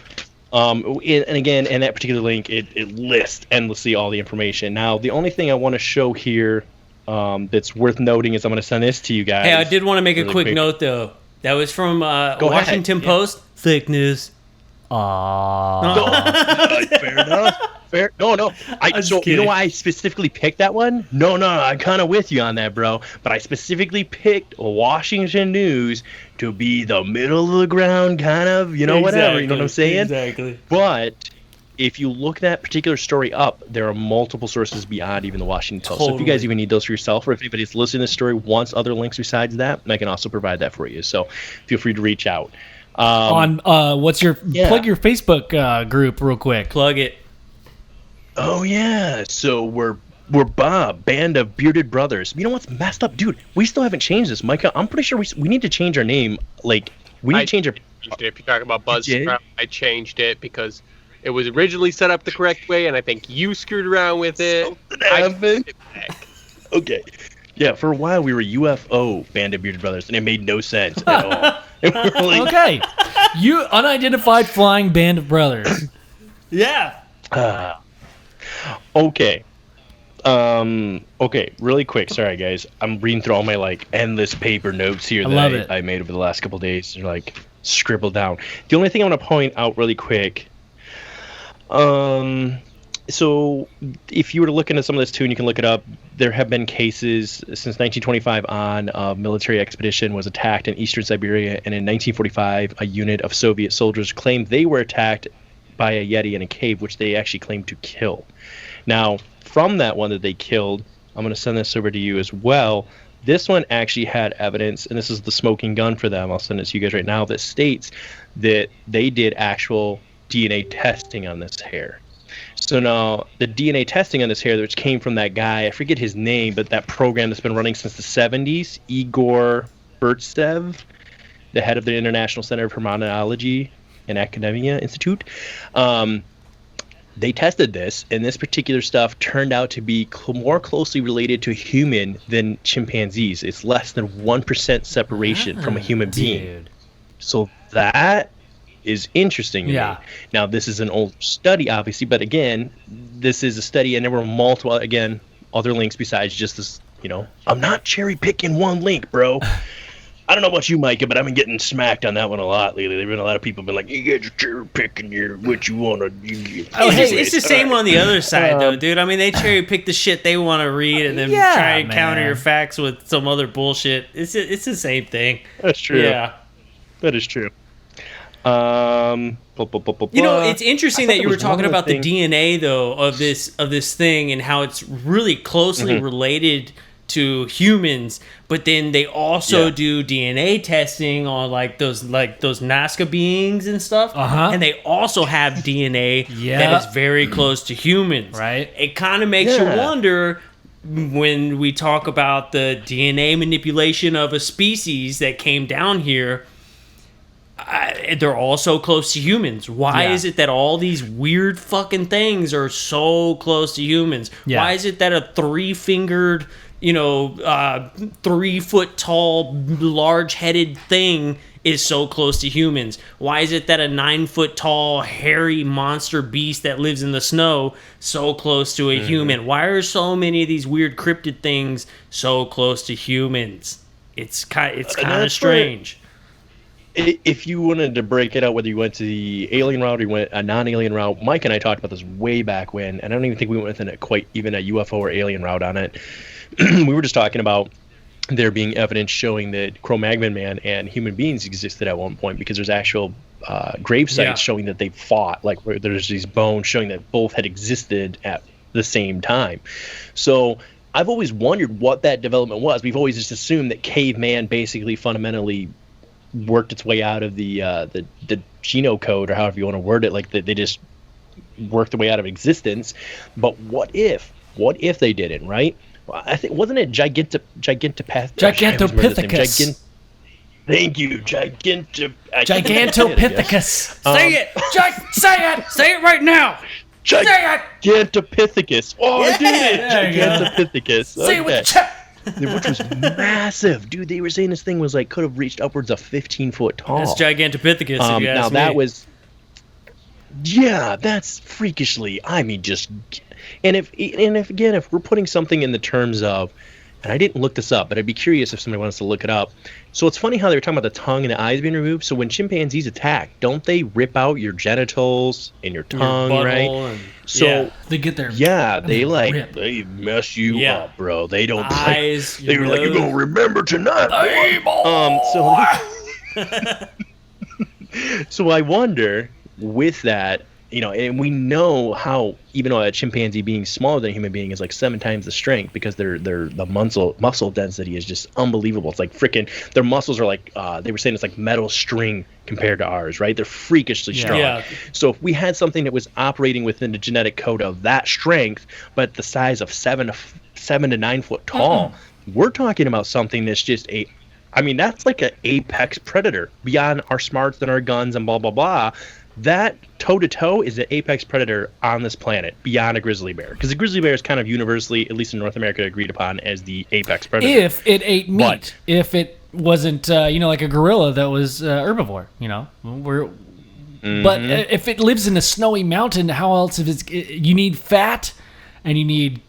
And again, in that particular link, it lists endlessly all the information. Now, the only thing I want to show here that's worth noting is I'm going to send this to you guys. Hey, I did want to make a quick note, though. That was from Washington Post. Fake news. Fair enough. Fair. No. You know why I specifically picked that one? No, I'm kind of with you on that, bro. But I specifically picked Washington News to be the middle of the ground kind of, whatever. You know what I'm saying? Exactly. But if you look that particular story up, there are multiple sources beyond even the Washington Post. So if you guys even need those for yourself, or if anybody's listening to this story wants other links besides that, I can also provide that for you. So feel free to reach out. Plug your Facebook group real quick. Plug it. Oh yeah, so we're B.O.B.B, Band of Bearded Brothers. You know what's messed up, dude? We still haven't changed this, Micah. I'm pretty sure we need to change our name. Like we need to change our. If you're talking about Buzzsprout, I changed it because it was originally set up the correct way, and I think you screwed around with it. Something happened. Okay. Yeah, for a while we were UFO, Band of Bearded Brothers, and it made no sense at all. Okay. You unidentified flying band of brothers. Yeah. Okay. Okay, really quick. Sorry, guys. I'm reading through all my endless paper notes here that I made over the last couple of days. They're scribbled down. The only thing I want to point out really quick. So if you were to look into some of this too, and you can look it up, there have been cases since 1925 on. A military expedition was attacked in eastern Siberia, and in 1945, a unit of Soviet soldiers claimed they were attacked by a Yeti in a cave, which they actually claimed to kill. Now, from that one that they killed, I'm going to send this over to you as well. This one actually had evidence, and this is the smoking gun for them. I'll send it to you guys right now, that states that they did actual DNA testing on this hair. So now the DNA testing on this hair, which came from that guy, I forget his name, but that program that's been running since the 70s, Igor Burtsev, the head of the International Center for Immunology and Academia Institute, they tested this, and this particular stuff turned out to be more closely related to a human than chimpanzees. It's less than 1% separation from a human being. So that is interesting to me. Now, this is an old study, obviously, but again, this is a study, and there were multiple, again, other links besides just this, I'm not cherry picking one link, bro. I don't know about you, Micah, but I've been getting smacked on that one a lot lately. There've been a lot of people been like, you guys are cherry picking what you want to do. It's the same on the other side, though, dude. I mean, they cherry pick the shit they want to read and then try and counter your facts with some other bullshit. It's the same thing. That's true. Yeah. That is true. It's interesting that you were talking about the DNA though of this thing and how it's really closely related to humans, but then they also do DNA testing on those Nazca beings and stuff, and they also have DNA that is very close to humans. Right? It kind of makes you wonder when we talk about the DNA manipulation of a species that came down here. They're all so close to humans. Why is it that all these weird fucking things are so close to humans? Why is it that a 3-fingered, 3-foot tall, large-headed thing is so close to humans? Why is it that a 9-foot tall, hairy monster beast that lives in the snow so close to a human? Why are so many of these weird cryptid things so close to humans? It's kind of strange. If you wanted to break it out, whether you went to the alien route or you went a non-alien route, Mike and I talked about this way back when, and I don't even think we went with quite even a UFO or alien route on it. We were just talking about there being evidence showing that Cro-Magnon man and human beings existed at one point, because there's actual grave sites showing that they fought, where there's these bones showing that both had existed at the same time. So I've always wondered what that development was. We've always just assumed that caveman basically fundamentally worked its way out of the genocode, or however you want to word it, they just worked their way out of existence. But what if they didn't, right? Well, I think, wasn't it Gigantopithecus? Thank you, Gigantopithecus. Say it, say it right now. Gigantopithecus. Oh, I did it. Gigantopithecus. Say it with the chest. Which was massive, dude. They were saying this thing was could have reached upwards of 15 foot tall. That's Gigantopithecus. If you ask me. That was Yeah, that's freakishly. I mean, just and if we're putting something in the terms of, and I didn't look this up, but I'd be curious if somebody wants to look it up. So it's funny how they were talking about the tongue and the eyes being removed. So when chimpanzees attack, don't they rip out your genitals and your tongue, right? So they get their they mess you up, bro. They don't. Eyes. They were like, you're gonna remember tonight. So I wonder with that, and we know how, even though a chimpanzee being smaller than a human being is like 7 times the strength, because the muscle density is just unbelievable. It's like freaking, their muscles are like, they were saying it's like metal string compared to ours, right? They're freakishly strong. Yeah. So if we had something that was operating within the genetic code of that strength, but the size of 7 to 9 foot tall, we're talking about something that's just that's like an apex predator beyond our smarts and our guns and blah, blah, blah. That toe-to-toe is an apex predator on this planet beyond a grizzly bear. Because the grizzly bear is kind of universally, at least in North America, agreed upon as the apex predator. If it ate meat. If it wasn't, like a gorilla that was herbivore, But if it lives in a snowy mountain, how else you need fat and you need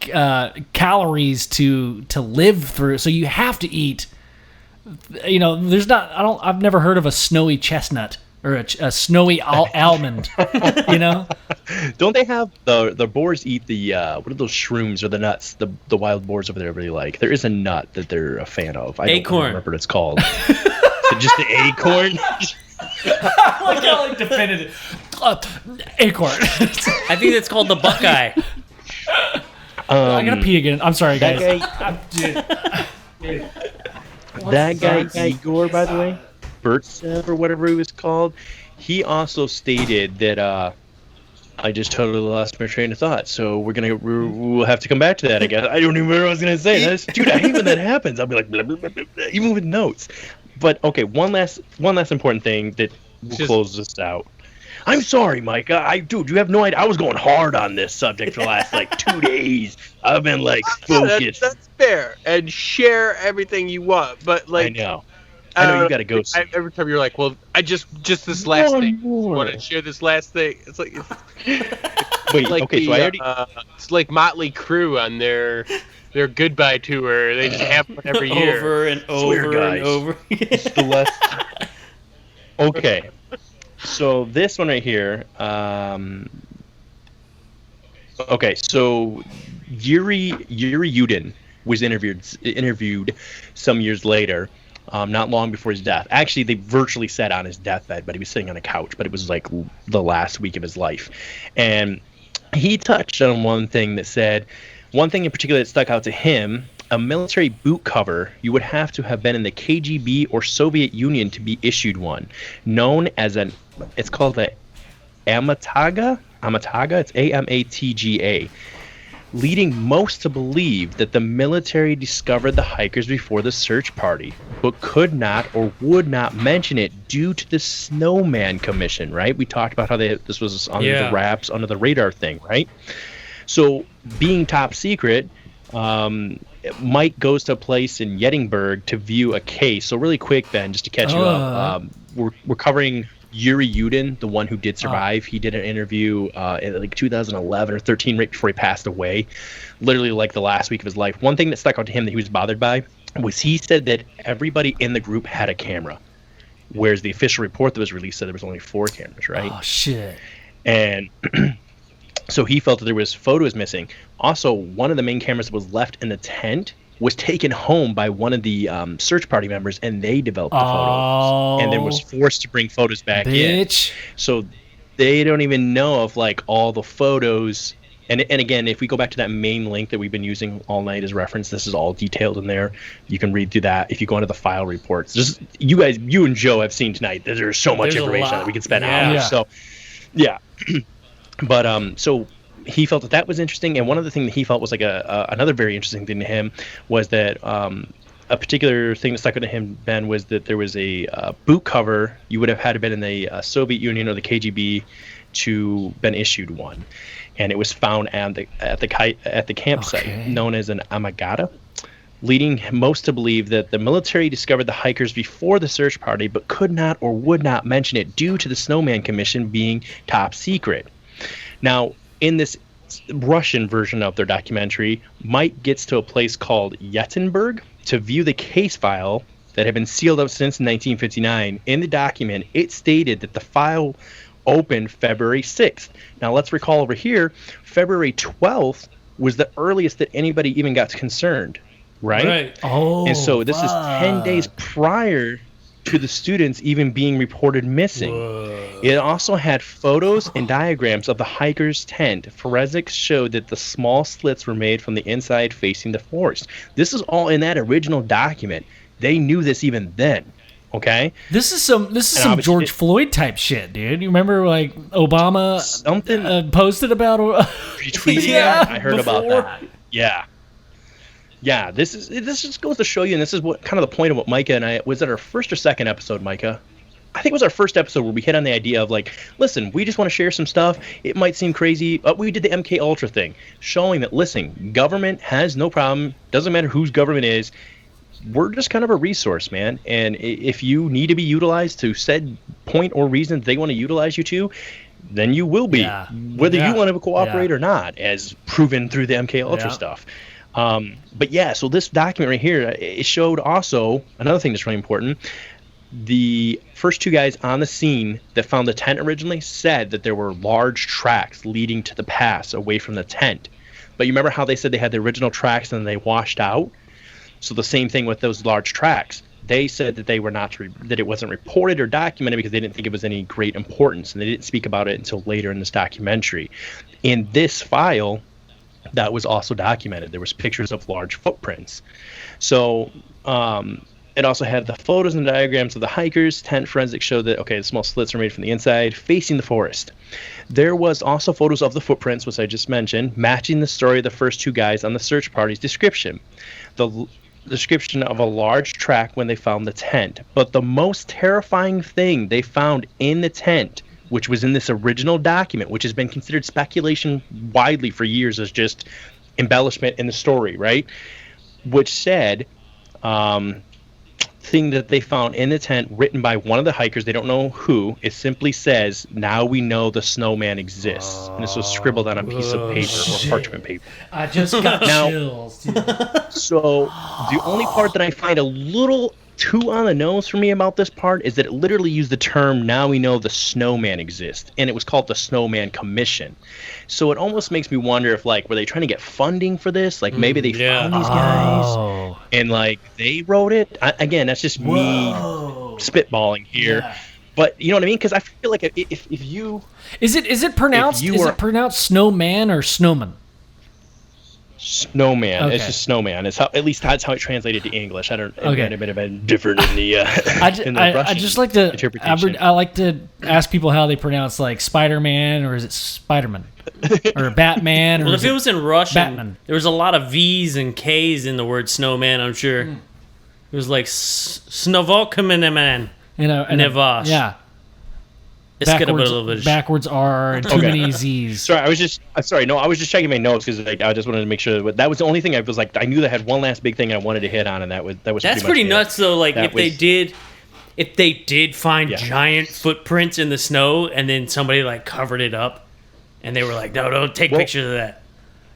calories to live through. So you have to eat, I've never heard of a snowy chestnut. Or a snowy almond, Don't they have the boars eat the what are those shrooms or the nuts the wild boars over there really like? There is a nut that they're a fan of. I don't remember what it's called. Is it just the acorn? Like how definitive. Acorn. I think it's called the Buckeye. I gotta pee again. I'm sorry, guys. That guy Igor, by the way. Burtsev or whatever he was called, he also stated that I just totally lost my train of thought, so we'll have to come back to that, I guess. I don't even remember what I was going to say. Dude, I hate when that happens. I'll be like, blah, blah, blah, blah, blah, even with notes. But, okay, one last important thing that will close this out. I'm sorry, Micah. Dude, you have no idea. I was going hard on this subject for the last, 2 days. I've been, focused. That's fair. And share everything you want, but, I know. I know you got to go. Every time you're like, well, I just this last thing. Want to share this last thing? It's like wait, like okay, so I already. It's like Motley Crue on their goodbye tour. They just have one every year, over and over and over. It's the last. Okay, so this one right here. Okay, so Yuri Yudin was interviewed some years later. Not long before his death. Actually, they virtually said on his deathbed, but he was sitting on a couch, but it was like the last week of his life. And he touched on one thing in particular that stuck out to him, a military boot cover. You would have to have been in the KGB or Soviet Union to be issued one, known as it's called the Amataga, it's AMATGA. Leading most to believe that the military discovered the hikers before the search party, but could not or would not mention it due to the Snowman Commission, right? We talked about how this was under the wraps, under the radar thing, right? So being top secret, Mike goes to a place in Yettingberg to view a case. So really quick, Ben, just to catch you up, we're covering Yuri Yudin, the one who did survive. He did an interview in 2011 or 13, right before he passed away, literally the last week of his life. One thing that stuck out to him that he was bothered by was he said that everybody in the group had a camera, whereas the official report that was released said there was only 4 cameras, right? Oh, shit. And so he felt that there was photos missing. Also, one of the main cameras that was left in the tent was taken home by one of the search party members, and they developed the photos, and then was forced to bring photos back in. So they don't even know of all the photos. And again, if we go back to that main link that we've been using all night as reference, this is all detailed in there. You can read through that. If you go into the file reports, just you and Joe have seen tonight that there's so much information that we can spend hours. So yeah, but so he felt that was interesting, and one other thing that he felt was another very interesting thing to him was that a particular thing that stuck out to him, Ben, was that there was a boot cover. You would have had to been in the Soviet Union or the KGB to been issued one, and it was found at the campsite known as an Amagata. leading most to believe that the military discovered the hikers before the search party, but could not or would not mention it due to the Snowman Commission being top secret. Now, in this Russian version of their documentary, Mike gets to a place called Yettenberg to view the case file that had been sealed up since 1959. In the document, it stated that the file opened February 6th. Now, let's recall over here, February 12th was the earliest that anybody even got concerned, right? Oh, and so this is 10 days prior to the students even being reported missing. Whoa. It also had photos and diagrams of the hikers' tent. Forensics showed that the small slits were made from the inside facing the forest. This is all in that original document. They knew this even then. Okay. This is some George Floyd type shit, dude. You remember like Obama posted about retweeting? Yeah, I heard about that. Yeah. This just goes to show you, and this is what kind of the point of what Micah and I was at our first or second episode, Micah. I think it was our first episode where we hit on the idea of like, listen, we just want to share some stuff. It might seem crazy, but we did the MK Ultra thing, showing that listen, government has no problem. Doesn't matter whose government is. We're just kind of a resource, man. And if you need to be utilized to said point or reason they want to utilize you to, then you will be, whether you want to cooperate or not, as proven through the MK Ultra stuff. But yeah, so this document right here, it showed also another thing that's really important. The first two guys on the scene that found the tent originally said that there were large tracks leading to the pass away from the tent. But you remember how they said they had the original tracks and then they washed out? So the same thing with those large tracks. They said that they were not that it wasn't reported or documented because they didn't think it was any great importance, and they didn't speak about it until later in this documentary. In this file, that was also documented. There was pictures of large footprints. So it also had the photos and diagrams of the hikers. Tent forensics showed that the small slits were made from the inside, facing the forest. There was also photos of the footprints, which I just mentioned, matching the story of the first two guys on the search party's description. The description of a large track when they found the tent. But the most terrifying thing they found in the tent, which was in this original document, which has been considered speculation widely for years as just embellishment in the story, right? Which said, thing that they found in the tent written by one of the hikers, they don't know who, it simply says, "Now we know the snowman exists." And this was scribbled on a piece of paper or parchment paper. I just got chills, dude. So the only part that I find a little too on the nose for me about this part is that it literally used the term "now we know the snowman exists," and it was called the Snowman Commission. So it almost makes me wonder if were they trying to get funding for this? Maybe they found these guys and they wrote it. Again, that's just me spitballing here. Yeah. But you know what I mean? Because I feel like if you is it pronounced snowman or snowman? Snowman. Okay. It's just snowman. It's how, at least that's how it translated to English. I don't. It might have been different in the. I just like to. I like to ask people how they pronounce Spider-Man, or is it Spider-Man, or Batman, or well, if it was in Russian, Batman. There was a lot of V's and K's in the word snowman. I'm sure it was like Snovokaminaman. Nevash. Yeah. Backwards R and too many Z's. Sorry, I was just checking my notes because I just wanted to make sure that was the only thing I was I knew they had one last big thing I wanted to hit on, and that was that's pretty nuts though. If they did find giant footprints in the snow and then somebody covered it up, and they were like, no, don't take pictures of that.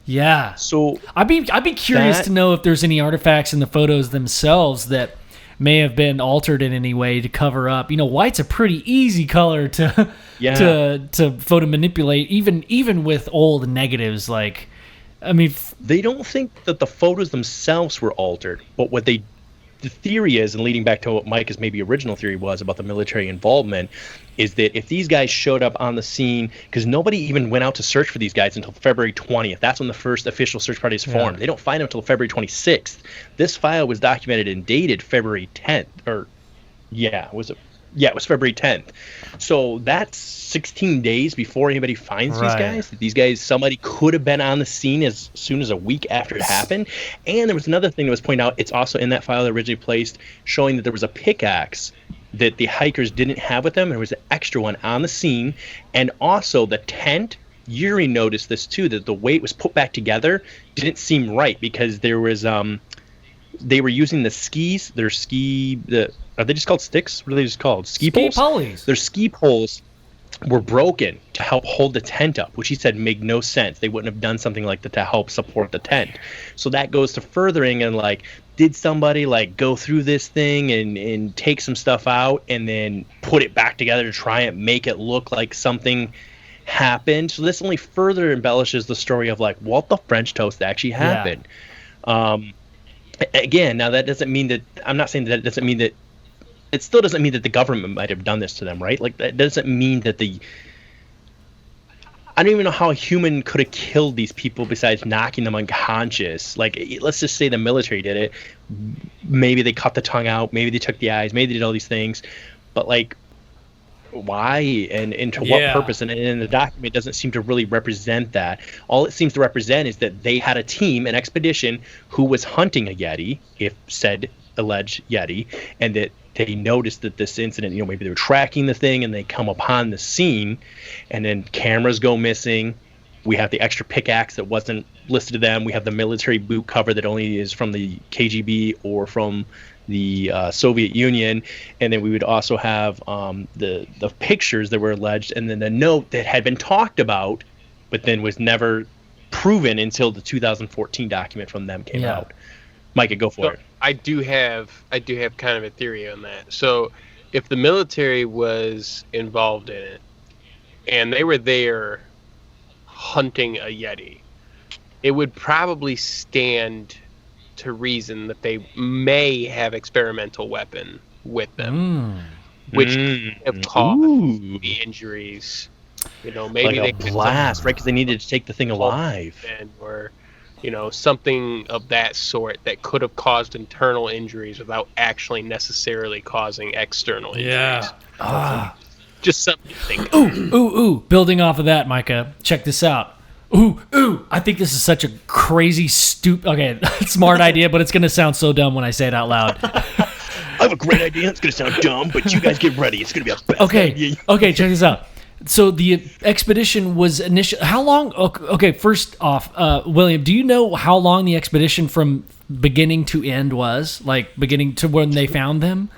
Yeah. So I'd be curious to know if there's any artifacts in the photos themselves that may have been altered in any way to cover up. White's a pretty easy color to photo manipulate, even with old negatives. They don't think that the photos themselves were altered, but what the theory is, and leading back to what Mike's maybe original theory was about the military involvement, is that if these guys showed up on the scene, because nobody even went out to search for these guys until February 20th. That's when the first official search party is formed. They don't find them until February 26th. This file was documented and dated February 10th. It was February 10th. So that's 16 days before anybody finds these guys. These guys, somebody could have been on the scene as soon as a week after it happened. And there was another thing that was pointed out. It's also in that file that originally placed, showing that there was a pickaxe that the hikers didn't have with them. There was an extra one on the scene. And also the tent, Yuri noticed this too, that the way it was put back together didn't seem right because there was they were using the skis. Are they just called sticks? What are they just called? Ski poles? pulleys. Their ski poles were broken to help hold the tent up, which he said made no sense. They wouldn't have done something like that to help support the tent. So that goes to furthering and like, did somebody like go through this thing and take some stuff out and then put it back together to try and make it look like something happened? So this only further embellishes the story of like what the French toast actually happened. Again, now that doesn't mean that, I'm not saying that it doesn't mean that, it still doesn't mean that the government might have done this to them, right? Like, that doesn't mean that I don't even know how a human could have killed these people besides knocking them unconscious. Like, let's just say the military did it. Maybe they cut the tongue out. Maybe they took the eyes. Maybe they did all these things. But, like, why and to what purpose? And in the document, it doesn't seem to really represent that. All it seems to represent is that they had a team, an expedition, who was hunting a Yeti, if said alleged Yeti, and that they noticed that this incident, maybe they were tracking the thing and they come upon the scene, and then cameras go missing. We have the extra pickaxe that wasn't listed to them. We have the military boot cover that only is from the KGB or from the Soviet Union, and then we would also have the pictures that were alleged, and then the note that had been talked about, but then was never proven until the 2014 document from them came out. Micah, go for it. I do have kind of a theory on that. So, if the military was involved in it, and they were there hunting a Yeti, it would probably stand to reason that they may have experimental weapon with them, which have caused the injuries. Maybe like they a blast, right? Because they needed to take the thing alive, or something of that sort that could have caused internal injuries without actually necessarily causing external injuries. Just something to think of. Ooh. Building off of that, Micah, check this out. Ooh. I think this is such a crazy, smart idea, but it's going to sound so dumb when I say it out loud. I have a great idea. It's going to sound dumb, but you guys get ready. It's going to be a best idea. Okay, check this out. So the expedition was initially, how long? Okay, first off, William, do you know how long the expedition from beginning to end was? Like beginning to when they found them?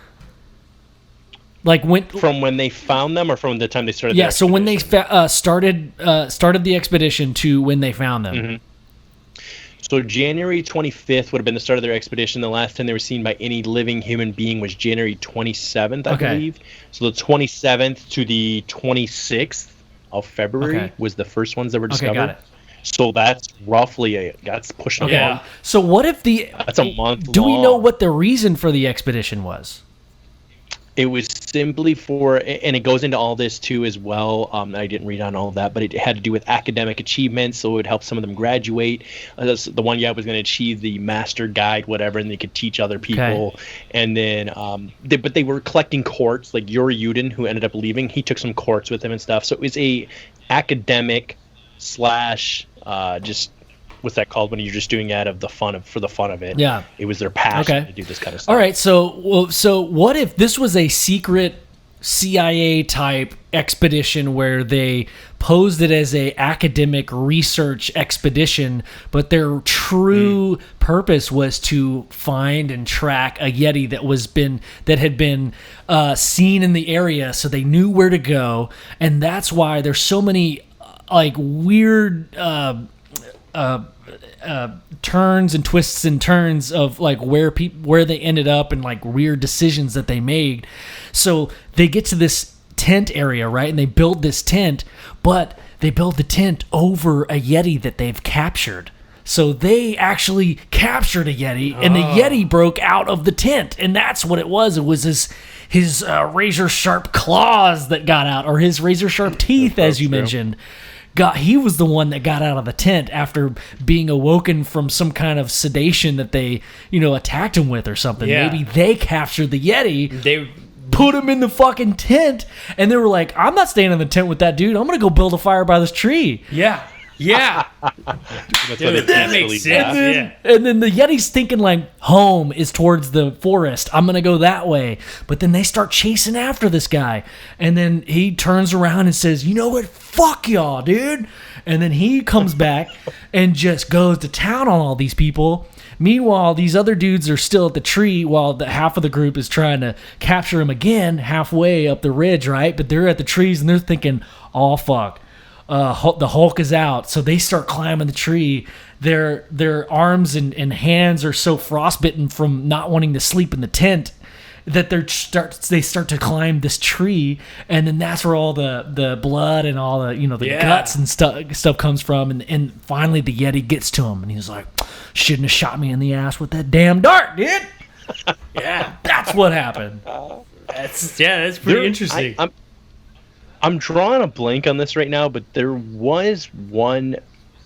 Like from when they found them, or from the time they started? Yeah, so when they started the expedition to when they found them. Mm-hmm. So January 25th would have been the start of their expedition. The last time they were seen by any living human being was January 27th, I believe. So the 27th to the 26th of February was the first ones that were discovered. Got it. So that's roughly that's pushing a month. So what if that's a month do long. We know what the reason for the expedition was? It was simply for, and it goes into all this too as well. I didn't read on all of that, but it had to do with academic achievements, so it would help some of them graduate. The one guy was going to achieve the master guide, whatever, and they could teach other people. Okay. And then, but they were collecting quartz, like Yuri Yudin, who ended up leaving. He took some quartz with him and stuff. So it was a academic / just. What's that called when you're just doing it for the fun of it? Yeah, it was their passion to do this kind of stuff. All right, so what if this was a secret CIA type expedition where they posed it as a academic research expedition, but their true purpose was to find and track a Yeti that had been seen in the area, so they knew where to go, and that's why there's so many like weird. Turns and twists and turns of like where they ended up and like weird decisions that they made. So they get to this tent area, right? And they build this tent, but they build the tent over a Yeti that they've captured. So they actually captured a Yeti, and the Yeti broke out of the tent, and that's what it was. It was his razor sharp claws that got out, or his razor sharp teeth, as you mentioned. He was the one that got out of the tent after being awoken from some kind of sedation that they, attacked him with or something. Yeah. Maybe they captured the Yeti. They put him in the fucking tent, and they were like, I'm not staying in the tent with that dude. I'm going to go build a fire by this tree. Yeah. Yeah. Dude, that makes sense. And then the Yeti's thinking like home is towards the forest. I'm going to go that way. But then they start chasing after this guy. And then he turns around and says, you know what? Fuck y'all, dude. And then he comes back and just goes to town on all these people. Meanwhile, these other dudes are still at the tree while the half of the group is trying to capture him again halfway up the ridge, right? But they're at the trees and they're thinking, oh, fuck. The Hulk is out. So they start climbing the tree. Their arms and hands are so frostbitten from not wanting to sleep in the tent that they start to climb this tree, and then that's where all the blood and all the guts and stuff comes from, and finally the Yeti gets to him, and he's like, shouldn't have shot me in the ass with that damn dart, dude. Yeah, that's what happened. That's pretty interesting. I'm drawing a blank on this right now, but there was one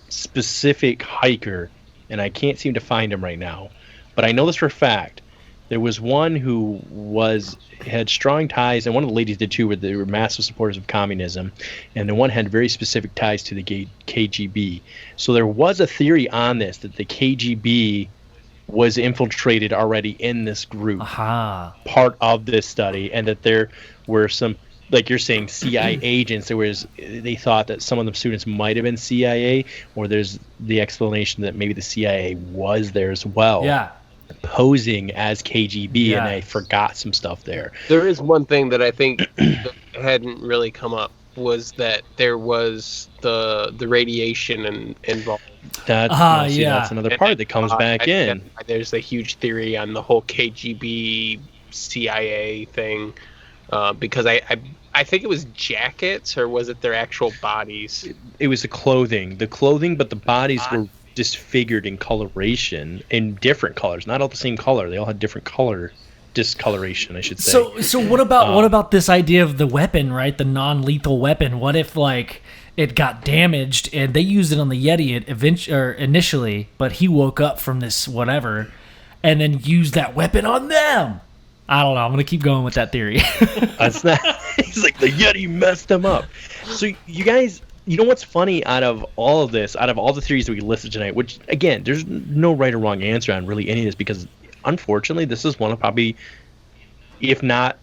specific hiker, and I can't seem to find him right now, but I know this for a fact. There was one who had strong ties, and one of the ladies did too, where they were massive supporters of communism, and the one had very specific ties to the KGB. So there was a theory on this that the KGB was infiltrated already in this group, part of this study, and that there were some, like you're saying, CIA agents. They thought that some of the students might have been CIA, or there's the explanation that maybe the CIA was there as well. Yeah. Posing as KGB, and I forgot some stuff there. There is one thing that I think that hadn't really come up, was that there was the radiation involved. That's another part that comes back in. There's a huge theory on the whole KGB CIA thing, because I think it was jackets, or was it their actual bodies? It was the clothing, but the bodies were disfigured in coloration, in different colors, not all the same color. They all had different color discoloration, I should say. So what about this idea of the weapon, right? The non-lethal weapon. What if like it got damaged and they used it on the Yeti initially, but he woke up from this whatever and then used that weapon on them? I don't know. I'm gonna keep going with that theory. That's not. He's like, the Yeti messed him up. So you guys. You know what's funny out of all of this, out of all the theories that we listed tonight, which, again, there's no right or wrong answer on really any of this, because, unfortunately, this is one of probably, if not,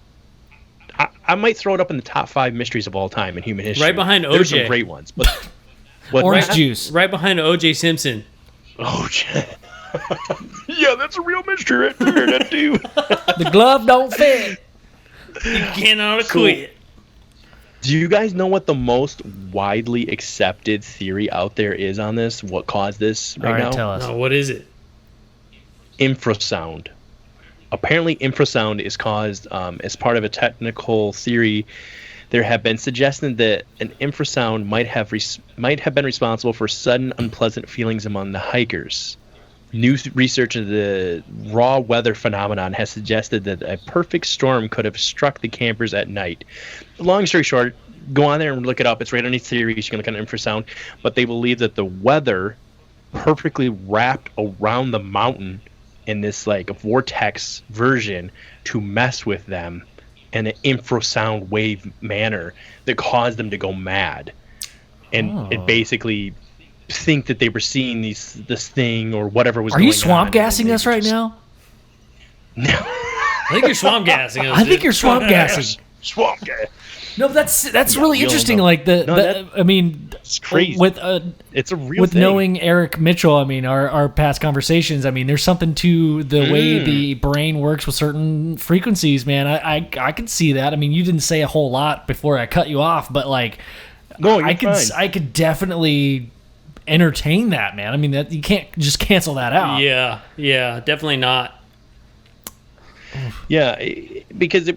I might throw it up in the top 5 mysteries of all time in human history. Right behind OJ. There's some great ones. But Orange juice. Right behind O.J. Simpson. OJ. Yeah, that's a real mystery right there, that dude. The glove don't fit. You cannot quit. Do you guys know what the most widely accepted theory out there is on this? What caused this right now? Tell us. No, what is it? Infrasound. Apparently, infrasound is caused as part of a technical theory. There have been suggestions that an infrasound might have been responsible for sudden unpleasant feelings among the hikers. New research of the raw weather phenomenon has suggested that a perfect storm could have struck the campers at night. Long story short, go on there and look it up. It's right underneath theories. You can look at infrasound. But they believe that the weather perfectly wrapped around the mountain in this like vortex version to mess with them in an infrasound wave manner that caused them to go mad. And it basically think that they were seeing this thing or whatever was going on. Are you swamp gassing us right now? No. I think you're swamp gassing us. I think you're swamp gassing. Swamp gas. No, that's really interesting. Like I mean, it's crazy. It's a real with thing. Knowing Eric Mitchell, I mean, our past conversations. I mean, there's something to the way the brain works with certain frequencies, man. I can see that. I mean, you didn't say a whole lot before I cut you off, but like, no, I could definitely entertain that, man. I mean, that you can't just cancel that out. Yeah, definitely not. Yeah, because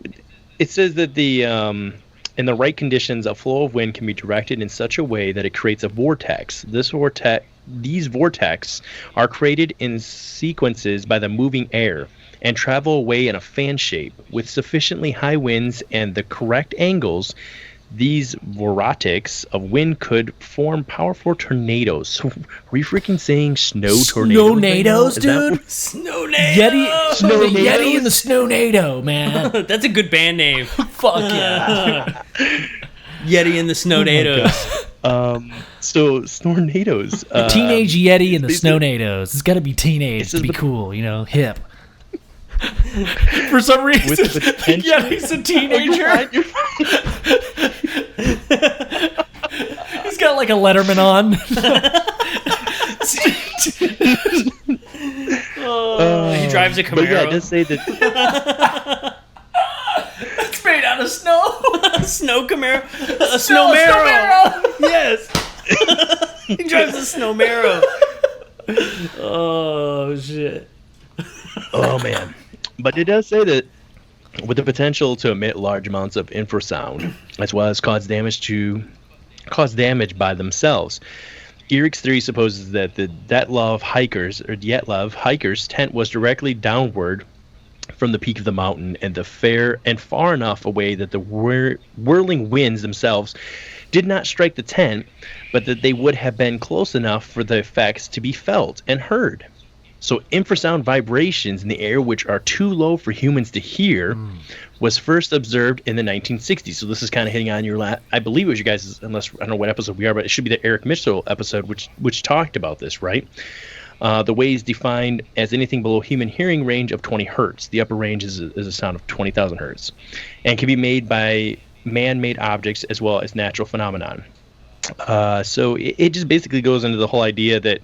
it says that in the right conditions, a flow of wind can be directed in such a way that it creates a vortex. These vortex are created in sequences by the moving air and travel away in a fan shape. With sufficiently high winds and the correct angles, these vortices of wind could form powerful tornadoes. So, are you freaking saying snow tornadoes? Snow-nados, dude? Snow-nado! Yeti and the Snow-nado, man. That's a good band name. Fuck yeah. Yeti and the Snow-nados. So, Snow-nados. Teenage Yeti and the Snow-nados. It's got to be teenage to be cool, hip. For some reason, Yeti's a teenager. He's got like a Letterman on. Drives a But yeah, it Camaro. does say that. It's made out of snow. Snow Camaro. A Snowmaro. Yes. He drives a Snowmaro. Oh, shit. Oh man, but it does say that with the potential to emit large amounts of infrasound, as well as cause damage by themselves. Eric's theory supposes that the Dyatlov hikers' tent was directly downward from the peak of the mountain and far enough away that the whirling winds themselves did not strike the tent, but that they would have been close enough for the effects to be felt and heard. So infrasound vibrations in the air, which are too low for humans to hear, was first observed in the 1960s. So this is kind of hitting on your I believe it was you guys, unless I don't know what episode we are, but it should be the Eric Mitchell episode, which talked about this, right? The waves defined as anything below human hearing range of 20 hertz. The upper range is a sound of 20,000 hertz, and can be made by man-made objects as well as natural phenomenon. So it just basically goes into the whole idea that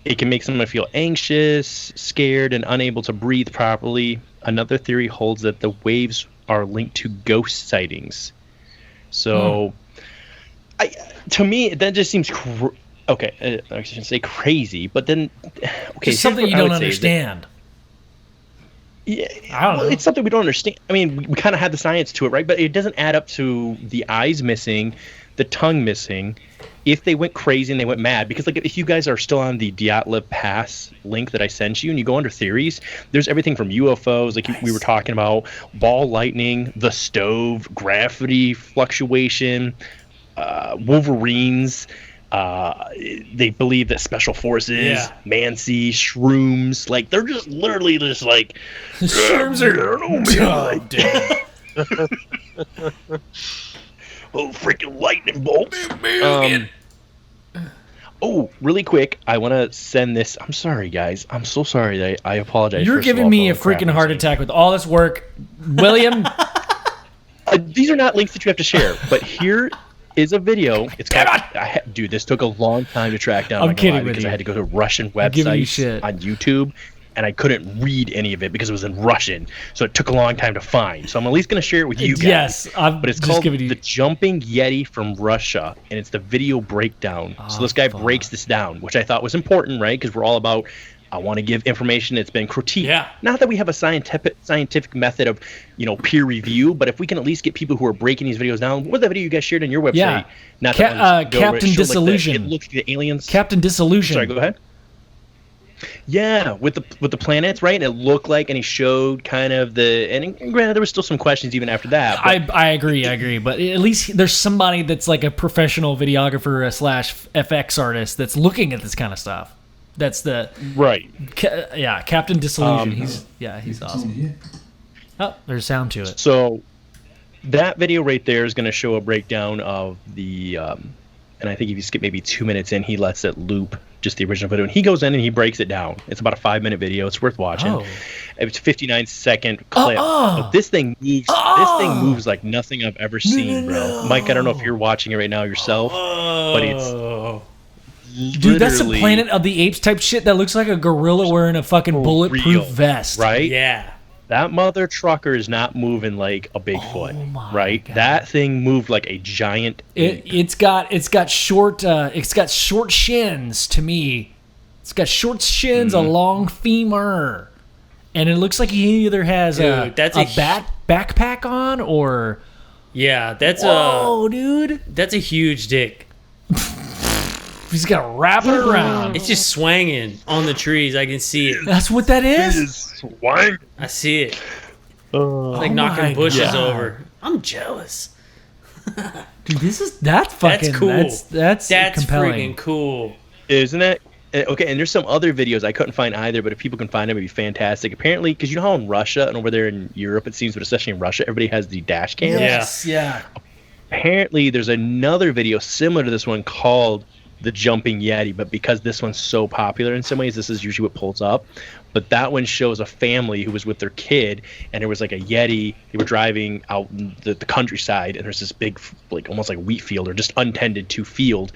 it can make someone feel anxious, scared, and unable to breathe properly. Another theory holds that the waves are linked to ghost sightings. So, to me, that just seems okay. I shouldn't say crazy, but then Just something you don't understand. Yeah, I don't know. It's something we don't understand. I mean, we kind of have the science to it, right? But it doesn't add up to the eyes missing, the tongue missing. If they went crazy and they went mad, because like if you guys are still on the Diatlip Pass link that I sent you and you go under theories, there's everything from UFOs, like we were talking about, ball lightning, the stove, gravity fluctuation, Wolverines. They believe that special forces, Mancy, shrooms, like they're just literally just like Shrooms are dumb, dude. Oh, freaking lightning bolts. Oh, really quick, I want to send this. I'm sorry, guys. I'm so sorry. I apologize. You're giving me a freaking heart attack with all this work. William. These are not links that you have to share, but here is a video. It's called, dude, this took a long time to track down. I'm kidding with because you. I had to go to Russian giving you websites shit. on YouTube, and I couldn't read any of it because it was in Russian, so it took a long time to find. So I'm at least going to share it with you guys. Yes, I'm but it's just called giving you... The Jumping Yeti from Russia, and it's the video breakdown. So this guy breaks this down, which I thought was important, right? Because we're all about, I want to give information that's been critiqued. Yeah. Not that we have a scientific method of, peer review, but if we can at least get people who are breaking these videos down. What was that video you guys shared on your website? Yeah. Not Captain Disillusion. It looked like the aliens. Captain Disillusion. Sorry, go ahead. Yeah, with the planets, right? And it looked like, and he showed kind of and granted, there was still some questions even after that. But, I agree, but at least there's somebody that's like a professional videographer / FX artist that's looking at this kind of stuff. That's the right. Captain Disillusion. He's awesome. Oh, there's sound to it. So that video right there is going to show a breakdown of the, and I think if you skip maybe 2 minutes in, he lets it loop just the original video, and he goes in and he breaks it down. It's about a 5-minute video. It's worth watching. Oh. It's a 59-second clip. But this thing moves. This thing moves like nothing I've ever seen, bro. Mike, I don't know if you're watching it right now yourself, but it's dude, that's a Planet of the Apes type shit that looks like a gorilla wearing a fucking bulletproof real, vest. right? Yeah. That mother trucker is not moving like a Bigfoot, right? God. That thing moved like a giant. It's got short shins to me. It's got short shins, a long femur, and it looks like he either has a backpack on or that's dude, that's a huge dick. he's got to wrap it around. It's just swanging on the trees. I can see it. That's what that is. I see it. It's like knocking bushes over. I'm jealous. Dude, that's fucking cool. That's compelling. Freaking cool. Isn't it? Okay, and there's some other videos I couldn't find either, but if people can find them, it'd be fantastic. Apparently, because you know how in Russia and over there in Europe, it seems, but especially in Russia, everybody has the dash cams. Yes, yeah. Apparently, there's another video similar to this one called The Jumping Yeti, but because this one's so popular in some ways, this is usually what pulls up. But that one shows a family who was with their kid, and there was like a Yeti. They were driving out in the countryside, and there's this big, like almost like wheat field or just untended to field,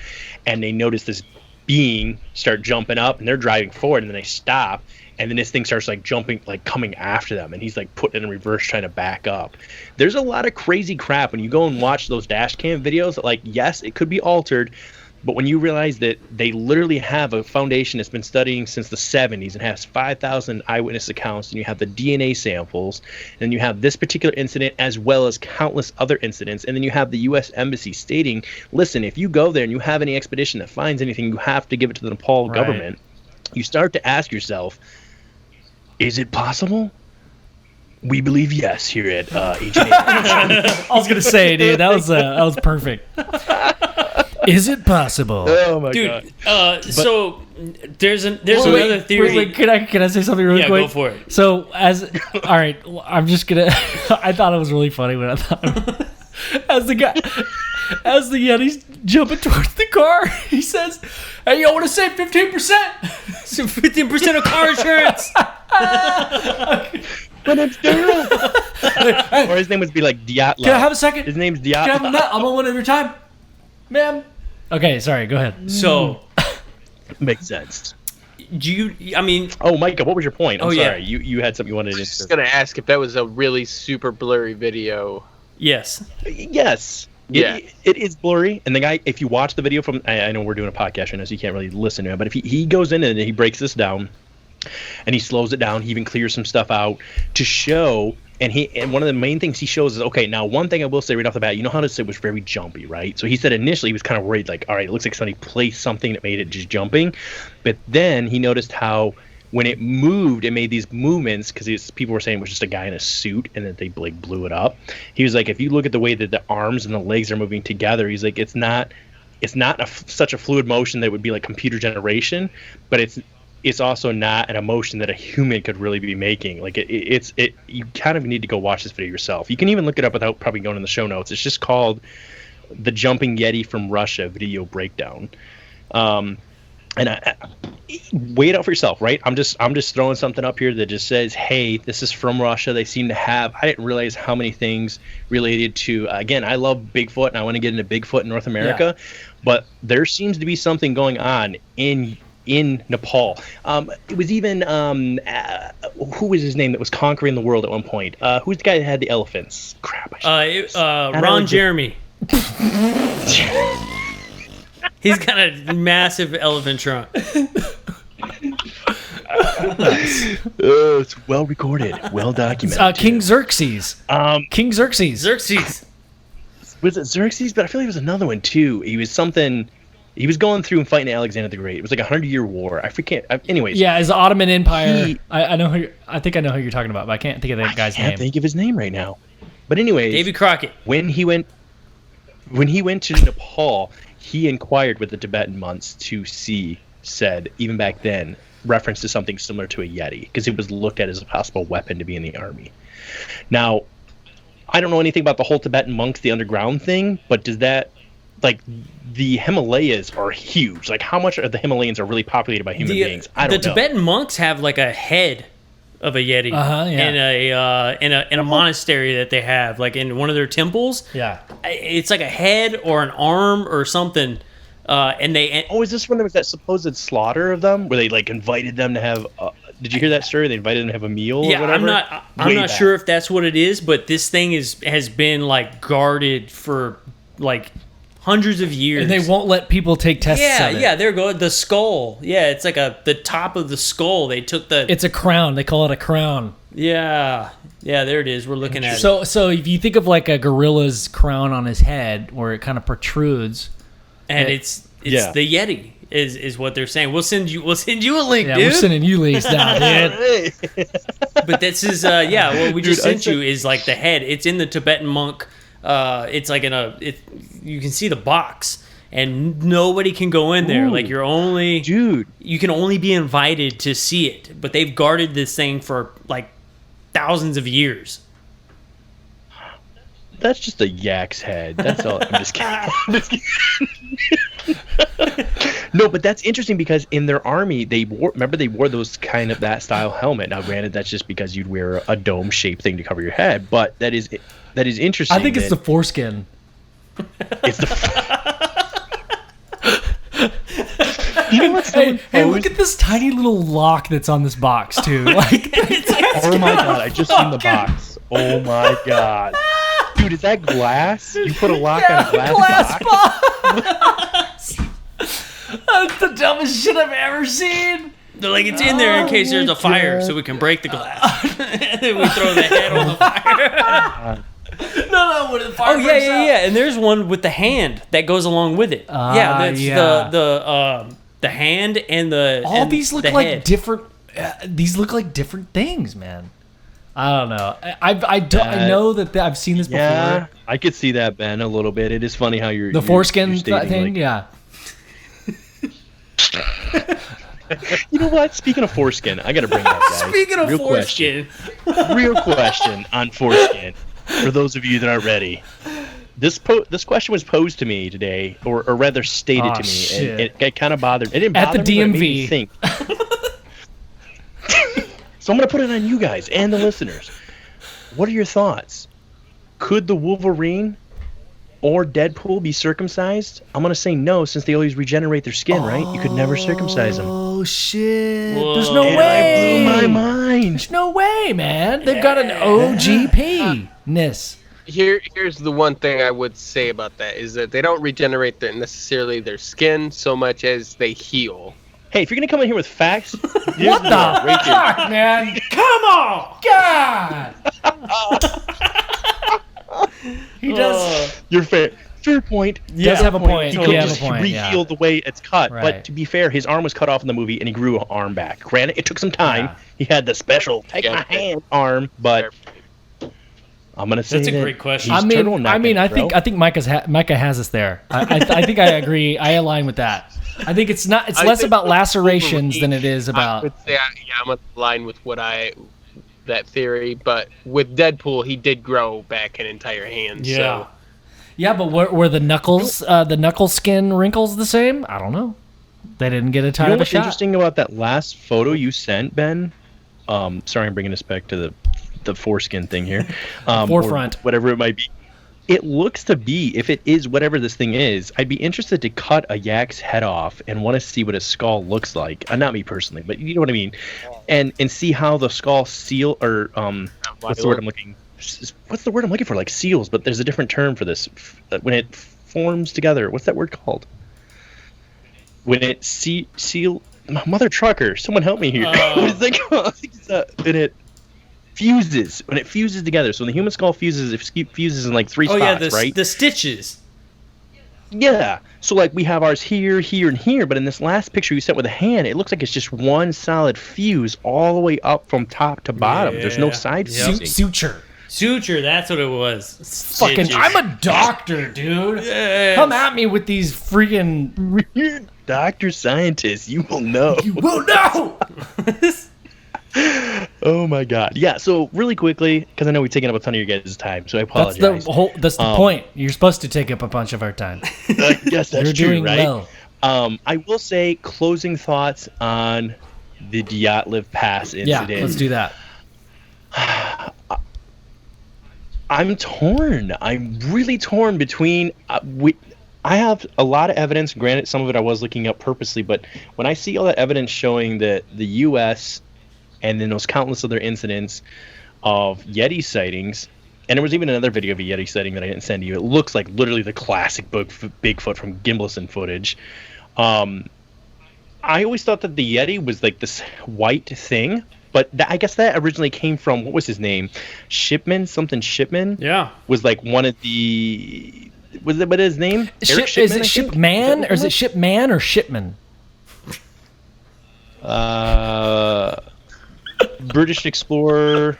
and they noticed this being start jumping up, and they're driving forward, and then they stop, and then this thing starts like jumping, like coming after them, and he's like putting it in reverse trying to back up. There's a lot of crazy crap when you go and watch those dash cam videos. Like, yes, it could be altered, but when you realize that they literally have a foundation that's been studying since the 70s and has 5,000 eyewitness accounts, and you have the DNA samples, and you have this particular incident as well as countless other incidents, and then you have the U.S. Embassy stating, listen, if you go there and you have any expedition that finds anything, you have to give it to the Nepal government. You start to ask yourself, is it possible? We believe yes here at H&A. I was gonna say, dude, that was perfect. Is it possible? Oh my Dude, god! so there's another theory. Wait, can I say something really quick? Yeah, go for it. So all right, I'm just gonna. I thought it was really funny when I thought as the Yeti's jumping towards the car, he says, "Hey, you want to save 15%? So 15% of car insurance." But it's Daryl. Or his name would be like Dyatlov. Can I have a second? His name's Can I have a Dyatlov. minute? I'm on one at a time, ma'am. Okay, sorry. Go ahead. So, Makes sense. do you? I mean, Oh, Micah, what was your point? I'm Oh, sorry. yeah. You had something you wanted I to was just gonna ask if that was a really super blurry video. yes. Yes. Yeah. It is blurry. And the guy, if you watch the video from, I know we're doing a podcast right now, so you can't really listen to it, but if he goes in and he breaks this down and he slows it down, he even clears some stuff out to show. And one of the main things he shows is, okay, now one thing I will say right off the bat, you know how to say it was very jumpy, right? So he said initially he was kind of worried, like, all right, it looks like somebody placed something that made it just jumping. But then he noticed how when it moved, it made these movements, because people were saying it was just a guy in a suit and that they like blew it up. He was like, if you look at the way that the arms and the legs are moving together, he's like, it's not such a fluid motion that would be like computer generation, but it's also not an emotion that a human could really be making. Like it's you kind of need to go watch this video yourself. You can even look it up without probably going in the show notes. It's just called "The Jumping Yeti from Russia Video Breakdown." And I weigh it out for yourself, right? I'm just throwing something up here that just says, hey, this is from Russia. They seem to have, I didn't realize how many things related to, again, I love Bigfoot and I want to get into Bigfoot in North America, but there seems to be something going on in Nepal. It was even, who was his name that was conquering the world at one point? Who's the guy that had the elephants? Crap. Ron Jeremy. He's got a massive elephant trunk. It's well recorded, well documented. King Xerxes. King Xerxes. Xerxes. Was it Xerxes? But I feel like it was another one too. He was something. He was going through and fighting Alexander the Great. It was like 100-year war. I forget. Anyways. Yeah, as the Ottoman Empire. I know who. I think I know who you're talking about, but I can't think of that guy's I can't name. think of his name right now. But anyways, Davy Crockett. When he went to Nepal, he inquired with the Tibetan monks to see, said, even back then, reference to something similar to a Yeti, because it was looked at as a possible weapon to be in the army. Now, I don't know anything about the whole Tibetan monks, the underground thing, but does that, like, the Himalayas are huge. Like, how much of the Himalayas are really populated by human beings? I don't know. The Tibetan monks have, like, a head of a Yeti in a monastery that they have, like in one of their temples. Yeah, it's like a head or an arm or something. Is this when there was that supposed slaughter of them, where they like invited them to have? Did you hear that story? They invited them to have a meal. Yeah, or whatever? I'm not sure if that's what it is, but this thing has been like guarded for like hundreds of years, and they won't let people take tests. of it. Yeah, there you go. The skull. Yeah, it's like the top of the skull. They took the. It's a crown. They call it a crown. Yeah, there it is. We're looking at it. So if you think of like a gorilla's crown on his head, where it kind of protrudes, and it's the Yeti is what they're saying. We'll send you a link, dude. We're sending you links now, dude. But this is what we just sent you is like the head. It's in the Tibetan monk. It's like you can see the box, and nobody can go in there. Ooh, like you can only be invited to see it. But they've guarded this thing for like thousands of years. That's just a yak's head. That's all. I'm just kidding. No, but that's interesting because in their army, they wore those kind of that style helmet. Now, granted, that's just because you'd wear a dome-shaped thing to cover your head, but that is interesting. I think it's the foreskin. It's the. Hey, look at this tiny little lock that's on this box too. Like, Oh my god, I just seen the box. Oh my god. Dude, is that glass? You put a lock on a glass box? That's the dumbest shit I've ever seen. They're like, it's in there in case there's a fire, so we can break the glass. And then we throw the head on the fire. No, when the fire Oh yeah. And there's one with the hand that goes along with it. That's the hand and the all and these look the like head. different. These look like different things, man. I don't know. I know that I've seen this before. Yeah, I could see that, Ben, a little bit. It is funny how you're foreskin you're stating, thing. like, Yeah. You know what? Speaking of foreskin, I gotta bring it up, guys. Speaking of Real foreskin. Real question on foreskin. For those of you that aren't ready, this question was posed to me today, or rather stated to me, shit. and it kind of bothered. It didn't At bother the me, but it made me DMV. think. So I'm gonna put it on you guys and the listeners. What are your thoughts? Could the Wolverine or Deadpool be circumcised? I'm gonna say no, since they always regenerate their skin, right? You could never circumcise them. Oh shit! Whoa. There's no And way. I blew my mind. There's no way, man. They've got an OGP-ness. Here's the one thing I would say about that is that they don't regenerate necessarily their skin so much as they heal. Hey, if you're gonna come in here with facts, What the fuck, man? Come on! God! He does. you're fair. Fair point. He does have a point. He He could have a just point, re-heal yeah. the way it's cut. Right. But to be fair, his arm was cut off in the movie, and he grew an arm back. Granted, it took some time. Yeah. He had the special take my hand arm, but I'm gonna say That's a that great question. he's I turtlenecking, think Micah has us there. I think I agree. I align with that. I think it's not. It's I less think about with lacerations Wolverine, than it is I about. would say, I'm in line with that theory, but with Deadpool, he did grow back an entire hand. Yeah. So. Yeah, but were the knuckles, the knuckle skin wrinkles the same? I don't know. They didn't get a You time know of a what's shot. interesting about that last photo you sent, Ben? Sorry, I'm bringing us back to the foreskin thing here. Forefront. Or whatever it might be. It looks to be, if it is whatever this thing is, I'd be interested to cut a yak's head off and want to see what his skull looks like. Not me personally, but you know what I mean. And see how the skull seal, or what's the word I'm looking? What's the word I'm looking for? Like seals, but there's a different term for this. When it forms together, what's that word called? When it seal, mother trucker, someone help me here. What is that called? When it fuses, together. So when the human skull fuses, it fuses in like three spots, right? The stitches. Yeah. So like we have ours here, here, and here, but in this last picture you sent with a hand, it looks like it's just one solid fuse all the way up from top to bottom. There's no side fusing. Suture. That's what it was. Fucking, Stitches. I'm a doctor, dude. Yes. Come at me with these freaking. You're Dr. Scientist. You will know. You will know. Oh my God. Yeah. So really quickly, because I know we've taken up a ton of your guys' time, so I That's apologize. That's the point. You're supposed to take up a bunch of our time. I guess that's You're true, doing right? well. I will say closing thoughts on the Dyatlov Pass incident. Yeah, let's do that. I'm torn. I'm really torn between. I have a lot of evidence. Granted, some of it I was looking up purposely, but when I see all that evidence showing that the U.S. and then those countless other incidents of Yeti sightings, and there was even another video of a Yeti sighting that I didn't send you. It looks like literally the classic Bigfoot from Gimbalson footage. I always thought that the Yeti was like this white thing. But I guess that originally came from, what was his name? Shipman? Yeah. Was like one of the... Was it what his name? Eric Is Shipman, it I think? Shipman? Or is it Shipman or Shipman? British explorer...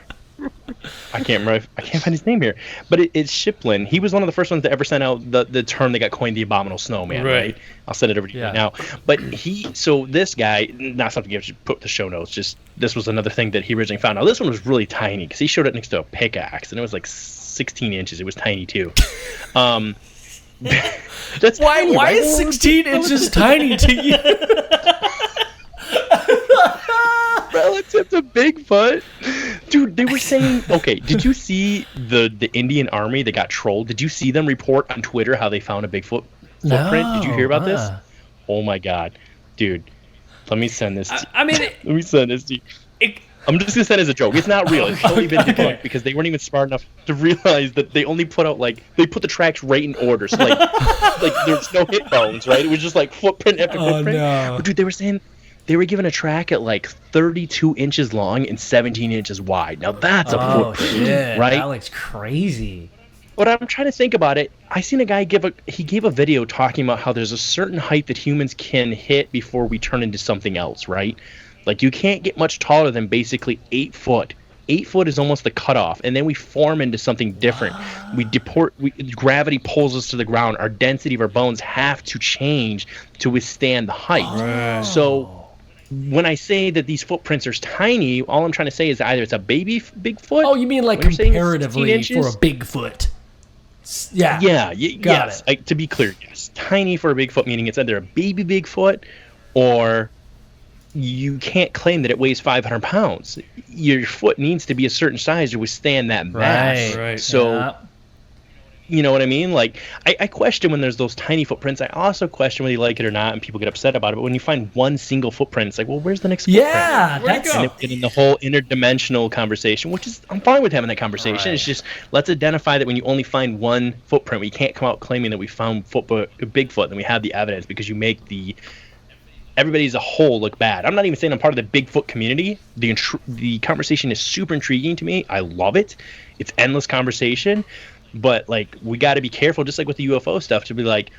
I can't remember. I can't find his name here. But it's Shiplin. He was one of the first ones to ever send out the term that got coined the abominable snowman, right? I'll send it over to you right now. But so this guy, not something you have to put the show notes, just this was another thing that he originally found. Now, this one was really tiny because he showed it next to a pickaxe, and it was like 16 inches. It was tiny, too. That's Why tiny, right? is 16 inches tiny to you? Relative to Bigfoot. Dude, they were saying, okay, did you see the Indian army that got trolled? Did you see them report on Twitter how they found a Bigfoot footprint? Did you hear about this? Oh my God. dude, let me send this to you. I mean, Let me send this to you. I'm just gonna send it as a joke. It's not real. It's totally been debunked because they weren't even smart enough to realize that they only put out they put the tracks right in order. So like there's no hit bones, right? It was just like footprint after footprint. No. But dude, they were saying they were given a track at like 32 inches long and 17 inches wide. Now that's a footprint, shit. right? That looks crazy. But I'm trying to think about it. I seen a guy gave a video talking about how there's a certain height that humans can hit before we turn into something else, right? Like, you can't get much taller than basically 8 foot. 8 foot is almost the cutoff, and then we form into something different. Gravity pulls us to the ground. Our density of our bones have to change to withstand the height. Right. So when I say that these footprints are tiny, all I'm trying to say is either it's a Bigfoot. Oh, you mean like when you're saying it's comparatively 16 for a inches? Bigfoot? Yeah. Got Yes. it. To be clear, yes. Tiny for a Bigfoot, meaning it's either a baby Bigfoot or you can't claim that it weighs 500 pounds. Your foot needs to be a certain size to withstand that mass. Right. So, Yeah. you know what I mean? Like, I question when there's those tiny footprints. I also question whether you like it or not, and people get upset about it. But when you find one single footprint, it's like, well, where's the next footprint? Yeah, Where'd it that's go? And get in the whole interdimensional conversation, which is, I'm fine with having that conversation. Right. It's just, let's identify that when you only find one footprint, we can't come out claiming that we found Bigfoot, and we have the evidence, because you make everybody as a whole look bad. I'm not even saying I'm part of the Bigfoot community. The conversation is super intriguing to me. I love it. It's endless conversation. But, like, we got to be careful, just like with the UFO stuff, to be like,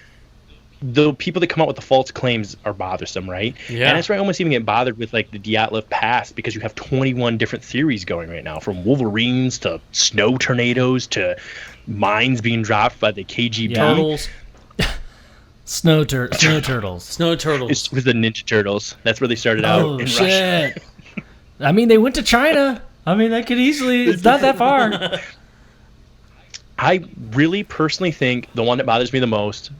the people that come out with the false claims are bothersome, right? Yeah. And that's why I almost even get bothered with, like, the Dyatlov Pass, because you have 21 different theories going right now, from wolverines to snow tornadoes to mines being dropped by the KGB. Turtles. Snow turtles. Snow turtles. It was the Ninja Turtles. That's where they started out Oh in Russia. shit! I mean, they went to China. I mean, that could easily. It's not that far. I really personally think the one that bothers me the most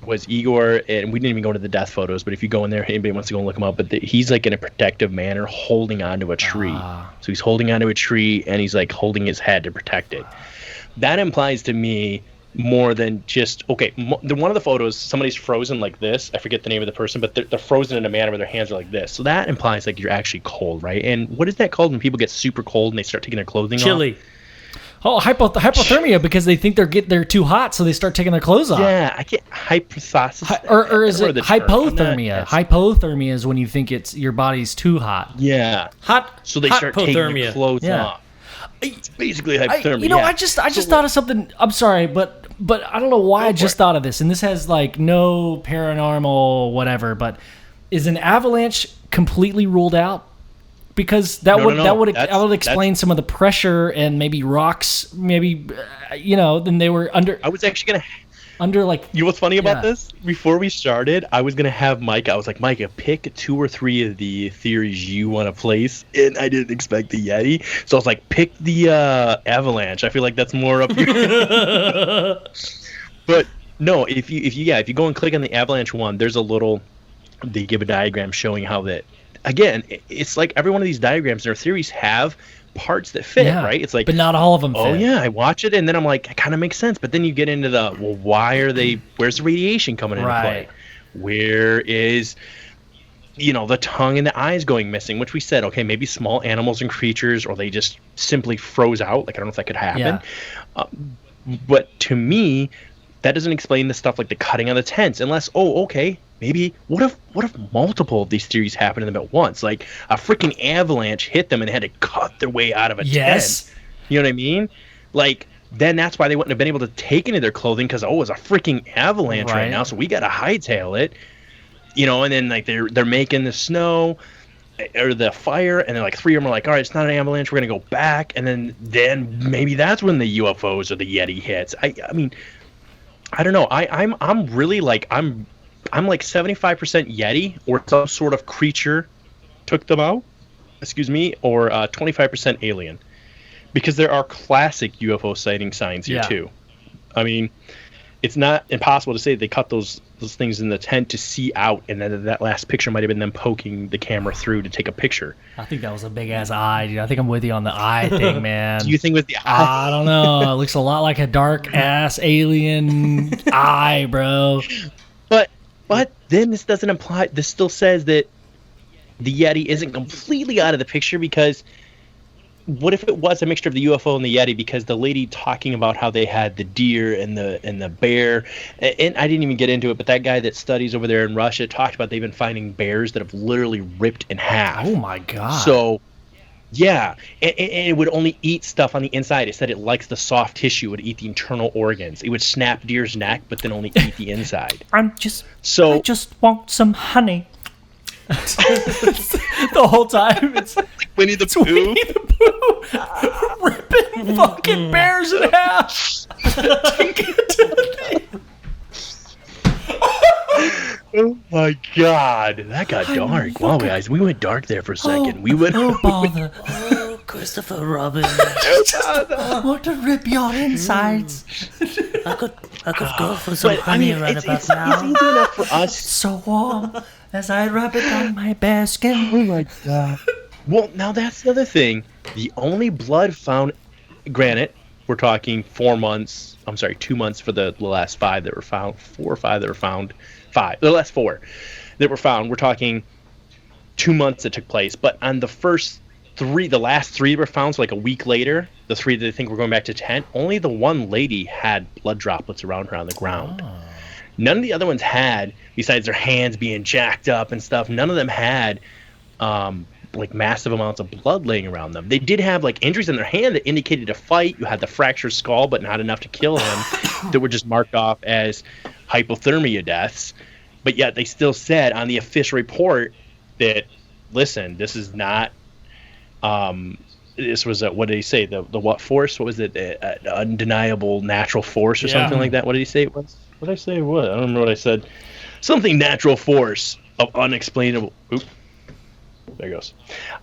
was Igor, and we didn't even go into the death photos, but if you go in there, anybody wants to go and look him up, but he's like in a protective manner holding onto a tree. So he's holding onto a tree, and he's like holding his head to protect it. That implies to me more than just, okay, one of the photos, somebody's frozen like this. I forget the name of the person, but they're frozen in a manner where their hands are like this. So that implies like you're actually cold, right? And what is that called when people get super cold and they start taking their clothing off? Chili. Oh, hypothermia, because they think they're too hot, so they start taking their clothes off. Yeah, I can't, hypothesis. Or is I it don't know the term. I'm not- hypothermia? yes. Hypothermia is when you think it's your body's too hot. Yeah. Hot. So they start taking their hypothermia. clothes Yeah. off. It's basically hypothermia. I just thought of something. I'm sorry, but I don't know why I just thought of this. And this has like no paranormal whatever. But is an avalanche completely ruled out? Because that would explain some of the pressure and maybe rocks. Maybe then they were under. I was actually gonna. Like, You know what's funny about Yeah. this? Before we started, I was gonna have Micah. I was like, Micah, pick 2 or 3 of the theories you want to place, and I didn't expect the Yeti, so I was like, pick the avalanche. I feel like that's more up your. But no, if you go and click on the avalanche one, there's they give a diagram showing how that. Again, it's like every one of these diagrams or theories have parts that fit, right? It's like, but not all of them fit. oh yeah, I watch it and then I'm like, it kind of makes sense. But then you get into where's the radiation coming into play? Where is, the tongue and the eyes going missing? Which we said, okay, maybe small animals and creatures, or they just simply froze out. Like, I don't know if that could happen. Yeah. But to me, that doesn't explain the stuff like the cutting on the tents, unless, maybe what if multiple of these theories happened to them at once? Like a freaking avalanche hit them and they had to cut their way out of a tent. You know what I mean? Like, then that's why they wouldn't have been able to take any of their clothing, because it's a freaking avalanche right now, so we got to hightail it. And then like they're making the snow or the fire, and then like 3 of them are like, all right, it's not an avalanche, we're gonna go back, and then maybe that's when the UFOs or the Yeti hits. I mean, I don't know. I'm really like I'm like 75% Yeti or some sort of creature took them out, or 25% alien, because there are classic UFO sighting signs here too. I mean, it's not impossible to say they cut those things in the tent to see out, and then that last picture might have been them poking the camera through to take a picture. I think that was a big ass eye, dude. I think I'm with you on the eye thing, man. Do you think with the eye? I don't know. It looks a lot like a dark ass alien eye, bro. But But then this doesn't imply. This still says that the Yeti isn't completely out of the picture, because what if it was a mixture of the UFO and the Yeti? Because the lady talking about how they had the deer and the bear, and I didn't even get into it, but that guy that studies over there in Russia talked about they've been finding bears that have literally ripped in half. Oh my god. So, yeah, and it would only eat stuff on the inside. It said it likes the soft tissue. It would eat the internal organs. It would snap deer's neck, but then only eat the inside. I just want some honey. The whole time it's Winnie the Pooh. Winnie the Pooh ripping fucking bears in half. Oh my god, that got dark. Wow, guys, we went dark there for a second. We went. Oh, bother. Oh, Christopher Robin. I want to rip your insides. I could go for some But I honey mean, right it's about easy now. enough for us. So warm as I rub it on my bare skin. Oh my god. Well, now that's the other thing. The only blood found, granted, we're talking 4 months. I'm sorry, 2 months for the last 5 that were found. 4 or 5 that were found. 5. The last 4 that were found. We're talking 2 months that took place. But on the first 3, the last 3 were found, so like a week later, the 3 that I think we're going back to tent, only the one lady had blood droplets around her on the ground. Oh. None of the other ones had, besides their hands being jacked up and stuff, none of them had like massive amounts of blood laying around them. They did have like injuries in their hand that indicated a fight. You had the fractured skull, but not enough to kill him, that were just marked off as hypothermia deaths. But yet they still said on the official report that, listen, this is not, this was what did he say? The what force? What was it? Undeniable natural force or something like that? What did he say it was? What did I say? What? I don't remember what I said. Something natural force of unexplainable. Oop. There it goes.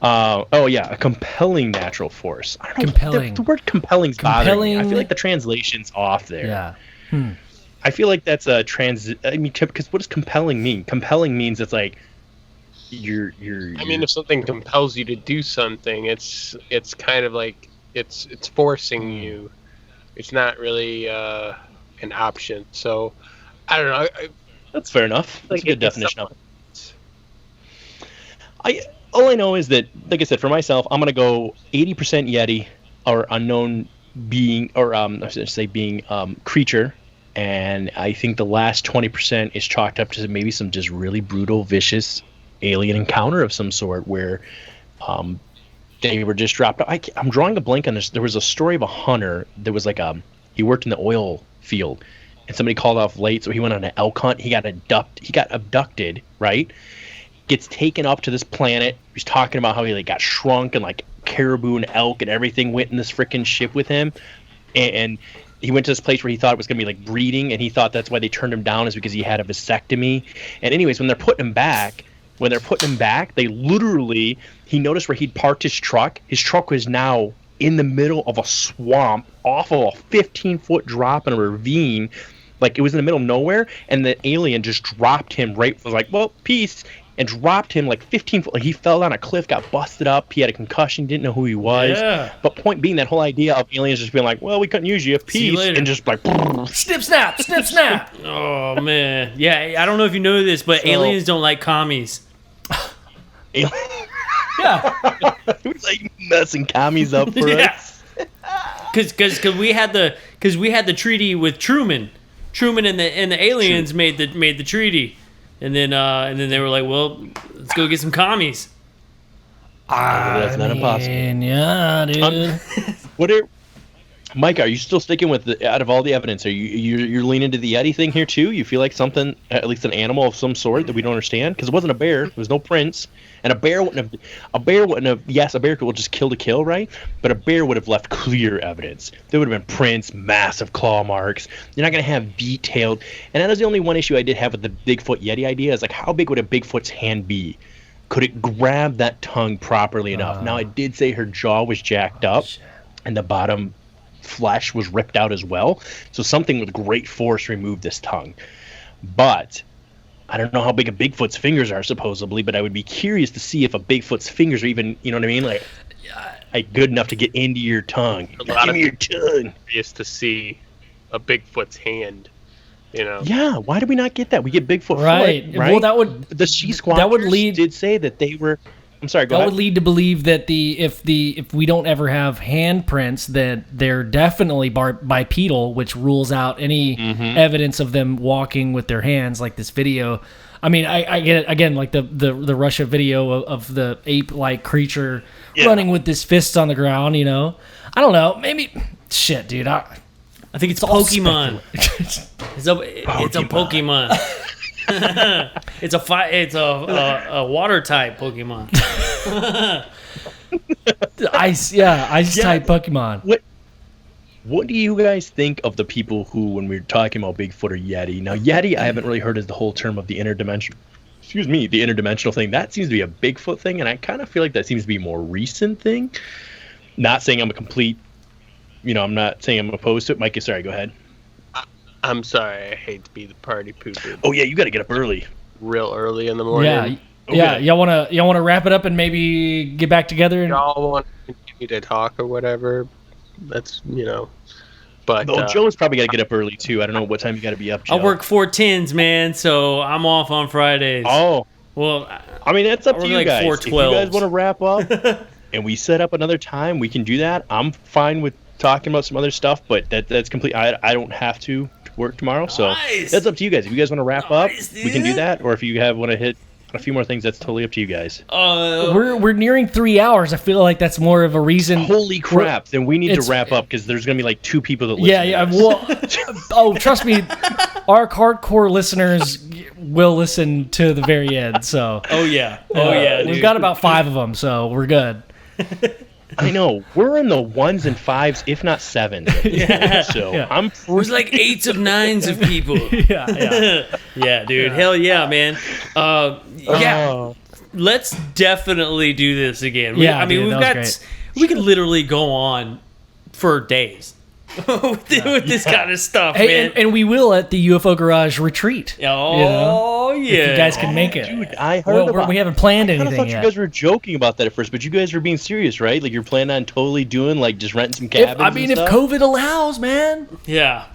Oh yeah, a compelling natural force. I don't know, Compelling. The word compelling's bothering me. I Compelling. feel like the translation's off there. Yeah. I feel like that's a I mean, because what does compelling mean? Compelling means it's like you're. I mean, if something compels you to do something, it's kind of like it's forcing you. It's not really an option. So I don't know. That's fair enough. That's Like, a good it's definition of it. All I know is that, like I said, for myself, I'm gonna go 80% Yeti or unknown being, or I should say being creature, and I think the last 20% is chalked up to maybe some just really brutal, vicious alien encounter of some sort where they were just dropped. I'm drawing a blank on this. There was a story of a hunter that was like he worked in the oil field, and somebody called off late, so he went on an elk hunt. He got abducted, right? Gets taken up to this planet. He's talking about how he like got shrunk, and like caribou and elk and everything went in this freaking ship with him, and he went to this place where he thought it was going to be like breeding, and he thought that's why they turned him down, is because he had a vasectomy. And anyways, when they're putting him back, they literally, he noticed where he'd parked his truck. His truck was now in the middle of a swamp off of a 15-foot drop in a ravine. Like, it was in the middle of nowhere, and the alien just dropped him was like, well, peace, and dropped him like 15 foot. Like, he fell down a cliff, got busted up. He had a concussion, didn't know who he was. Yeah. But point being, that whole idea of aliens just being like, well, we couldn't use you, See you peace, later. and just like, Snip snap, snip snap. Oh man, yeah. I don't know if you know this, but So- aliens don't like commies. alien. Yeah. It was like messing commies up for Yeah. us. Because we had the treaty with Truman. Truman and the aliens made the treaty, and then they were like, well, let's go get some commies. That's not impossible. Yeah, dude. Mike, are you still sticking with out of all the evidence? Are you're leaning to the Yeti thing here too? You feel like something, at least an animal of some sort that we don't understand? Because it wasn't a bear, there was no prints, and a bear wouldn't have. Yes, a bear will just kill to kill, right? But a bear would have left clear evidence. There would have been prints, massive claw marks. You're not gonna have detailed. And that was the only one issue I did have with the Bigfoot Yeti idea. Is like, how big would a Bigfoot's hand be? Could it grab that tongue properly enough? Now, I did say her jaw was jacked up, and the bottom flesh was ripped out as well, so something with great force removed this tongue. But I don't know how big a Bigfoot's fingers are, supposedly, but I would be curious to see if a Bigfoot's fingers are even, you know what I mean, like good enough to get into your tongue. A lot Give of me your tongue. Is to see a Bigfoot's hand. Yeah, why did we not get that? We get Bigfoot Right. foot, right? Well, that would the She Squatchers did say that they were. I'm sorry. Go That ahead. would lead to believe that if we don't ever have handprints, that they're definitely bipedal, which rules out any evidence of them walking with their hands, like this video. I mean, I get it again, like the Russia video of the ape-like creature running with his fists on the ground. I don't know. Maybe shit, dude. I think it's Pokemon. It's a Pokemon. It's a water type Pokemon. Ice type Pokemon. What do you guys think of the people who, when we're talking about Bigfoot or Yeti? Now, Yeti, I haven't really heard as the whole term of the interdimensional thing. That seems to be a Bigfoot thing, and I kind of feel like that seems to be a more recent thing. Not saying I'm a complete, I'm not saying I'm opposed to it. Mikey, sorry, go ahead. I'm sorry, I hate to be the party pooper. Oh yeah, you got to get up early. Real early in the morning. Yeah, Okay. yeah. Y'all wanna wrap it up and maybe get back together? And... Y'all want to continue to talk or whatever? That's But Joe's probably got to get up early too. I don't know what time you got to be up, Joe. I work 4/10s, man, so I'm off on Fridays. Oh, well, I mean that's up to you like guys. 4/12s. If you guys want to wrap up and we set up another time, we can do that. I'm fine with talking about some other stuff, but that's complete. I don't have to work tomorrow, so that's up to you guys. If you guys want to wrap up, we can do that. Or if you want to hit a few more things, that's totally up to you guys. We're nearing 3 hours. I feel like that's more of a reason. Holy crap! Then we need to wrap up because there's gonna be like 2 people that listen. Yeah. Well, trust me, our hardcore listeners will listen to the very end. So. We've got about 5 of them, so we're good. I know. We're in the 1s and 5s, if not 7s. I'm. There's like 8s of 9s of people. Yeah, dude. Hell yeah, man. Let's definitely do this again. We could literally go on for days with this kind of stuff, man. And we will at the UFO Garage retreat. Oh, yeah. If you guys can make it. Dude, I heard about. We haven't planned anything I thought yet. you guys were joking about that at first, but you guys were being serious, right? Like you're planning on totally doing just renting some cabins. If COVID allows, man. Yeah.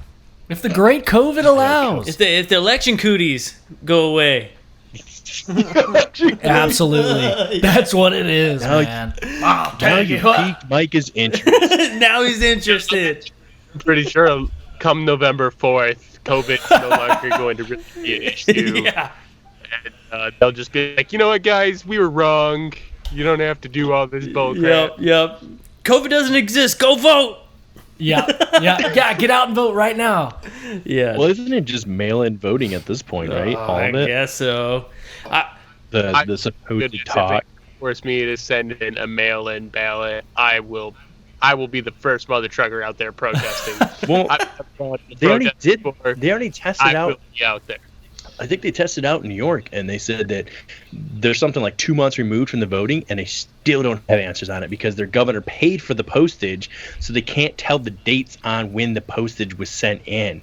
If the great COVID allows. If the election cooties go away. Absolutely. That's what it is, man. Now you piqued Micah's interest. Now he's interested. I'm pretty sure come November 4th, COVID's no longer going to really be an issue. Yeah. And they'll just be like, you know what, guys, we were wrong. You don't have to do all this bullcrap. Yep. COVID doesn't exist. Go vote. Yeah. Get out and vote right now. Yeah. Well, isn't it just mail-in voting at this point, right? All of it. I guess so. The supposed talk. Force me to send in a mail-in ballot. I will be the first mother trucker out there protesting. Well, they already did. Before. They already tested I out. will be out there. I think they tested out in New York, and they said that there's something like 2 months removed from the voting, and they still don't have answers on it because their governor paid for the postage, so they can't tell the dates on when the postage was sent in.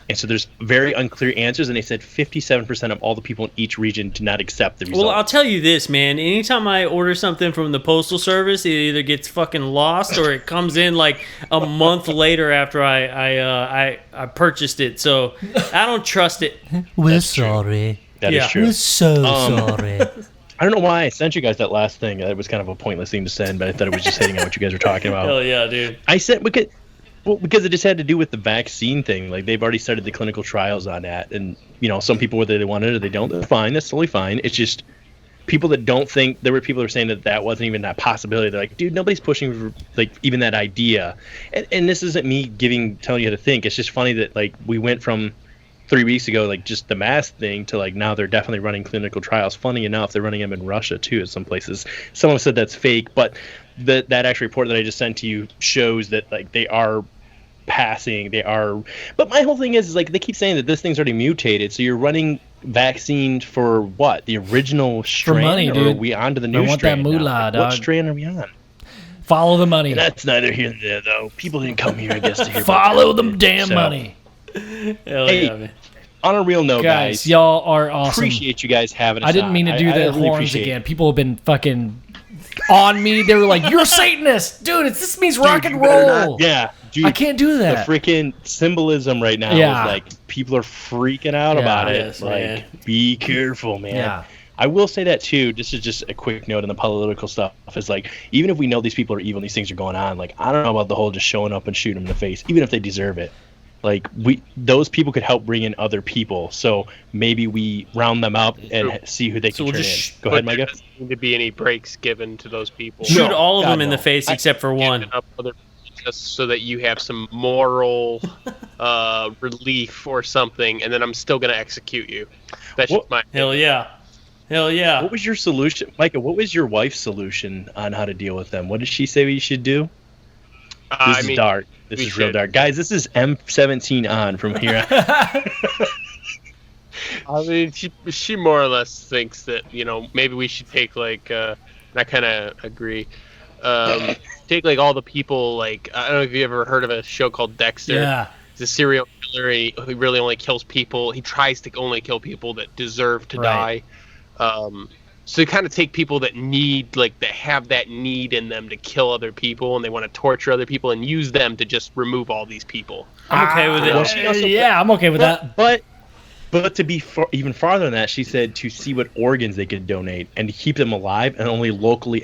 And so there's very unclear answers, and they said 57% of all the people in each region do not accept the result. Well, I'll tell you this, man. Anytime I order something from the Postal Service, it either gets fucking lost or it comes in like a month later after I purchased it. So I don't trust it. We're sorry. That is true. We're so sorry. I don't know why I sent you guys that last thing. It was kind of a pointless thing to send, but I thought it was just hitting on what you guys were talking about. Hell yeah, dude. I sent because it just had to do with the vaccine thing. Like they've already started the clinical trials on that, and some people, whether they want it or they don't, that's fine. That's totally fine. It's just people that don't think. There were people that were saying that wasn't even that possibility. They're like, dude, nobody's pushing for like even that idea. And this isn't me telling you how to think. It's just funny that like we went from 3 weeks ago, like just the mask thing, to like now they're definitely running clinical trials. Funny enough, they're running them in Russia too at some places. Someone said that's fake, but that actual report that I just sent to you shows that like they are passing. But my whole thing is like they keep saying that this thing's already mutated. So you're running vaccine for what? The original strain? For money, dude. Or are we on to the new strain? I want that moolah, now? Like, dog. what strain are we on? Follow the money. And that's neither here nor there, though. People didn't come here, I guess, to hear Follow about the damn money. Hell yeah, man. On a real note, guys, y'all are awesome. Appreciate you guys having us. I didn't mean to do the really horns again. People have been fucking on me. They were like, "You're a Satanist, dude. This means rock and roll." Yeah, Dude, I can't do the that. freaking symbolism right now Yeah. is like people are freaking out Yeah. about it. Yes, like, man. be careful, man. Yeah. I will say that too. This is just a quick note on the political stuff. Is like, even if we know these people are evil and these things are going on, like, I don't know about the whole just showing up and shooting them in the face, even if they deserve it. Like, those people could help bring in other people. So maybe we round them up and see who they can we'll turn just in. Go ahead, But there Micah. doesn't need to be any breaks given to those people. Shoot No, all of God, them in the no. face except for one. Up other just so that you have some moral relief or something, and then I'm still gonna execute you. That's just my. Hell yeah. Hell yeah. What was your solution, Micah? What was your wife's solution on how to deal with them? What did she say we should do? This is dark. This we is real should. dark, guys. This is M17 on from here. I mean, she more or less thinks that maybe we should take like and I kind of agree. Take like all the people like I don't know if you ever heard of a show called Dexter. Yeah. He's a serial killer. He really only kills people. He tries to only kill people that deserve to Right. die. So you kind of take people that that have that need in them to kill other people, and they want to torture other people, and use them to just remove all these people. I'm okay with it. Well, she also- Yeah, I'm okay with that. But to be even farther than that, she said to see what organs they could donate and to keep them alive and only locally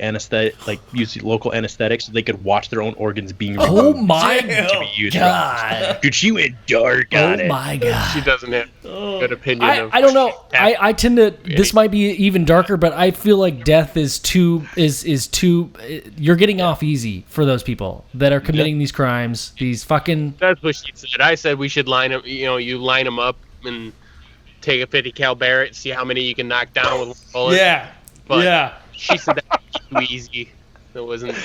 use local anesthetics so they could watch their own organs being removed. Oh my to be used. God. Dude, she went dark on Oh it. my God. She doesn't have a good opinion of. I don't know. I tend to. This might be even darker, but I feel like death is too. You're getting off easy for those people that are committing these crimes. These fucking. That's what she said. I said we should line them. You line them up and take a 50 cal Barrett, see how many you can knock down with one bullet. Yeah. But yeah. she said that was too easy. It wasn't.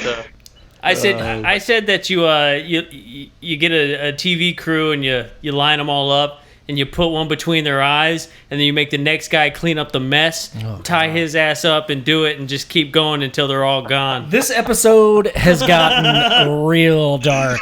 I said that you get a TV crew and you line them all up and you put one between their eyes and then you make the next guy clean up the mess, tie his ass up and do it and just keep going until they're all gone. This episode has gotten real dark.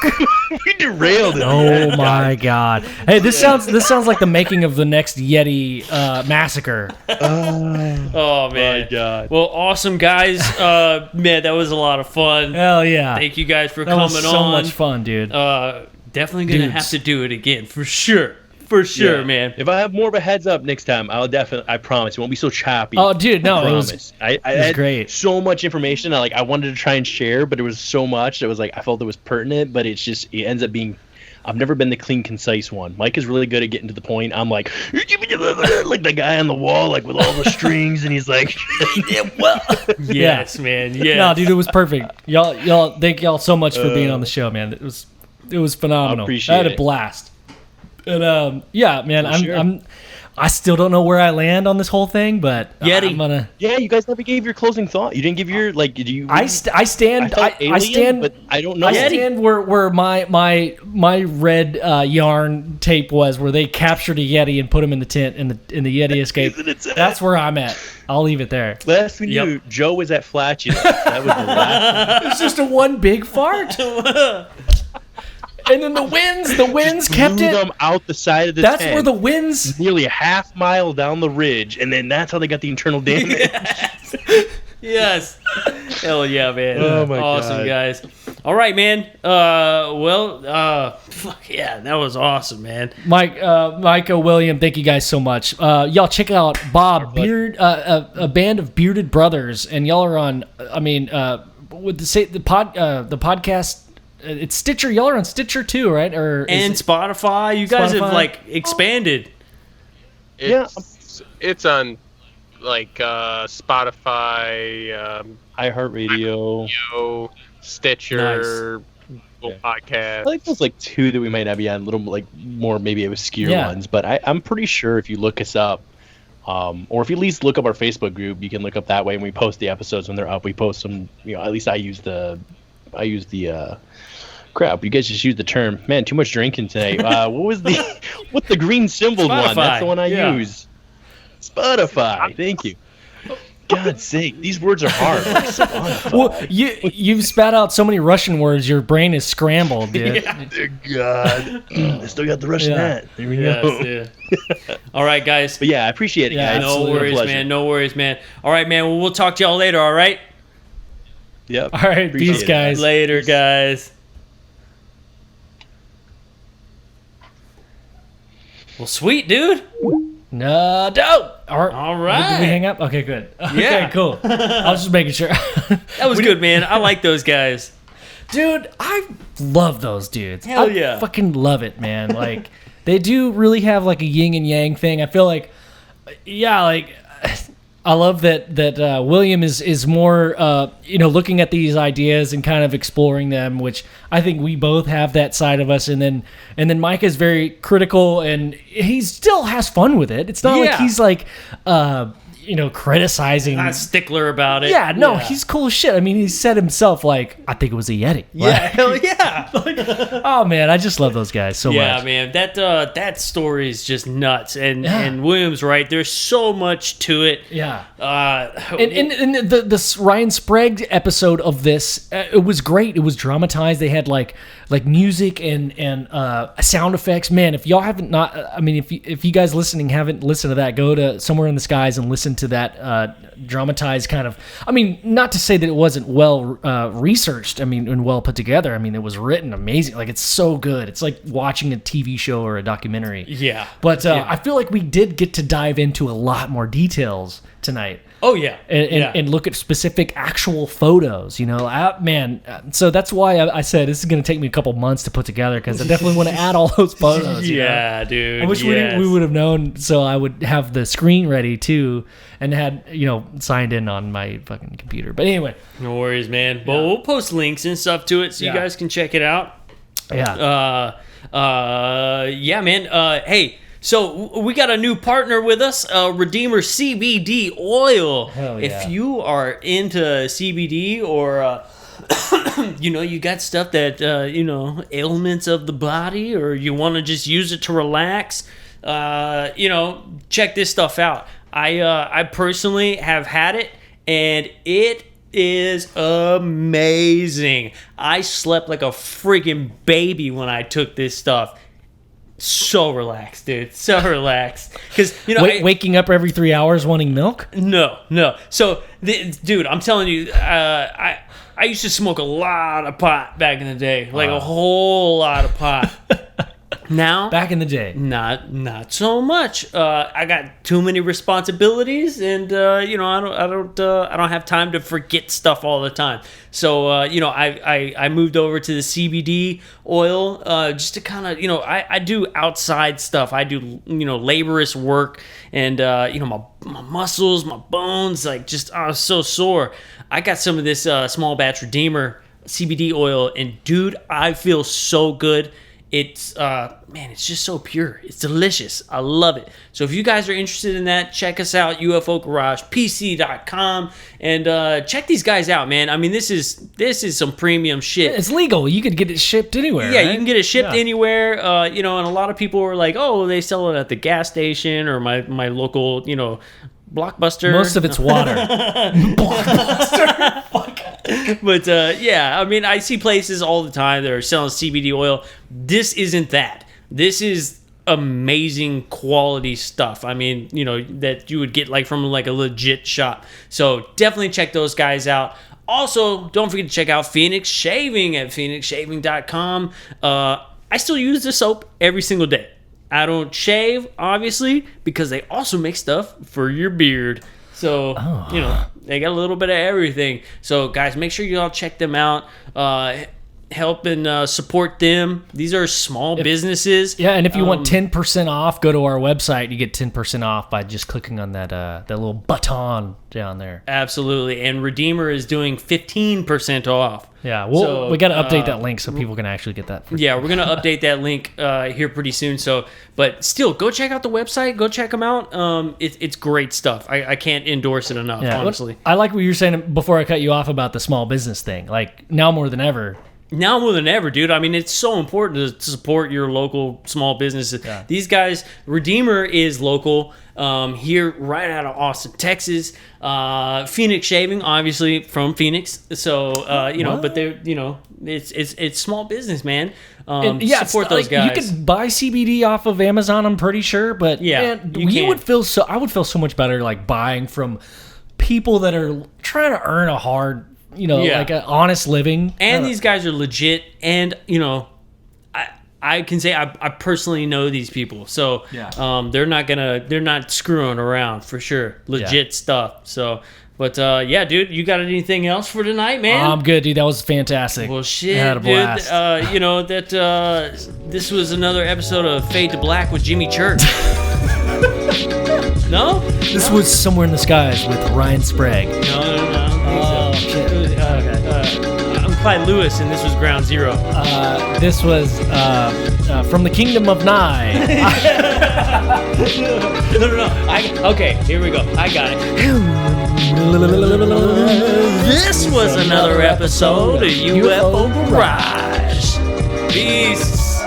We derailed it. Oh my God! Hey, this sounds like the making of the next Yeti massacre. Oh man. My God. Well, awesome guys. Man, that was a lot of fun. Hell yeah! Thank you guys for that coming was so on. much fun, dude. Definitely gonna Dudes. have to do it again for sure. For sure, Yeah. man. If I have more of a heads up next time, I promise it won't be so choppy. Oh, dude, no, it was promise. I was had great. so much information. I wanted to try and share, but it was so much that was like I felt it was pertinent, but it ends up being. I've never been the clean, concise one. Mike is really good at getting to the point. I'm like the guy on the wall, like with all the strings, and he's like, Yes, man. Yeah. No, dude, it was perfect. Y'all, thank y'all so much for being on the show, man. It was phenomenal. I appreciate I had a it. blast. And yeah, man, sure. I still don't know where I land on this whole thing, but Yeti. I'm gonna. yeah, you guys never gave your closing thought. You didn't give your did you? I stand. felt I alien, stand. but I don't know. I stand where my red yarn tape was, where they captured a Yeti and put him in the tent, and the Yeti escaped. That's where I'm at. I'll leave it there. Last we knew, Joe was at Flatulence. That was the last. It's just a one big fart. And then the winds kept Blew it. them out the side of the That's tent. where the winds. Nearly a half mile down the ridge, and then that's how they got the internal damage. Yes. Hell yeah, man. Oh, my awesome, God. guys. All right, man. Fuck yeah, that was awesome, man. Micah, William, thank you guys so much. Y'all check out B.O.B.B, Beard, a band of bearded brothers, and y'all are on. I mean, with the podcast. It's Stitcher. Y'all are on Stitcher too, right? And Spotify. You guys have Spotify? expanded. It's on like Spotify, iHeartRadio, Stitcher, Google Podcast. I think there's like two that we might not be on, little like more maybe obscure ones. But I'm pretty sure if you look us up, or if you at least look up our Facebook group, you can look up that way. And we post the episodes when they're up. We post them. At least I use the crap. You guys just use the term. Man, too much drinking today. What the green symbols one? That's the one I use. Spotify. Thank you. God's sake, these words are hard. Like Spotify. Well, you've spat out so many Russian words, your brain is scrambled, dude. Dear God, I still got the Russian hat. There we go. Yeah. All right, guys. But yeah, I appreciate it, Yeah, guys. No absolutely. worries, Pleasure. man. No worries, man. All right, man. Well, we'll talk to y'all later. All right. Yep. All right, Appreciate peace, it. guys. Later, guys. Well, sweet, dude. No, don't. All right. Did we hang up? Okay, good. Okay, Yeah. cool. I was just making sure. That was good, man. I like those guys. Dude, I love those dudes. Hell I yeah. fucking love it, man. Like, they do really have like a yin and yang thing. I feel like, yeah, like, I love that William is more, looking at these ideas and kind of exploring them, which I think we both have that side of us. And then Micah is very critical, and he still has fun with it. It's not like he's like, criticizing. Not a stickler about it. Yeah, no, he's cool as shit. I mean, he said himself, like, I think it was a Yeti. Yeah, hell yeah. Oh, man, I just love those guys so much. Yeah, man, that story is just nuts. And William's right. There's so much to it. Yeah. And The Ryan Sprague episode of this, it was great. It was dramatized. They had like music and sound effects. Man, if y'all haven't if you guys listening haven't listened to that, go to Somewhere in the Skies and listen to that dramatized kind of. I mean, not to say that it wasn't well researched. I mean, and well put together. I mean, it was written amazing. Like, it's so good. It's like watching a TV show or a documentary. Yeah. But I feel like we did get to dive into a lot more details tonight. Oh yeah. And look at specific actual photos, man. So that's why I said this is going to take me a couple months to put together, because I definitely want to add all those photos. Yeah, dude. I wish we would have known, so I would have the screen ready too, and had signed in on my fucking computer. But anyway, No worries, man. But we'll post links and stuff to it so you guys can check it out. Yeah. Yeah, man. Hey. So we got a new partner with us, Redeemer CBD Oil. Hell yeah. If you are into CBD or you got stuff that ailments of the body, or you want to just use it to relax, check this stuff out. I personally have had it, and it is amazing. I slept like a freaking baby when I took this stuff. So relaxed, dude. So relaxed. Because waking up every 3 hours wanting milk? No. So, dude, I'm telling you, I used to smoke a lot of pot back in the day, like a whole lot of pot. Now, back in the day, not so much. I got too many responsibilities, and I don't have time to forget stuff all the time. So I moved over to the CBD oil just to kind of I do outside stuff. I do laborious work, and my muscles, my bones, like just so sore. I got some of this small batch Redeemer CBD oil, and dude, I feel so good. It's it's just so pure. It's delicious. I love it. So if you guys are interested in that, check us out, UFOGaragePC.com, and check these guys out, man. I mean, this is some premium shit. It's legal. You could get it shipped anywhere. Yeah, right? you can get it shipped anywhere. And a lot of people were like, "Oh, they sell it at the gas station or my local, Blockbuster." Most of it's water. Blockbuster. Fuck. But I mean, I see places all the time that are selling CBD oil. This isn't that. This is amazing quality stuff. I mean, that you would get like from like a legit shop. So definitely check those guys out. Also, don't forget to check out Phoenix Shaving at phoenixshaving.com. I still use the soap every single day. I don't shave, obviously, because they also make stuff for your beard. So, they got a little bit of everything. So, guys, make sure you all check them out. Help and support them. These are small businesses. Yeah, and if you want 10% off, go to our website. You get 10% off by just clicking on that little button down there. Absolutely. And Redeemer is doing 15% off. Yeah, we got to update that link so people can actually get that. Yeah, we're going to update that link here pretty soon. So, but still, go check out the website. Go check them out. It's great stuff. I can't endorse it enough, honestly. I like what you were saying before I cut you off about the small business thing. Like, now more than ever. Now more than ever, dude. I mean, it's so important to support your local small businesses. Yeah. These guys, Redeemer is local here right out of Austin, Texas. Phoenix Shaving, obviously from Phoenix. So, but they're, it's small business, man. Support those guys. You could buy CBD off of Amazon, I'm pretty sure, but I would feel so much better like buying from people that are trying to earn a hard, like an honest living. And these guys are legit, and I can say I personally know these people, so they're not screwing around for sure. Legit stuff. So, but yeah, dude, you got anything else for tonight, man? I'm good, dude. That was fantastic. Well, shit, I had a blast. dude. You know that this was another episode of Fade to Black with Jimmy Church. No, this was Somewhere in the Skies with Ryan Sprague. No, I don't think so. I'm Clyde Lewis, and this was Ground Zero. This was From the Kingdom of Nye. No. Okay, here we go. I got it. This was another episode of UFO Garage. Peace.